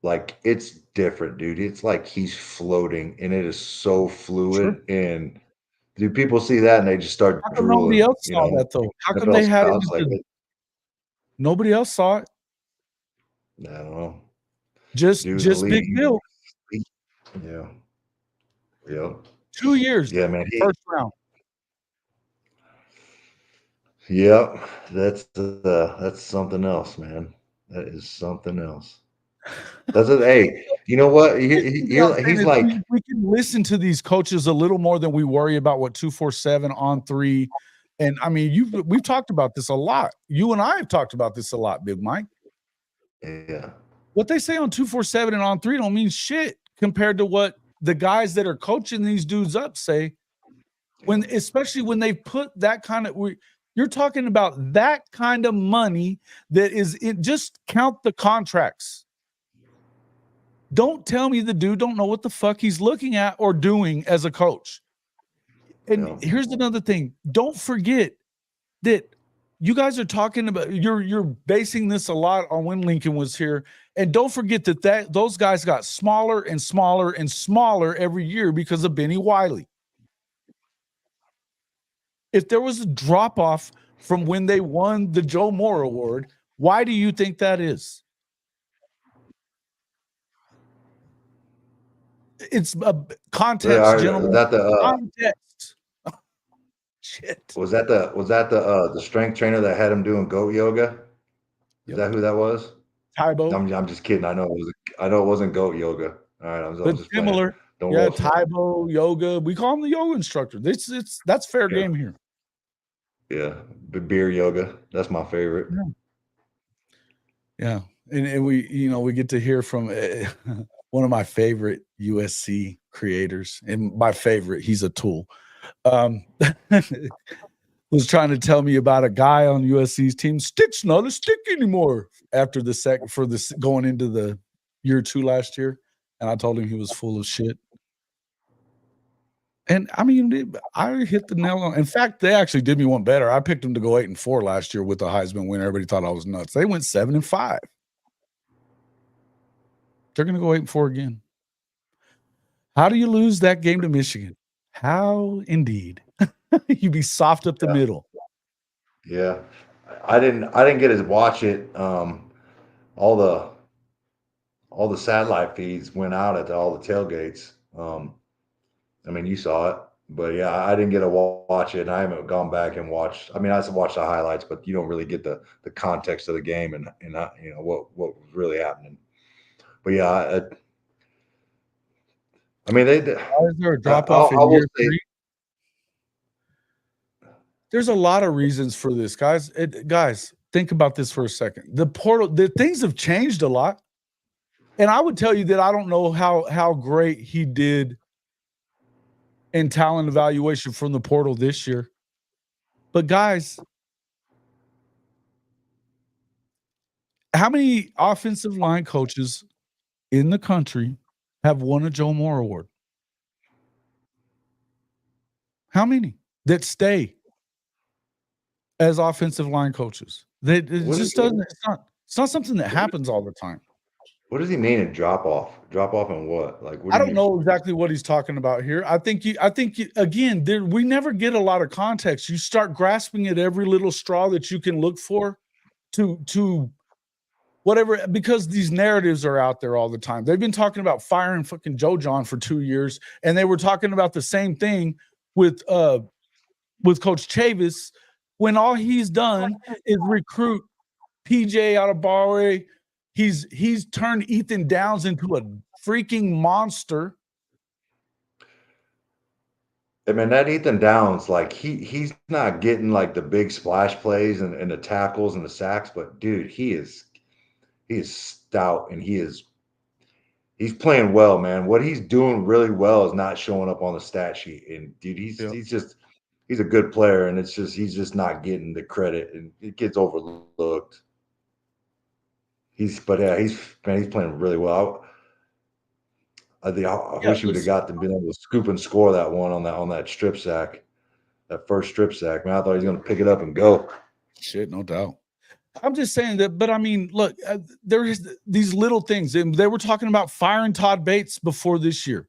like it's different, dude. It's like he's floating and it is so fluid. And do people see that and they just start How come nobody drooling? else You saw know, that though? How come NFL they had it? scouts, like, Nobody else saw it. I don't know. Just Dude's Big elite. Bill. Yeah. Yeah. 2 years. Yeah, man. First round. Yep. That's something else, man. That is something else. That's it. Hey, you know what? He's like, we can listen to these coaches a little more than we worry about what 247 on 3. And I mean, we've talked about this a lot. You and I have talked about this a lot, Big Mike. yeah. What they say on 247 and on 3 don't mean shit compared to what the guys that are coaching these dudes up say. Especially when they put that kind of, you're talking about that kind of money that is it. Just count the contracts. Don't tell me the dude don't know what the fuck he's looking at or doing as a coach. And here's another thing. Don't forget that you guys are talking about, you're basing this a lot on when Lincoln was here. And don't forget that those guys got smaller and smaller and smaller every year because of Benny Wiley. If there was a drop off from when they won the Joe Moore Award, why do you think that is? It's a context, gentlemen. Is that the context. Shit. Was that the strength trainer that had him doing goat yoga? Is that who that was? Tybo. I'm just kidding. I know it wasn't goat yoga. All right, I'm just similar. Don't Tybo yoga. We call him the yoga instructor. That's fair game here. Yeah, beer yoga. That's my favorite. Yeah, and we get to hear from one of my favorite USC creators, and my favorite. He's a tool. Was trying to tell me about a guy on USC's team. Stick's not a stick anymore after going into the year 2 last year, and I told him he was full of shit. And I mean, I hit the nail on. In fact, they actually did me one better. I picked them to go 8-4 last year with the Heisman win. Everybody thought I was nuts. They went 7-5. They're going to go 8-4 again. How do you lose that game to Michigan? How indeed? You be soft up the middle. Yeah, I didn't get to watch it. All the satellite feeds went out at all the tailgates. I mean, you saw it, but yeah, I didn't get to watch it, and I haven't gone back and watched. I mean, I watched the highlights, but you don't really get the context of the game and what was really happening. But yeah, I mean, Why is there a drop off in year 3? There's a lot of reasons for this, guys. Guys, think about this for a second. The portal, the things have changed a lot, and I would tell you that I don't know how great he did in talent evaluation from the portal this year. But guys, how many offensive line coaches in the country have won a Joe Moore Award? How many that stay as offensive line coaches? It just doesn't. It's not something that happens all the time. What does he mean in drop off? Drop off in what? Like, I don't know exactly what he's talking about here. I think again, we never get a lot of context. You start grasping at every little straw that you can look for to whatever, because these narratives are out there all the time. They've been talking about firing fucking Joe John for 2 years, and they were talking about the same thing with Coach Chavis, when all he's done is recruit PJ out of Barway. He's turned Ethan Downs into a freaking monster. I mean, that Ethan Downs, like he's not getting like the big splash plays and the tackles and the sacks, but dude, he is stout and he's playing well, man. What he's doing really well is not showing up on the stat sheet. And dude, he's a good player, and he's just not getting the credit, and it gets overlooked. He's playing really well. I Yeah, wish we would have listen. got to been able to scoop and score that one on that strip sack, that first strip sack. Man, I thought he was going to pick it up and go. Shit, no doubt. I'm just saying that, but I mean, look, there is these little things, and they were talking about firing Todd Bates before this year.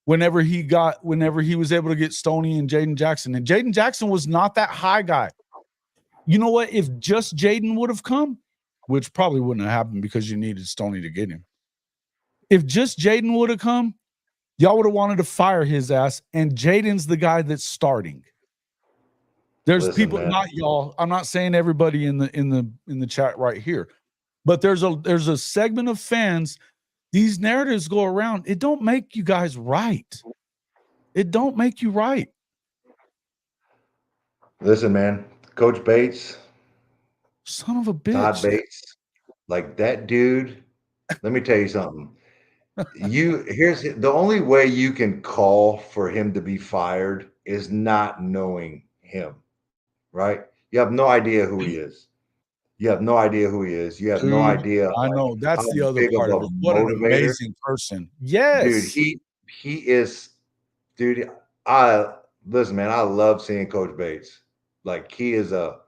Whenever he was able to get Stoney and Jaden Jackson, and Jaden Jackson was not that high guy. You know what? If just Jaden would have come, which probably wouldn't have happened because you needed Stoney to get him. If just Jaden would have come, y'all would have wanted to fire his ass, and Jaden's the guy that's starting. There's Listen, people, man. not y'all. I'm not saying everybody in the chat right here, but there's a segment of fans. These narratives go around. It don't make you guys right. It don't make you right. Listen, man. Coach Bates, Son of a Todd bitch. Bates, like that dude. Let me tell you something. Here's the only way you can call for him to be fired is not knowing him, right? You have no idea who he is. You have no idea who he is. You have no Dude, idea I know that's how the other big part of of a it. What an motivator. amazing person. Yes. Dude, he is, dude. Listen, man, I love seeing Coach Bates. Like he is a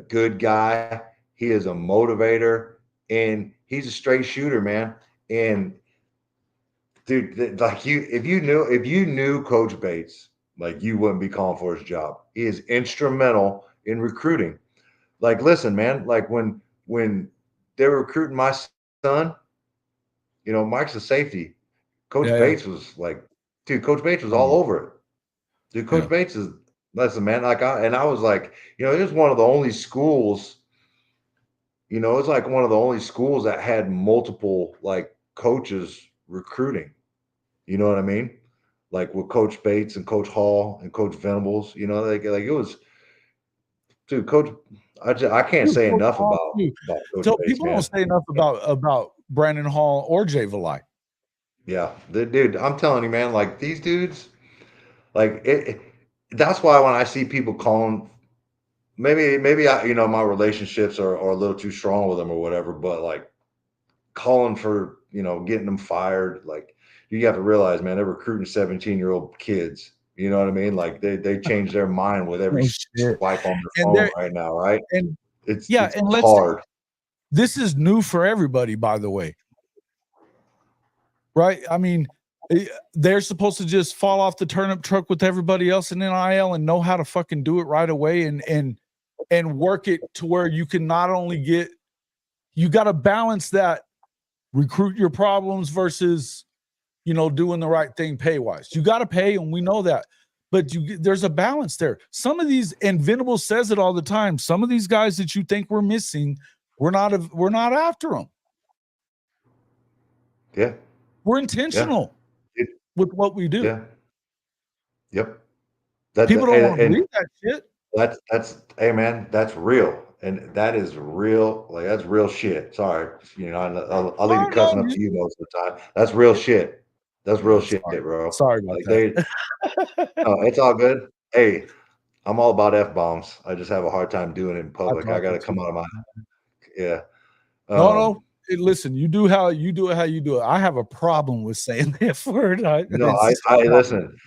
good guy. He is a motivator, and he's a straight shooter, man. And dude, like if you knew Coach Bates, like you wouldn't be calling for his job. He is instrumental in recruiting. Like, listen, man, like when they were recruiting my son, you know, Mike's a safety. Coach Yeah. Bates was like, dude, Coach Bates was all over it. Dude, Coach Bates is, listen, man, like I was like, you know, it was one of the only schools, you know, it's like one of the only schools that had multiple like coaches recruiting. You know what I mean? Like with Coach Bates and Coach Hall and Coach Venables, you know, like it was, dude, Coach. I can't say Coach enough Hall, about Coach so Bates, people man. don't say enough about Brandon Hall or Jay Valai. Yeah, dude, I'm telling you, man, like these dudes, like that's why when I see people calling, maybe I, you know, my relationships are a little too strong with them or whatever, but like calling for, you know, getting them fired, like you have to realize, man, they're recruiting 17-year-old kids. You know what I mean? Like they change their mind with every swipe on their phone right now, right? And It's and hard. This is new for everybody, by the way. Right? I mean, they're supposed to just fall off the turnip truck with everybody else in NIL and know how to fucking do it right away and work it to where you can not only get, you got to balance that, recruit your problems versus, you know, doing the right thing pay wise. You got to pay, and we know that, but there's a balance there. Some of these, and Venable says it all the time, some of these guys that you think we're missing, we're not after them. Yeah. We're intentional with what we do. Yeah. Yep. People don't want to believe that shit. That's hey man, that's real. And that is real, like that's real shit. Sorry. You know, I'll leave you cussing up to you most of the time. That's real shit. That's real shit, bro. Sorry about that. No, it's all good. Hey, I'm all about F-bombs. I just have a hard time doing it in public. I gotta come out of my No. Hey, listen, you do how you do it. I have a problem with saying the F word. No, I listen.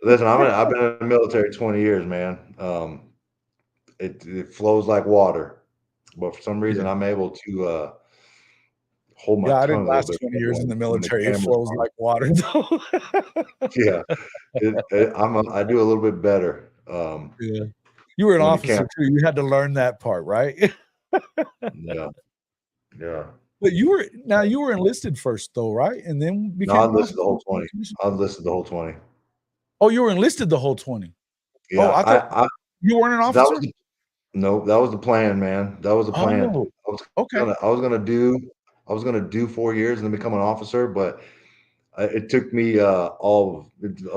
I've been in the military 20 years, man. It flows like water, but for some reason I'm able to hold my tongue. I didn't last 20 years in the military. It flows like water, though. Yeah, I do a little bit better. Yeah, you were an officer too. You had to learn that part, right? Yeah. But you were enlisted first, though, right? And then became. No, I enlisted the whole 20. I enlisted the whole 20. Oh, you were enlisted the whole 20. Yeah, I thought you weren't an officer. No, that was the plan, man. That was the plan. Oh, I was gonna do 4 years and then become an officer, but it took me a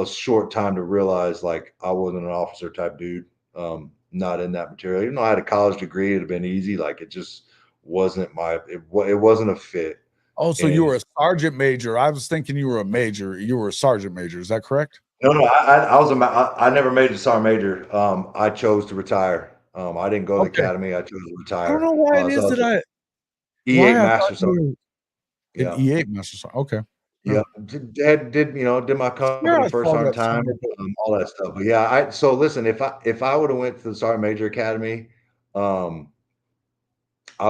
short time to realize like I wasn't an officer type dude. Not in that material. Even though I had a college degree, it'd have been easy. Like it just wasn't it wasn't a fit. Oh, so you were a sergeant major. I was thinking you were a major. You were a sergeant major. Is that correct? No, I never majored sergeant major. I chose to retire. I didn't go to the academy. I chose to retire. I don't know why it is that E8 master sergeant. Yeah. E8 master sergeant. Okay. Yeah, did my company Yeah, I first saw hard that time, somewhere. all that stuff. But yeah, so listen, if I would have went to the Sergeant Major Academy, I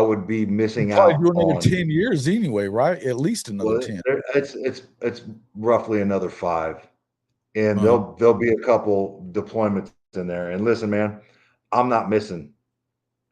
would be missing Probably out do another on 10 years anyway, right? At least another 10. it's roughly another 5, and Uh-huh. there'll be a couple deployments in there. And listen, man, I'm not missing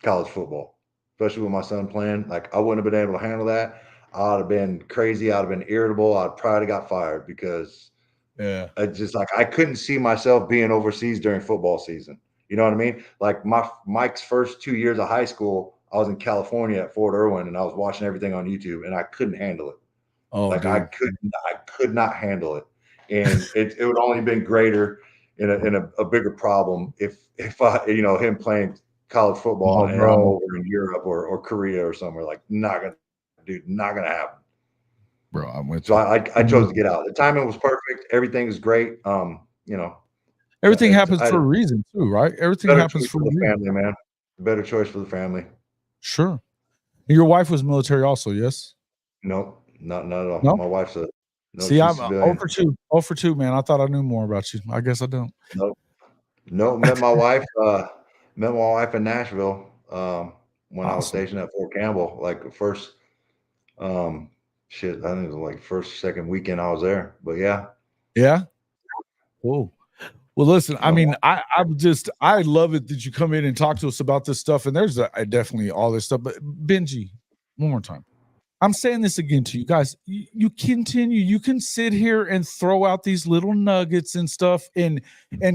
college football, especially with my son playing. Like I wouldn't have been able to handle that. I'd have been crazy. I'd have been irritable. I'd probably got fired because Yeah. I just like I couldn't see myself being overseas during football season. You know what I mean? Like Mike's first 2 years of high school, I was in California at Fort Irwin, and I was watching everything on YouTube, and I couldn't handle it. Oh, Like dude. I could not handle it, and it would only been greater in a bigger problem if I him playing college football Oh, and I'm bro. over in Europe or Korea or somewhere. Like not gonna happen. Bro, I'm with So you. I chose to get out. The timing was perfect. Everything was great. Everything happens I for a reason too, right? Everything better happens choice for for a the reason. family, man. Better choice for the family. Sure. Your wife was military also, yes? Nope, not at all. No? My wife's See, she's I'm civilian. 0 for 2. 0 for 2, man. I thought I knew more about you. I guess I don't. No, met my wife. Met my wife in Nashville when I was Awesome. stationed at Fort Campbell. Like the first, shit, I think it was like first, second weekend I was there. But yeah, Yeah? Cool. Well, listen, I No. mean, I love it that you come in and talk to us about this stuff. And there's definitely all this stuff. But Benji, one more time. I'm saying this again to you guys. You continue, you can sit here and throw out these little nuggets and stuff and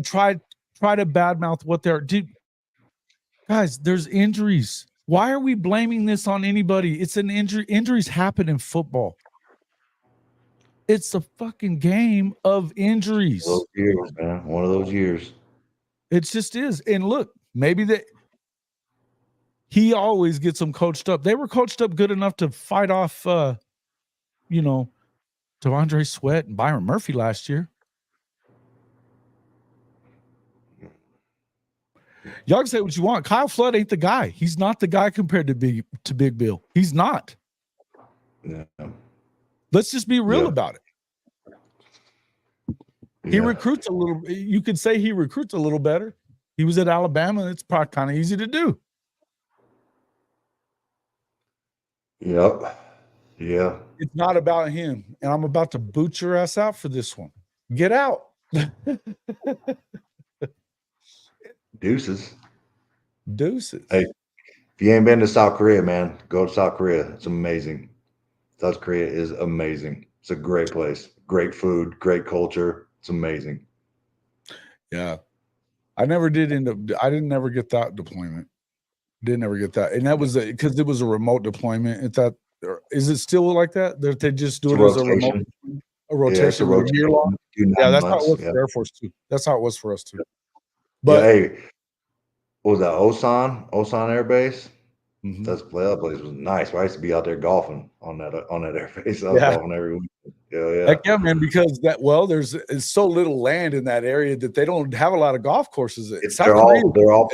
try to badmouth what they're dude. Guys, there's injuries. Why are we blaming this on anybody? It's an injury. Injuries happen in football. It's a fucking game of injuries. those years, man. One of those years. It just is. And look, maybe that he always gets them coached up. They were coached up good enough to fight off DeAndre Sweat and Byron Murphy last year. Y'all can say what you want. Kyle Flood ain't the guy. He's not the guy compared to Big Bill. He's not. Yeah. Let's just be real Yeah. about it. He Yeah. recruits a little. You could say he recruits a little better. He was at Alabama. It's probably kind of easy to do. Yep. Yeah. It's not about him. And I'm about to boot your ass out for this one. Get out. Deuces. Deuces. Hey, if you ain't been to South Korea, man, go to South Korea. It's amazing. South Korea is amazing. It's a great place. Great food, great culture. It's amazing. Yeah. I didn't never get that deployment. Didn't ever get that. And that was because it was a remote deployment. Is it still like that? That they just do it as a remote Yeah, it's a rotation, a year long? Yeah, that's how it was for the Air Force too. That's how it was for us too. But hey, what was that? Osan Air Base? Mhm. That place was nice. I used to be out there golfing on that air base. I was golfing every week. Yeah. Heck yeah, man, because there's so little land in that area that they don't have a lot of golf courses. They're all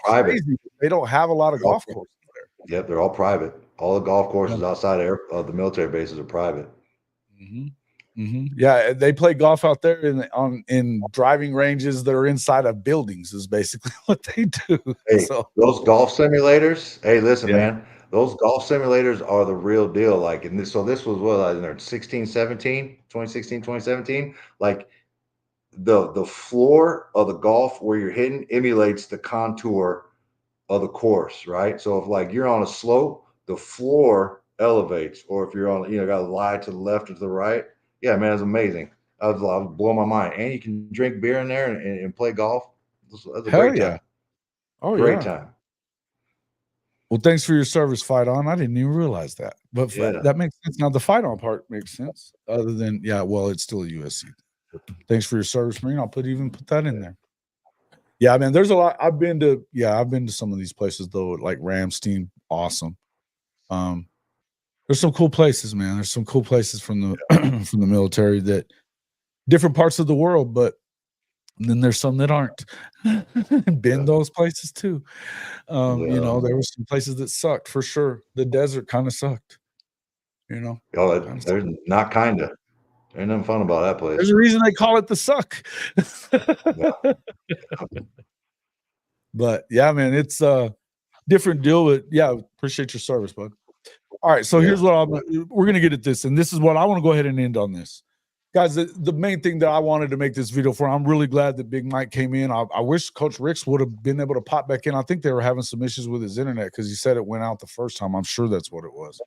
private. Crazy. They don't have a lot of golf courses there. Yep, they're all private. All the golf courses outside of the military bases are private. Mm-hmm. Mm-hmm. Yeah, they play golf out there in driving ranges that are inside of buildings. Is basically what they do. Hey, those golf simulators. Hey, listen, man. Those golf simulators are the real deal. Like, this was what, in 2016, 2017. Like, the floor of the golf where you're hitting emulates the contour of the course, right? So if like you're on a slope, the floor elevates, or if you're on, got to lie to the left or to the right. Yeah, man, it's amazing. I was blowing my mind. And you can drink beer in there and play golf. That's a great time. Oh, great time. Well, thanks for your service, Fight On. I didn't even realize that, but that makes sense. Now the Fight On part makes sense. Other than it's still a USC. Thanks for your service, Marine. I'll put that in there. Yeah, man. There's a lot. I've been to some of these places though, like Ramstein. Awesome. There's some cool places, man. There's some cool places from the from the military that different parts of the world, but then there's some that aren't. Been those places too. There were some places that sucked for sure. The desert kind of sucked. There's not kinda. Ain't nothing fun about that place. There's a reason they call it the Suck. But yeah, man, it's a different deal. But yeah, appreciate your service, bud. All right, so Yeah. here's what we're gonna get at this, and this is what I want to go ahead and end on this. Guys, the main thing that I wanted to make this video for, I'm really glad that Big Mike came in. I wish Coach Ricks would have been able to pop back in. I think they were having some issues with his internet because he said it went out the first time. I'm sure that's what it was,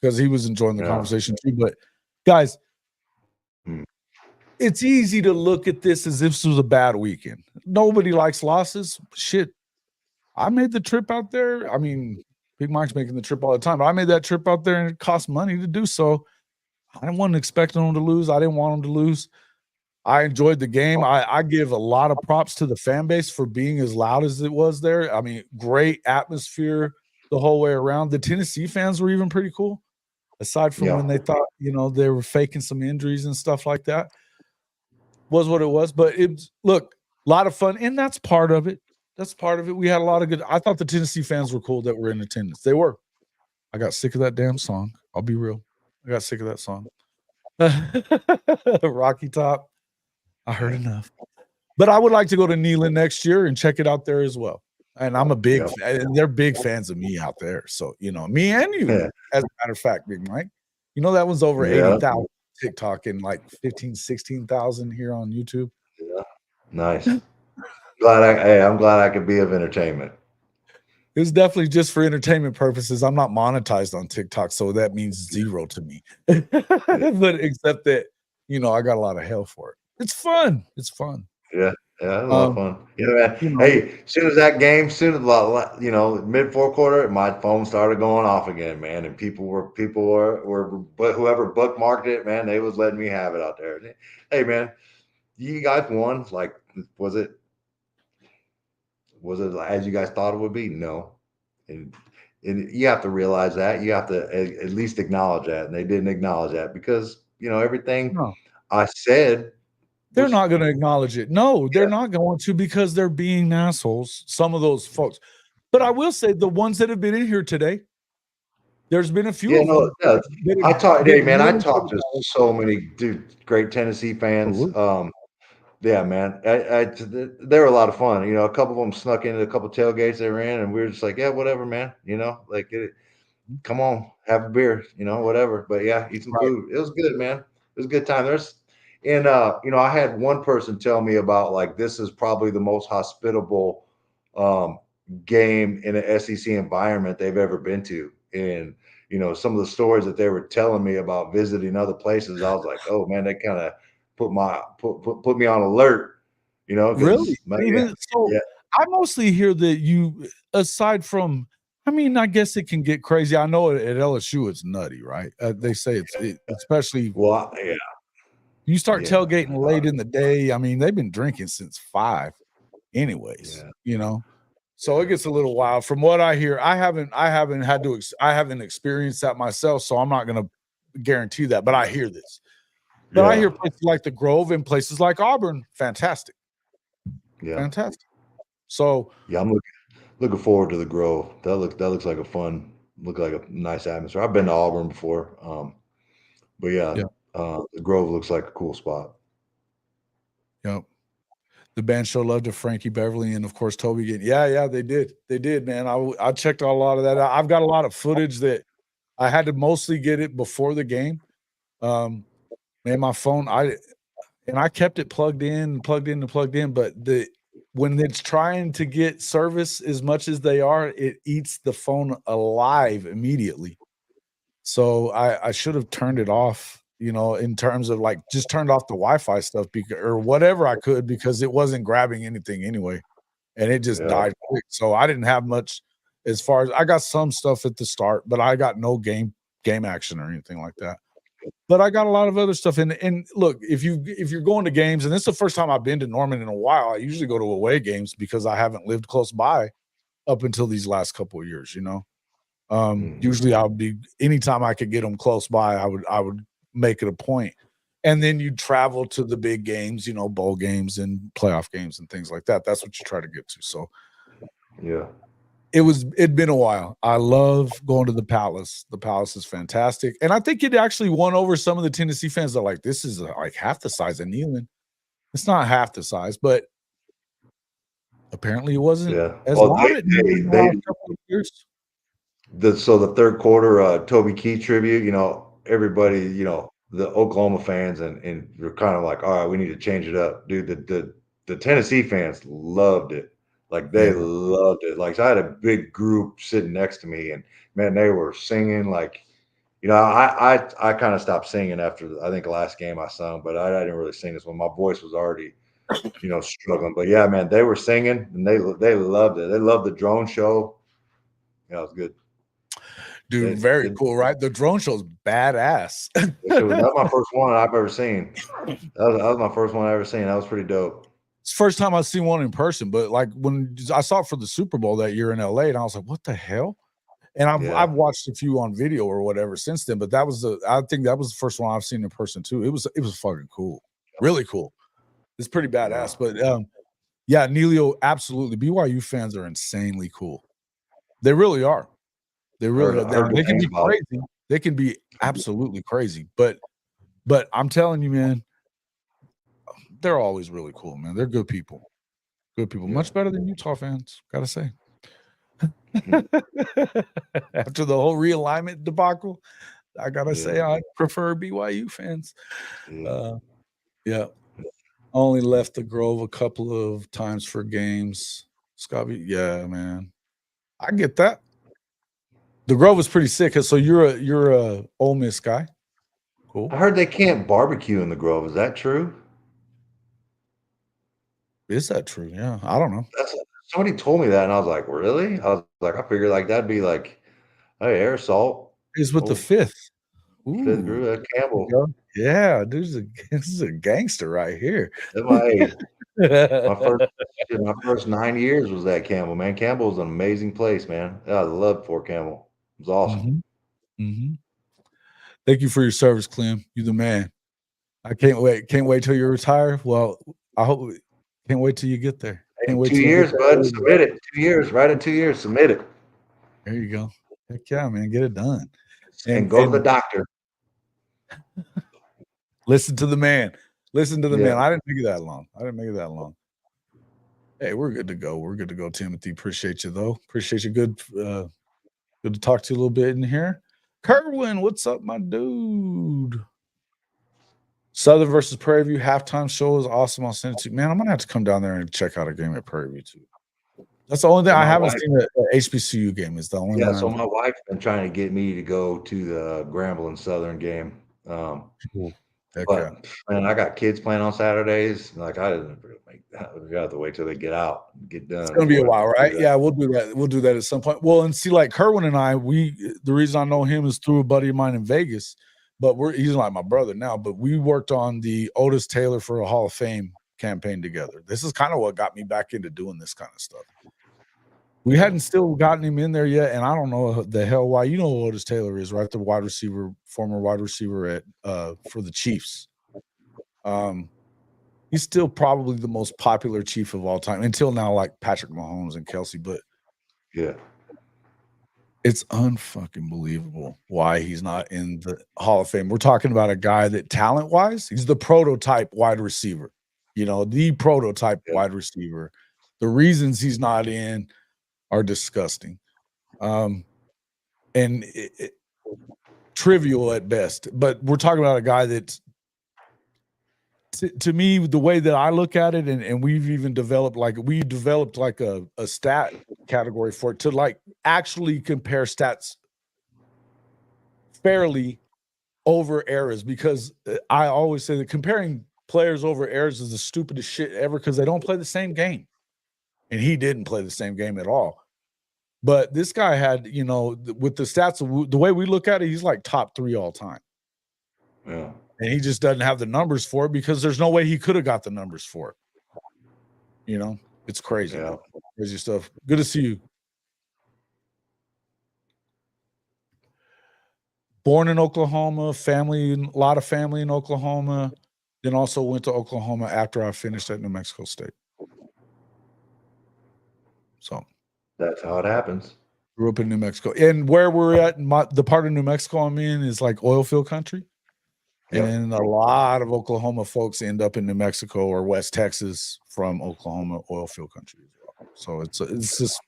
because he was enjoying the Yeah. conversation too. But guys, Hmm. it's easy to look at this as if this was a bad weekend. Nobody likes losses. Shit, I made the trip out there. I mean, Big Mike's making the trip all the time, but I made that trip out there and it cost money to do so. I wasn't expecting them to lose. I didn't want them to lose. I enjoyed the game. I give a lot of props to the fan base for being as loud as it was there. I mean, great atmosphere the whole way around. The Tennessee fans were even pretty cool, aside from Yeah. when they thought, they were faking some injuries and stuff like that. Was what it was. But look, a lot of fun. And that's part of it. That's part of it. We had a lot of good. I thought the Tennessee fans were cool that were in attendance. They were. I got sick of that damn song. I'll be real. I got sick of that song. Rocky Top. I heard enough. But I would like to go to Neyland next year and check it out there as well. And I'm a big, they're big fans of me out there. So, me and you, Yeah. as a matter of fact, Big Mike. That one's over Yeah. 80,000 TikTok and like 15, 16,000 here on YouTube. Yeah. Nice. I'm glad I could be of entertainment. It was definitely just for entertainment purposes. I'm not monetized on TikTok, so that means zero to me. But except that, I got a lot of hell for it. It's fun. It's fun. Yeah, it was a lot of fun. Man. you know- Hey, soon as that game, mid fourth quarter, my phone started going off again, man. And people were, but whoever bookmarked it, man, they was letting me have it out there. Hey, man, you guys won. Like, was it as you guys thought it would be? No. And you have to realize that. You have to at least acknowledge that. And they didn't acknowledge that because, everything No. I said. They're not going to acknowledge it. No, they're not going to, because they're being assholes, some of those folks. But I will say the ones that have been in here today, there's been a few of them. I talked to so many great Tennessee fans. Yeah, man. They were a lot of fun. A couple of them snuck into a couple tailgates they ran, and we were just like, yeah, whatever, man. Come on, have a beer, whatever. But yeah, eat some food. It was good, man. It was a good time. I had one person tell me about, like, this is probably the most hospitable game in an SEC environment they've ever been to. And, some of the stories that they were telling me about visiting other places, I was like, oh man, they kind of put me on alert, Really? Yeah. I mostly hear that you, aside from, I guess it can get crazy. I know at LSU it's nutty, right? They say especially. Well, yeah. You start tailgating late in the day. They've been drinking since 5 anyways, so it gets a little wild. From what I hear, I haven't experienced that myself, so I'm not going to guarantee that, but I hear this. But I hear places like the Grove and places like Auburn, fantastic. Yeah. Fantastic. So yeah, I'm looking forward to the Grove. That looks like a nice atmosphere. I've been to Auburn before. But the Grove looks like a cool spot. Yep. The band showed love to Frankie Beverly and, of course, Toby again. Yeah, they did, man. I checked a lot of that out. I've got a lot of footage that I had to mostly get it before the game. Man, my phone, I kept it plugged in, but when it's trying to get service as much as they are, it eats the phone alive immediately. So I should have turned it off, in terms of like just turned off the Wi-Fi stuff or whatever I could, because it wasn't grabbing anything anyway. And it just died quick. So I didn't have much as far as I got some stuff at the start, but I got no game action or anything like that. But I got a lot of other stuff. And look, if you're going to games, and this is the first time I've been to Norman in a while, I usually go to away games because I haven't lived close by up until these last couple of years, Usually I would be, anytime I could get them close by, I would make it a point. And then you travel to the big games, bowl games and playoff games and things like that. That's what you try to get to. So it'd been a while. I love going to the Palace. The Palace is fantastic. And I think it actually won over some of the Tennessee fans that are like, this is like half the size of Neyland. It's not half the size, but apparently it wasn't as Well, loud at Neyland in the last couple of years. So the third quarter, Toby Keith tribute, you know, everybody, you know, the Oklahoma fans and you're kind of like, all right, we need to change it up. Dude, the Tennessee fans loved it. Like they Yeah. loved it. Like so I had a big group sitting next to me and man, they were singing like, you know, I kind of stopped singing after I think the last game I sung, but I didn't really sing this one. My voice was already, you know, struggling. But yeah, man, they were singing and they loved it. They loved the drone show. Yeah, it was good. Dude, very cool, right? The drone show's badass. That was my first one I've ever seen. That was my first one I ever seen. That was pretty dope. It's the first time I've seen one in person, but like when I saw it for the Super Bowl that year in LA, and I was like, what the hell? And I've watched a few on video or whatever since then, but I think that was the first one I've seen in person too. It was fucking cool. Really cool. It's pretty badass. But yeah, Neilio, absolutely. BYU fans are insanely cool. They really are. They really are. They can be crazy. They can be absolutely crazy. But I'm telling you, man, they're always really cool, man. They're good people. Good people. Much better than Utah fans, gotta say. After the whole realignment debacle, I gotta say I prefer BYU fans. Yeah. Only left the Grove a couple of times for games. Scotty, yeah, man. I get that. The Grove is pretty sick. So you're a Ole Miss guy. Cool. I heard they can't barbecue in the Grove. Is that true? Is that true? Yeah, I don't know. Somebody told me that, and I was like, really? I was like, I figured like that'd be like, hey, air salt. He's with the fifth. Fifth group, Campbell. Yeah, this is a gangster right here. My first 9 years was at Campbell, man. Campbell's an amazing place, man. I loved Fort Campbell. It was awesome. Thank you for your service, Clem. You're the man. I can't wait. Can't wait till you retire. Well, I hope. Can't wait till you get there. Can't wait 2 years, bud. Submit it. 2 years. Right in 2 years. Submit it. There you go. Heck yeah, man. Get it done. And go to the doctor. Listen to the man. Listen to the man. I didn't make it that long. Hey, we're good to go. We're good to go, Timothy. Appreciate you, though. Appreciate you. Good to talk to you a little bit in here. Kerwin, what's up, my dude? Southern versus Prairie View halftime show is awesome. I'll send it to you. Man, I'm going to have to come down there and check out a game at Prairie View, too. That's the only thing. I haven't seen an HBCU game. Is the only one. So my wife's been trying to get me to go to the Grambling Southern game. But man, I got kids playing on Saturdays. Like I didn't really make that. We have to wait till they get out and get done. It's gonna be a while, right? Yeah, we'll do that. We'll do that at some point. Well, and see, like Kerwin and I, the reason I know him is through a buddy of mine in Vegas. But he's like my brother now. But we worked on the Otis Taylor for a Hall of Fame campaign together. This is kind of what got me back into doing this kind of stuff. We hadn't still gotten him in there yet, and I don't know the hell why. You know who Otis Taylor is, right? The wide receiver, former wide receiver at for the Chiefs. He's still probably the most popular Chief of all time until now, like Patrick Mahomes and Kelsey. But it's unfucking believable why he's not in the Hall of Fame. We're talking about a guy that talent-wise, he's the prototype wide receiver. You know, the prototype wide receiver. The reasons he's not in are disgusting, and trivial at best. But we're talking about a guy that's, to me, the way that I look at it, and we've even developed like a stat category for it to like actually compare stats fairly over eras, because I always say that comparing players over eras is the stupidest shit ever because they don't play the same game. And he didn't play the same game at all. But this guy had, you know, with the stats, the way we look at it, he's like top 3 all time. Yeah. And he just doesn't have the numbers for it because there's no way he could have got the numbers for it. You know, it's crazy. Yeah. Crazy stuff. Good to see you. Born in Oklahoma, a lot of family in Oklahoma. Then also went to Oklahoma after I finished at New Mexico State. So That's how it happens. Grew up in New Mexico. And where we're at, the part of New Mexico I'm in is like oil field country. Yep. And a lot of Oklahoma folks end up in New Mexico or West Texas from Oklahoma oil field country as well. So it's just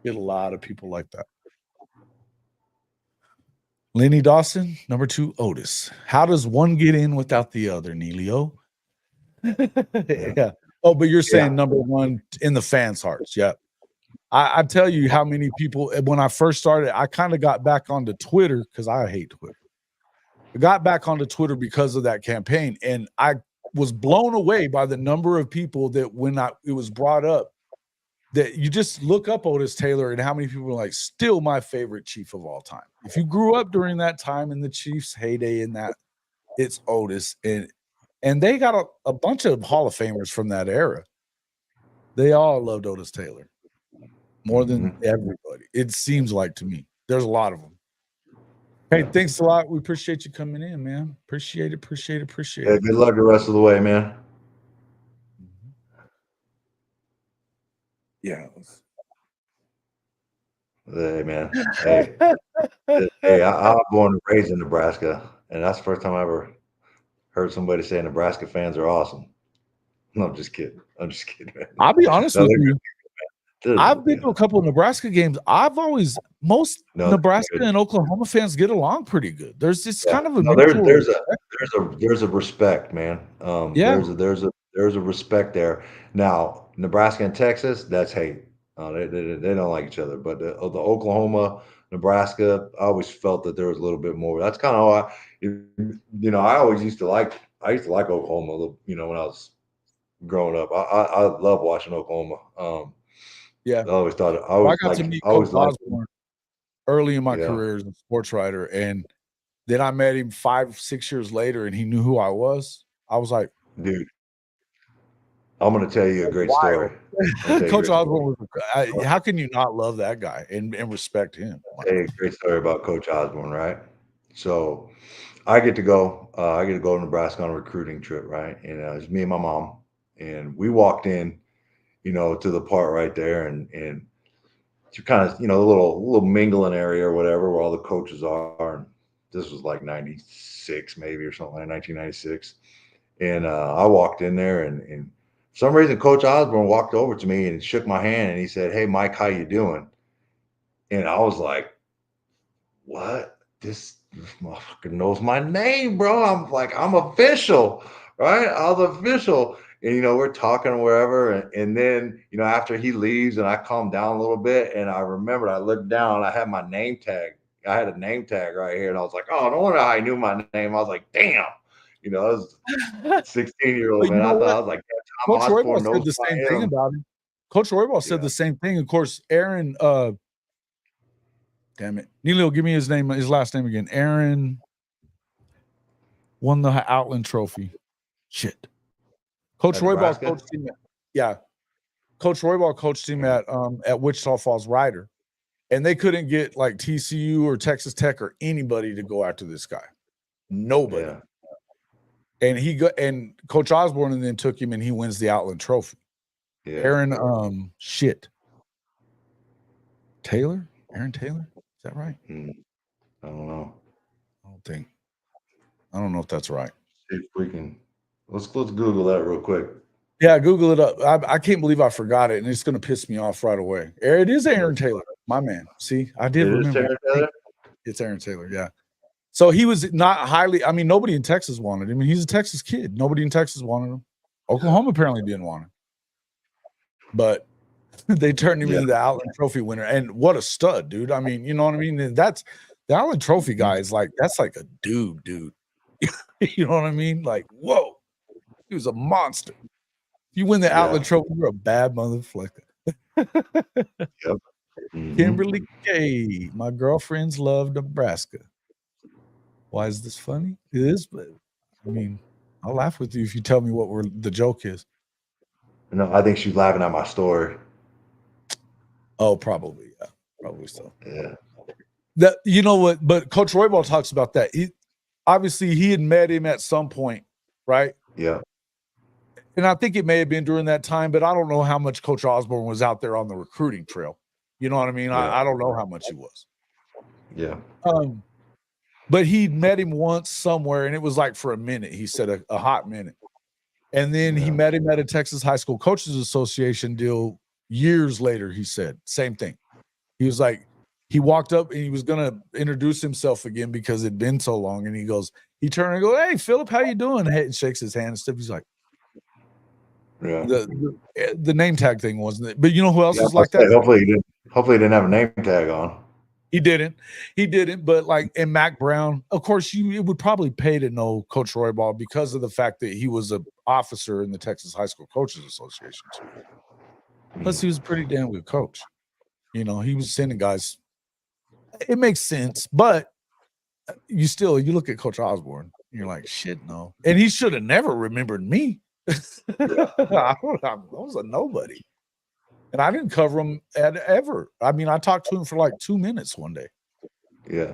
get a lot of people like that. Lenny Dawson, number 2, Otis. How does one get in without the other, Neilio? Yeah. Oh, but you're saying number 1 in the fans' hearts. Yeah. I tell you how many people, when I first started, I kind of got back onto Twitter because I hate Twitter. I got back onto Twitter because of that campaign, and I was blown away by the number of people that when it was brought up, that you just look up Otis Taylor and how many people are like, still my favorite Chief of all time. If you grew up during that time in the Chiefs' heyday in that, it's Otis. And they got a bunch of Hall of Famers from that era. They all loved Otis Taylor more than everybody. It seems like to me. There's a lot of them. Hey, thanks a lot. We appreciate you coming in, man. Appreciate it. Yeah, good luck the rest of the way, man. Yeah. Hey, man. Hey, I was born and raised in Nebraska, and that's the first time I ever heard somebody say Nebraska fans are awesome. No, I'm just kidding. Man. I'll be honest with you. Good. I've been to a couple of Nebraska games. Most Nebraska and Oklahoma fans get along pretty good. There's just kind of a there's a respect, man. There's a respect there. Now, Nebraska and Texas, that's hate. They don't like each other. But the Oklahoma, Nebraska, I always felt that there was a little bit more. That's kind of how I used to like Oklahoma. When I was growing up, I love watching Oklahoma. Yeah, I always thought I got to meet Coach Osborne early in my career as a sports writer, and then I met him 5-6 years later, and he knew who I was. I was like, dude, I'm going to tell you a great story. Coach Osborne was. How can you not love that guy and respect him? Hey, great story about Coach Osborne, right? So, I get to go. To Nebraska on a recruiting trip, right? And it was me and my mom, and we walked in. To the part right there, and you kind of, the little mingling area or whatever where all the coaches are. And this was like 96 maybe or something like 1996. And I walked in there, and for some reason Coach Osborne walked over to me and shook my hand, and he said, "Hey, Mike, how you doing?" And I was like, "What? This motherfucker knows my name, bro." I'm like, I'm official, right? I was official. And, we're talking wherever. And then, after he leaves and I calm down a little bit, and I remembered, I looked down, I had my name tag. I had a name tag right here. And I was like, oh, no wonder I knew my name. I was like, damn. I was a 16-year-old, man. I was like, Coach Roybal said the same thing about him. Coach Roybal said the same thing. Of course, Aaron, damn it. Neilio, give me his last name again. Aaron won the Outland Trophy. Shit. Coach Roybal coached him. Coach Roybal coached him at Wichita Falls Rider, and they couldn't get like TCU or Texas Tech or anybody to go after this guy. Nobody. Yeah. And Coach Osborne then took him, and he wins the Outland Trophy. Yeah. Aaron Taylor? Aaron Taylor? Is that right? I don't know. I don't know if that's right. Let's Google that real quick. Yeah, Google it up. I can't believe I forgot it, and it's going to piss me off right away. It is Aaron Taylor, my man. See, I did remember. It's Aaron Taylor, yeah. So he was not highly. I mean, nobody in Texas wanted him. He's a Texas kid. Nobody in Texas wanted him. Oklahoma apparently didn't want him, but they turned him into the Outland Trophy winner. And what a stud, dude! I mean, you know what I mean? And that's the Outland Trophy guy is like that's like a dude. You know what I mean? Like, whoa. He was a monster. If you win the Outland Trophy, you're a bad motherfucker. Yep. Kimberly K. My girlfriends love Nebraska. Why is this funny? It is, but I mean, I'll laugh with you if you tell me what the joke is. No, I think she's laughing at my story. Oh, probably. Yeah, probably so. Yeah. You know what? But Coach Roybal talks about that. Obviously, he had met him at some point, right? Yeah. and I think it may have been during that time, but I don't know how much Coach Osborne was out there on the recruiting trail. You know what I mean? Yeah. I don't know how much he was. Yeah. But he met him once somewhere, and it was like for a minute. He said a hot minute. And then he Yeah. met him at a Texas High School Coaches Association deal years later. He said, same thing. He was like, he walked up and he was going to introduce himself again because it'd been so long. And he turned and go, "Hey, Philip, how you doing?" And shakes his hand and stuff. He's like, Yeah. the name tag thing wasn't it? But you know who else Yeah, is like I was that? gonna say, hopefully he didn't have a name tag on. He didn't. But like, and Mac Brown, of course, it would probably pay to know Coach Roybal because of the fact that he was an officer in the Texas High School Coaches Association too. Plus, he was a pretty damn good coach. You know, he was sending guys. It makes sense, but you look at Coach Osborne, and you're like, shit, no. And he should have never remembered me. I was a nobody. And I didn't cover him ever. I mean, I talked to him for like 2 minutes one day. Yeah.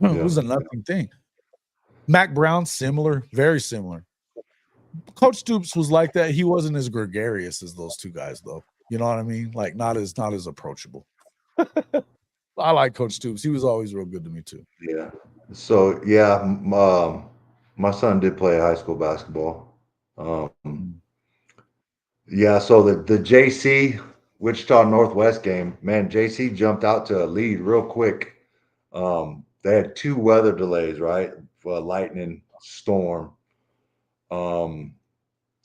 It was a nothing thing. Mac Brown, similar, very similar. Coach Stoops was like that. He wasn't as gregarious as those two guys, though. You know what I mean? Like not as approachable. I like Coach Stoops. He was always real good to me too. Yeah. So yeah, my son did play high school basketball. Yeah, so the JC Wichita Northwest game, man, JC jumped out to a lead real quick. They had 2 weather delays, right? For a lightning storm. And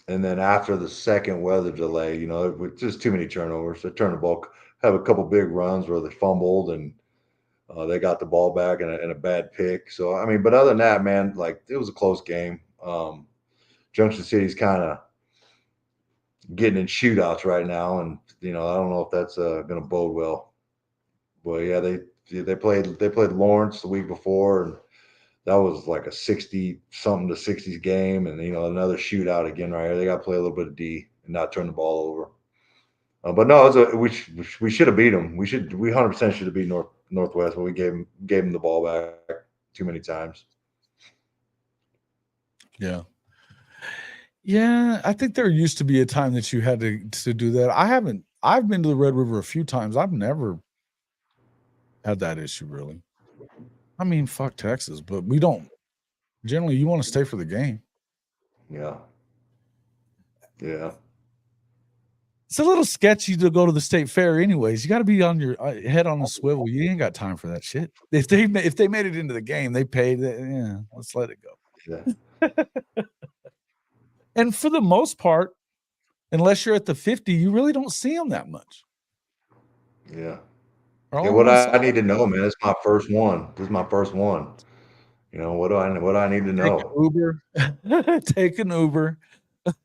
then after the second weather delay, you know, with just too many turnovers, they turned the ball, have a couple big runs where they fumbled and they got the ball back and a bad pick. So, I mean, but other than that, man, like it was a close game. Junction City's kind of getting in shootouts right now. And, you know, I don't know if that's going to bode well. But yeah, they played Lawrence the week before, and that was like a 60-something to 60s game. And, you know, another shootout again right here. They got to play a little bit of D and not turn the ball over. But no, we should have beat them. We 100% should have beat Northwest, but we gave them the ball back too many times. Yeah. Yeah, I think there used to be a time that you had to do that. I've been to the Red River a few times. I've never had that issue really. I mean, fuck Texas, but we don't. Generally, you want to stay for the game. Yeah. Yeah. It's a little sketchy to go to the state fair anyways. You got to be on your head on a swivel. You ain't got time for that shit. If they made it into the game, they paid. Yeah, let's let it go. Yeah. And for the most part, unless you're at the 50, you really don't see them that much. Yeah. Yeah, what I need to know, man, this is my first one. This is my first one. You know, what do I need to know? Take an Uber.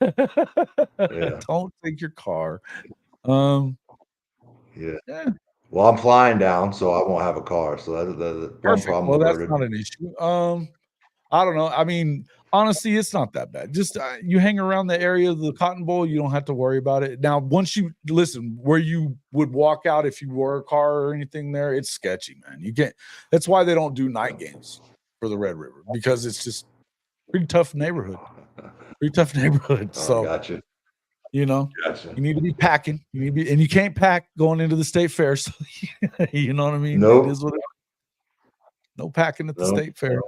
Yeah. Don't take your car. Yeah. Well, I'm flying down, so I won't have a car. So that's one problem. Well, that's not an issue. I don't know. I mean, honestly, it's not that bad. Just you hang around the area of the Cotton Bowl, you don't have to worry about it. Now, once you listen, where you would walk out if you were a car or anything there, it's sketchy, man. You can't. That's why they don't do night games for the Red River, because it's just pretty tough neighborhood. So, gotcha. You know, Gotcha. You need to be packing. You need to be, and you can't pack going into the state fair. So, you know what I mean? Nope. It is what it is. No packing at the state fair.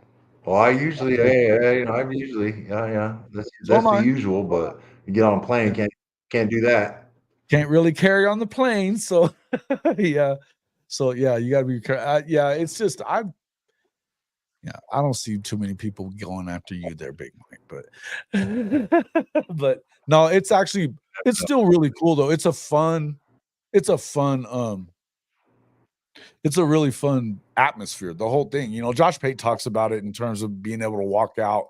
Well, I usually, yeah. That's the usual. But you get on a plane, can't do that. Can't really carry on the plane. So, yeah. So, yeah, you got to be. Yeah, it's just I don't see too many people going after you there, Big Mike. But no, it's still really cool though. It's a really fun atmosphere, the whole thing. You know, Josh Pate talks about it in terms of being able to walk out.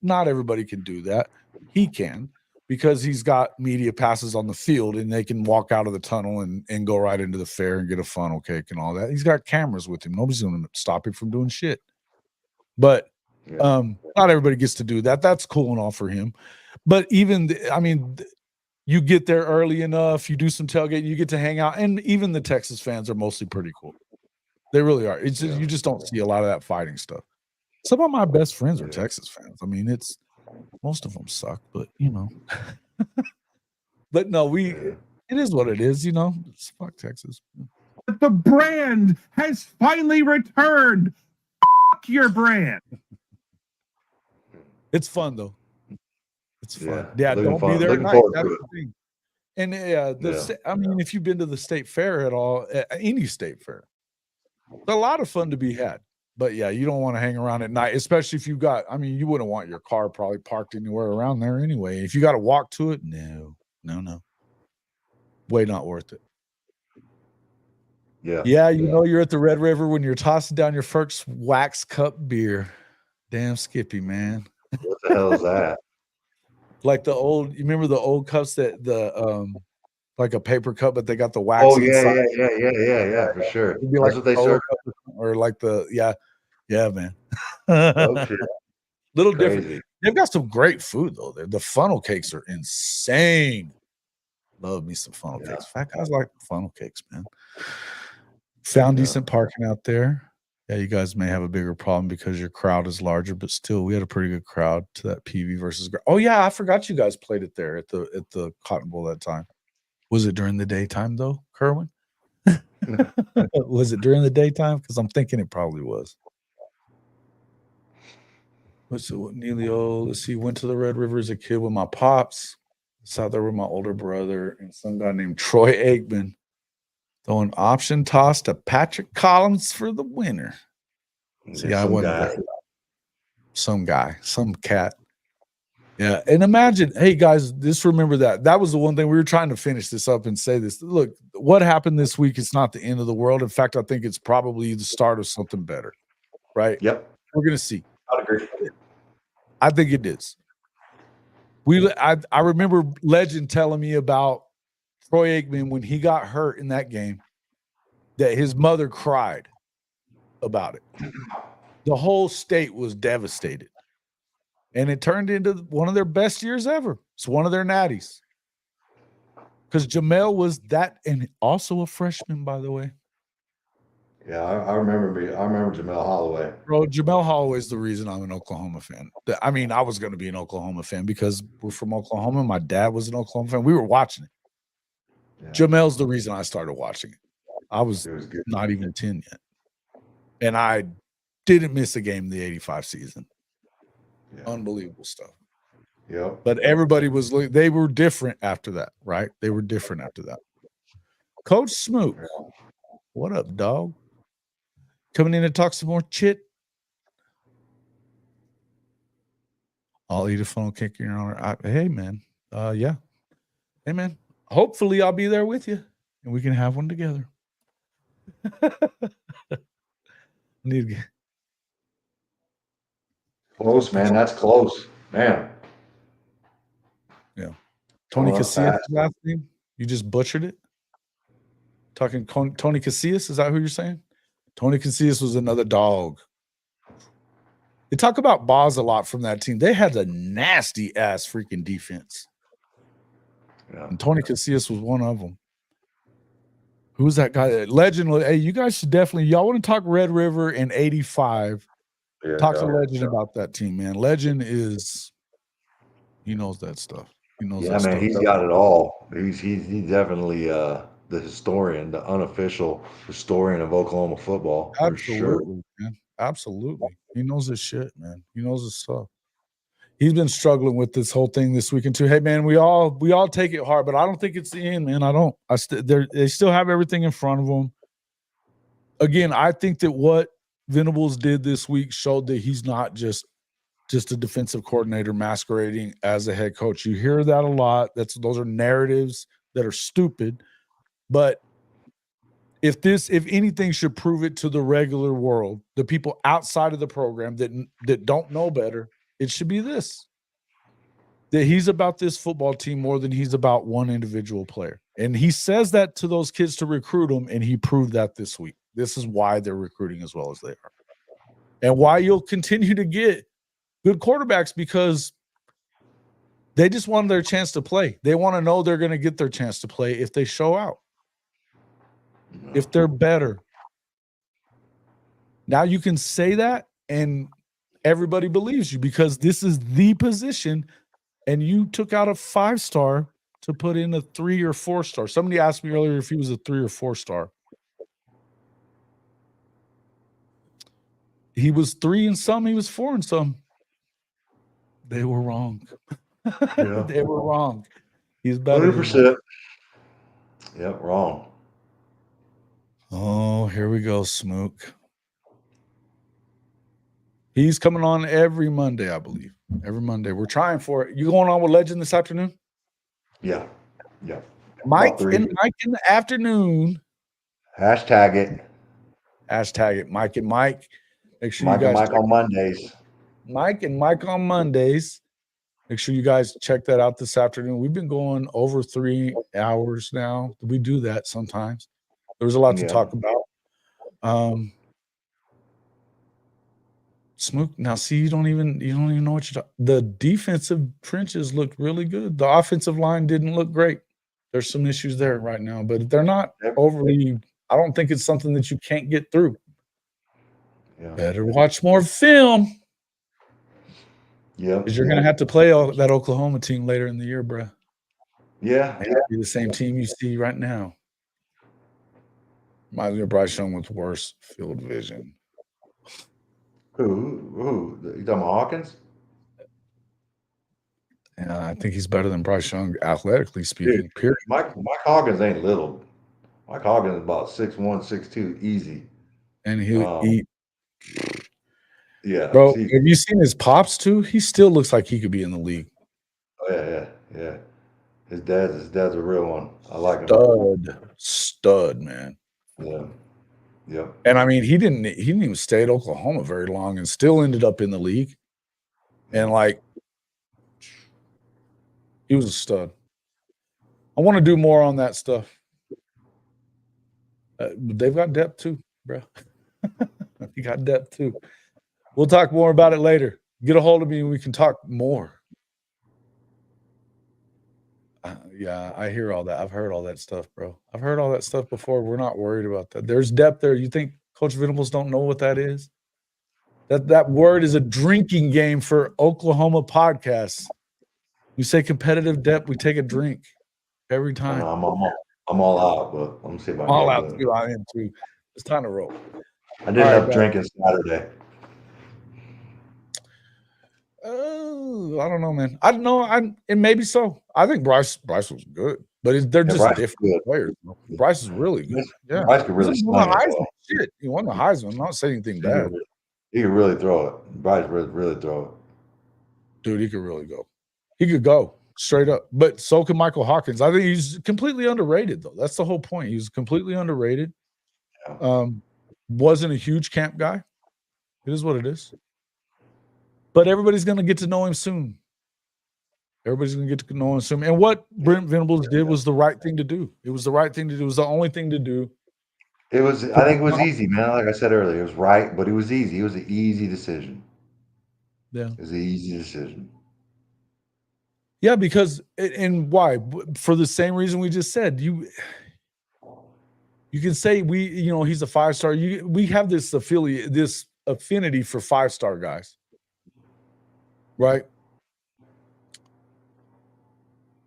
Not everybody can do that. He can, because he's got media passes on the field and they can walk out of the tunnel and go right into the fair and get a funnel cake and all that. He's got cameras with him. Nobody's going to stop him from doing shit. But not everybody gets to do that. That's cool and all for him. But even, you get there early enough, you do some tailgate, you get to hang out. And even the Texas fans are mostly pretty cool. They really are. It's just, you just don't see a lot of that fighting stuff. Some of my best friends are Texas fans. I mean, Most of them suck, but you know. But no, it is what it is, you know. It's fuck Texas. The brand has finally returned. Fuck your brand. It's fun though. It's fun. Yeah, Yeah, looking don't be fun- there looking at night. forward to That's it. the thing. And Yeah. I mean, if you've been to the state fair at all, any state fair, it's a lot of fun to be had. But yeah, you don't want to hang around at night, especially if you got. I mean, you wouldn't want your car probably parked anywhere around there anyway. If you got to walk to it, no. Way not worth it. Yeah. Yeah, you know you're at the Red River when you're tossing down your first wax cup beer. Damn Skippy, man. What the hell is that? Like you remember the old cups that like a paper cup, but they got the wax. Oh yeah, inside? yeah, for sure. It'd be That's like what they Cola serve. cup or like yeah, man. Oh shit, Little different. crazy. They've got some great food though. The funnel cakes are insane. Love me some funnel cakes. Fat guys like funnel cakes, man. Found decent parking out there. Yeah, you guys may have a bigger problem because your crowd is larger, but still, we had a pretty good crowd to that PV versus. Oh yeah, I forgot you guys played it there at the Cotton Bowl that time. Was it during the daytime though, Kerwin? Was it during the daytime? Because I'm thinking it probably was. What's it? Neilio? Let's see. Went to the Red River as a kid with my pops. Sat there with my older brother and some guy named Troy Aikman. Throwing option toss to Patrick Collins for the winner. See, I wasn't there. Some guy, some cat. Yeah. And imagine, hey guys, just remember that. That was the one thing we were trying to finish this up and say this. Look, what happened this week is not the end of the world. In fact, I think it's probably the start of something better. Right? Yep. We're gonna see. I'd agree. I think it is. I remember Legend telling me about Troy Aikman when he got hurt in that game, that his mother cried about it. The whole state was devastated. And it turned into one of their best years ever. It's one of their natties. Because Jamel was that, and also a freshman, by the way. Yeah, I remember Jamel Holloway. Bro, Jamel Holloway is the reason I'm an Oklahoma fan. I mean, I was going to be an Oklahoma fan because we're from Oklahoma. My dad was an Oklahoma fan. We were watching it. Yeah. Jamel's the reason I started watching it. I was not even 10 yet. And I didn't miss a game in the 85 season. Yeah. Unbelievable stuff. Yep. But everybody they were different after that, right? They were different after that. Coach Smoot, what up, dog? Coming in to talk some more chit. I'll eat a funnel cake in your honor. Hey, man. Yeah. Hey, man. Hopefully I'll be there with you and we can have one together. Close, man. That's close. Man. Yeah. Tony Casillas' last name? You just butchered it? Talking Tony Casillas? Is that who you're saying? Tony Casillas was another dog. They talk about Boz a lot from that team. They had a nasty ass freaking defense. Yeah. And Tony Casillas was one of them. Who's that guy? Legend. Hey, you guys should definitely, y'all want to talk Red River in 85. Yeah, talk to Legend about that team, man. Legend he knows that stuff. He knows that stuff. He's got it all. He's definitely the historian, the unofficial historian of Oklahoma football. Absolutely, man. Absolutely. He knows his shit, man. He knows his stuff. He's been struggling with this whole thing this weekend too. Hey, man, we all take it hard, but I don't think it's the end, man. I don't. They still have everything in front of them. Again, I think that what Venables did this week showed that he's not just a defensive coordinator masquerading as a head coach. You hear that a lot. Those are narratives that are stupid. But if anything should prove it to the regular world, the people outside of the program that don't know better, it should be this: that he's about this football team more than he's about one individual player. And he says that to those kids to recruit them, and he proved that this week. This is why they're recruiting as well as they are. And why you'll continue to get good quarterbacks, because they just want their chance to play. They want to know they're going to get their chance to play if they show out, if they're better. Now you can say that, and everybody believes you because this is the position, and you took out a 5-star to put in a 3 or 4-star. Somebody asked me earlier if he was a 3 or 4-star. He was 3 in some, he was 4 in some. They were wrong. Yeah. They were wrong. He's better. 100%. Yep, wrong. Oh, here we go, Smook. He's coming on every Monday, I believe. Every Monday. We're trying for it. You going on with Legend this afternoon? Yeah. Yeah. Mike About 3. and Mike in the afternoon. Hashtag it. Hashtag it. Mike and Mike. Make sure Mike you and guys Mike on Mondays. Mike and Mike on Mondays. Make sure you guys check that out this afternoon. We've been going over 3 hours now. We do that sometimes. There's a lot to Yeah. talk about. Smook. Now, see, you don't even know what you're talking. The defensive trenches looked really good. The offensive line didn't look great. There's some issues there right now, but they're not overly. I don't think it's something that you can't get through. Yeah. Better watch more film Yeah. because you're gonna have to play that Oklahoma team later in the year, bro. Yeah. It might be the same team you see right now. Reminds me of Bryce Young with worse field vision. Who? You talking about Hawkins? Yeah, I think he's better than Bryce Young, athletically speaking. Period. Mike Hawkins ain't little. Mike Hawkins is about 6'1", 6'2", easy. And he'll eat. Yeah. Bro, See, have you seen his pops too? He still looks like he could be in the league. oh, yeah. His dad's a real one. I like him. Stud, man. Yeah. Yep. And I mean, he didn't even stay at Oklahoma very long and still ended up in the league. And like, he was a stud. I want to do more on that stuff. They've got depth too, bro. He got depth too. We'll talk more about it later. Get a hold of me and we can talk more. Yeah, I hear all that. I've heard all that stuff, bro. I've heard all that stuff before. We're not worried about that. There's depth there. You think Coach Venables don't know what that is? That word is a drinking game for Oklahoma podcasts. You say competitive depth, we take a drink every time. I'm all out, but I'm gonna see if I can All get out good. too. I am too. It's time to roll. I did All have right, drinking Saturday. Oh, I don't know, man. I don't know. It maybe so. I think Bryce was good, but they're just Bryce is different good. players. Bryce is really good. Yeah, Bryce could really he won the sling it, Heisman. though. Shit, he won the Heisman. I'm not saying anything bad, He could really throw it. Bryce really throw it. dude. He could really go. He could go straight up. But so can Michael Hawkins. I think he's completely underrated, though. That's the whole point. He's completely underrated. Yeah. Wasn't a huge camp guy. It is what it is. But everybody's going to get to know him soon. Everybody's going to get to know him soon. And what Brent Venables did was the right thing to do. It was the right thing to do. It was the only thing to do. I think it was easy, man. Like I said earlier, it was right, but it was easy. It was an easy decision. Yeah. It was an easy decision. Yeah, because and why? For the same reason we just said. You can say he's a 5-star. We have this affinity for 5-star guys. Right?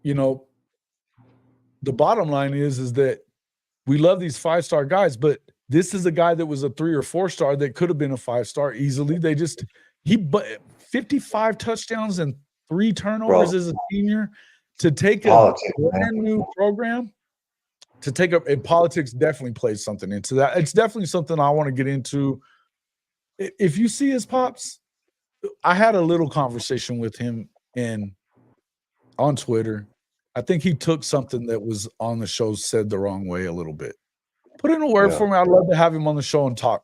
The bottom line is that we love these 5-star guys, but this is a guy that was a 3 or 4-star that could have been a 5-star easily. But 55 touchdowns and 3 turnovers as a senior to take a brand new program, and politics definitely plays something into that. It's definitely something I want to get into. If you see his pops, I had a little conversation with him on Twitter. I think he took something that was on the show said the wrong way a little bit. Put in a word for me. I'd love to have him on the show and talk,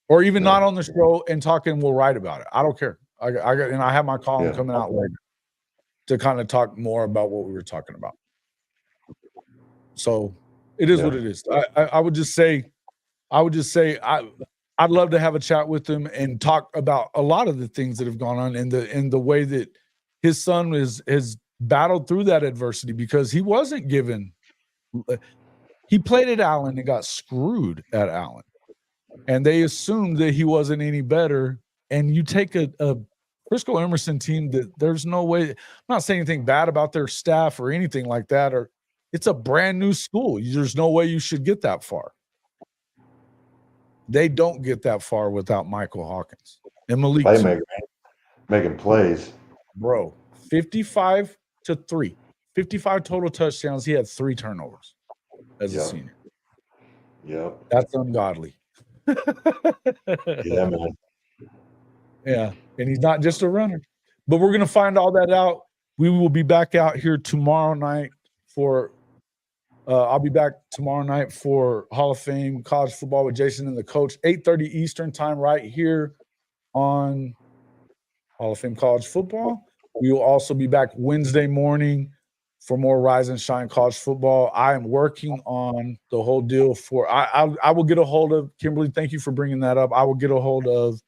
or even not on the show and talk, and we'll write about it. I don't care. I have my column coming out later to kind of talk more about what we were talking about. So it is what it is. I would just say I'd love to have a chat with him and talk about a lot of the things that have gone on in the way that his son has battled through that adversity, because he wasn't given. He played at Allen and got screwed at Allen, and they assumed that he wasn't any better and you take a Frisco Emerson team that there's no way. I'm not saying anything bad about their staff or anything like that. Or it's a brand new school. There's no way you should get that far. They don't get that far without Michael Hawkins and Malik. Playmaker, making plays. Bro, 55 to 3, 55 total touchdowns. He had 3 turnovers as a senior. Yep. That's ungodly. Yeah, man. Yeah, and he's not just a runner. But we're going to find all that out. We will be back out here tomorrow night for I'll be back tomorrow night for Hall of Fame college football with Jason and the coach, 8:30 Eastern time, right here on Hall of Fame college football. We will also be back Wednesday morning for more Rise and Shine college football. I am working on the whole deal for I will get a hold of Kimberly. Thank you for bringing that up. I will get a hold of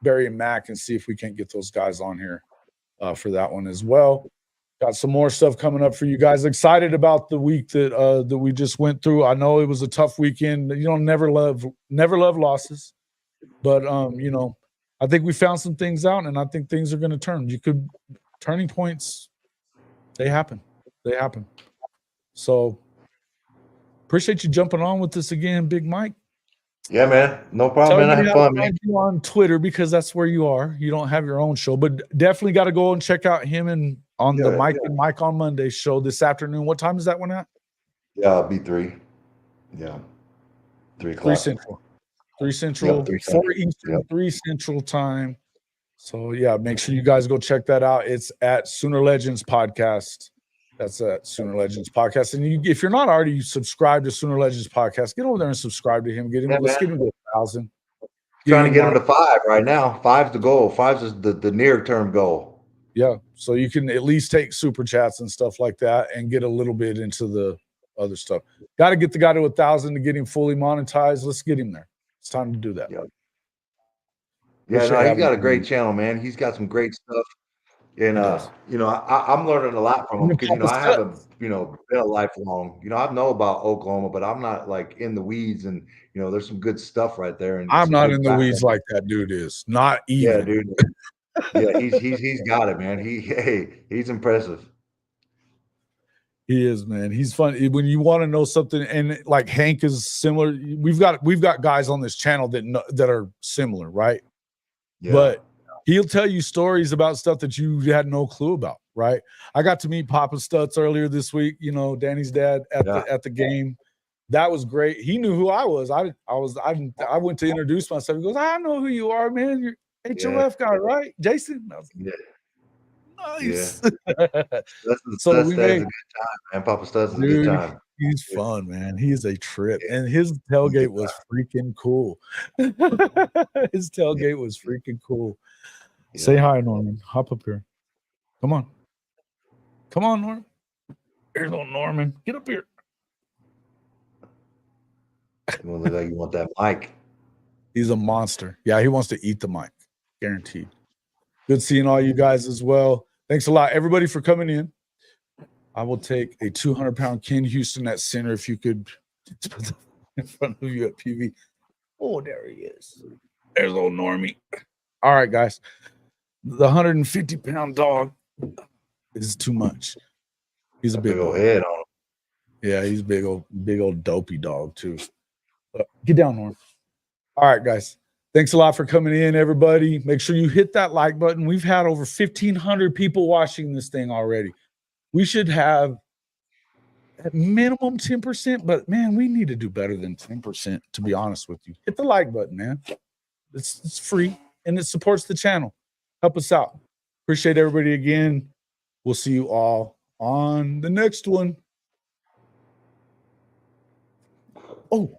Barry and Mac and see if we can't get those guys on here for that one as well. Got some more stuff coming up for you guys. Excited about the week that we just went through. I know it was a tough weekend. You don't never love losses, but you know, I think we found some things out, and I think things are going to turn. Turning points, they happen. They happen. So appreciate you jumping on with us again, Big Mike. Yeah, man. No problem, man. I had fun, man. You on Twitter because that's where you are. You don't have your own show, but definitely got to go and check out him and on the Mike and Mike on Monday show this afternoon. What time is that one at? Yeah, B3. Yeah. 3 o'clock. 3 Central. 3 Central, Yep, 3 4 Central. Eastern, Yep. 3 Central time. So yeah, make sure you guys go check that out. It's at Sooner Legends Podcast. That's at Sooner Legends Podcast. And if you're not already subscribed to Sooner Legends Podcast, get over there and subscribe to him. Let's get him to 1,000. Trying to get him to 5 right now. 5's the goal. 5's is the near-term goal. Yeah, so you can at least take super chats and stuff like that and get a little bit into the other stuff. Got to get the guy to 1,000 to get him fully monetized. Let's get him there. It's time to do that. Yeah. Yeah, no, he's got a great channel, man. He's got some great stuff. And you know, I'm learning a lot from him because you know I haven't been a lifelong. I know about Oklahoma, but I'm not like in the weeds. And there's some good stuff right there. And I'm not in the weeds like that dude is. Not even. Yeah, dude. Yeah, he's got it, man. He's impressive. He is, man. He's fun. When you want to know something, and like Hank is similar. We've got guys on this channel that are similar, right? Yeah. But he'll tell you stories about stuff that you had no clue about, right? I got to meet Papa Stutz earlier this week, Danny's dad at the game. That was great. He knew who I was. I went to introduce myself. He goes, I know who you are, man. You're HOF guy, right? Jason? I was like, nice. Yeah. So we made a good time, man. Papa Stutz is a good time. He's fun, man. He is a trip. And his tailgate was freaking cool. His tailgate was freaking cool. Yeah. Say hi, Norman. Hop up here. Come on. Come on, Norman. Here's old Norman. Get up here. You want that mic. He's a monster. Yeah, he wants to eat the mic. Guaranteed. Good seeing all you guys as well. Thanks a lot, everybody, for coming in. I will take a 200-pound Ken Houston at center if you could in front of you at PV. Oh, there he is. There's old Normie. All right, guys. The 150-pound dog is too much. He's a big old head on him. Yeah, he's big old dopey dog too. Get down, Norm. All right, guys. Thanks a lot for coming in, everybody. Make sure you hit that like button. We've had over 1,500 people watching this thing already. We should have at minimum 10%, but man, we need to do better than 10%, to be honest with you. Hit the like button, man. It's free and it supports the channel. Help us out. Appreciate everybody again. We'll see you all on the next one. Oh.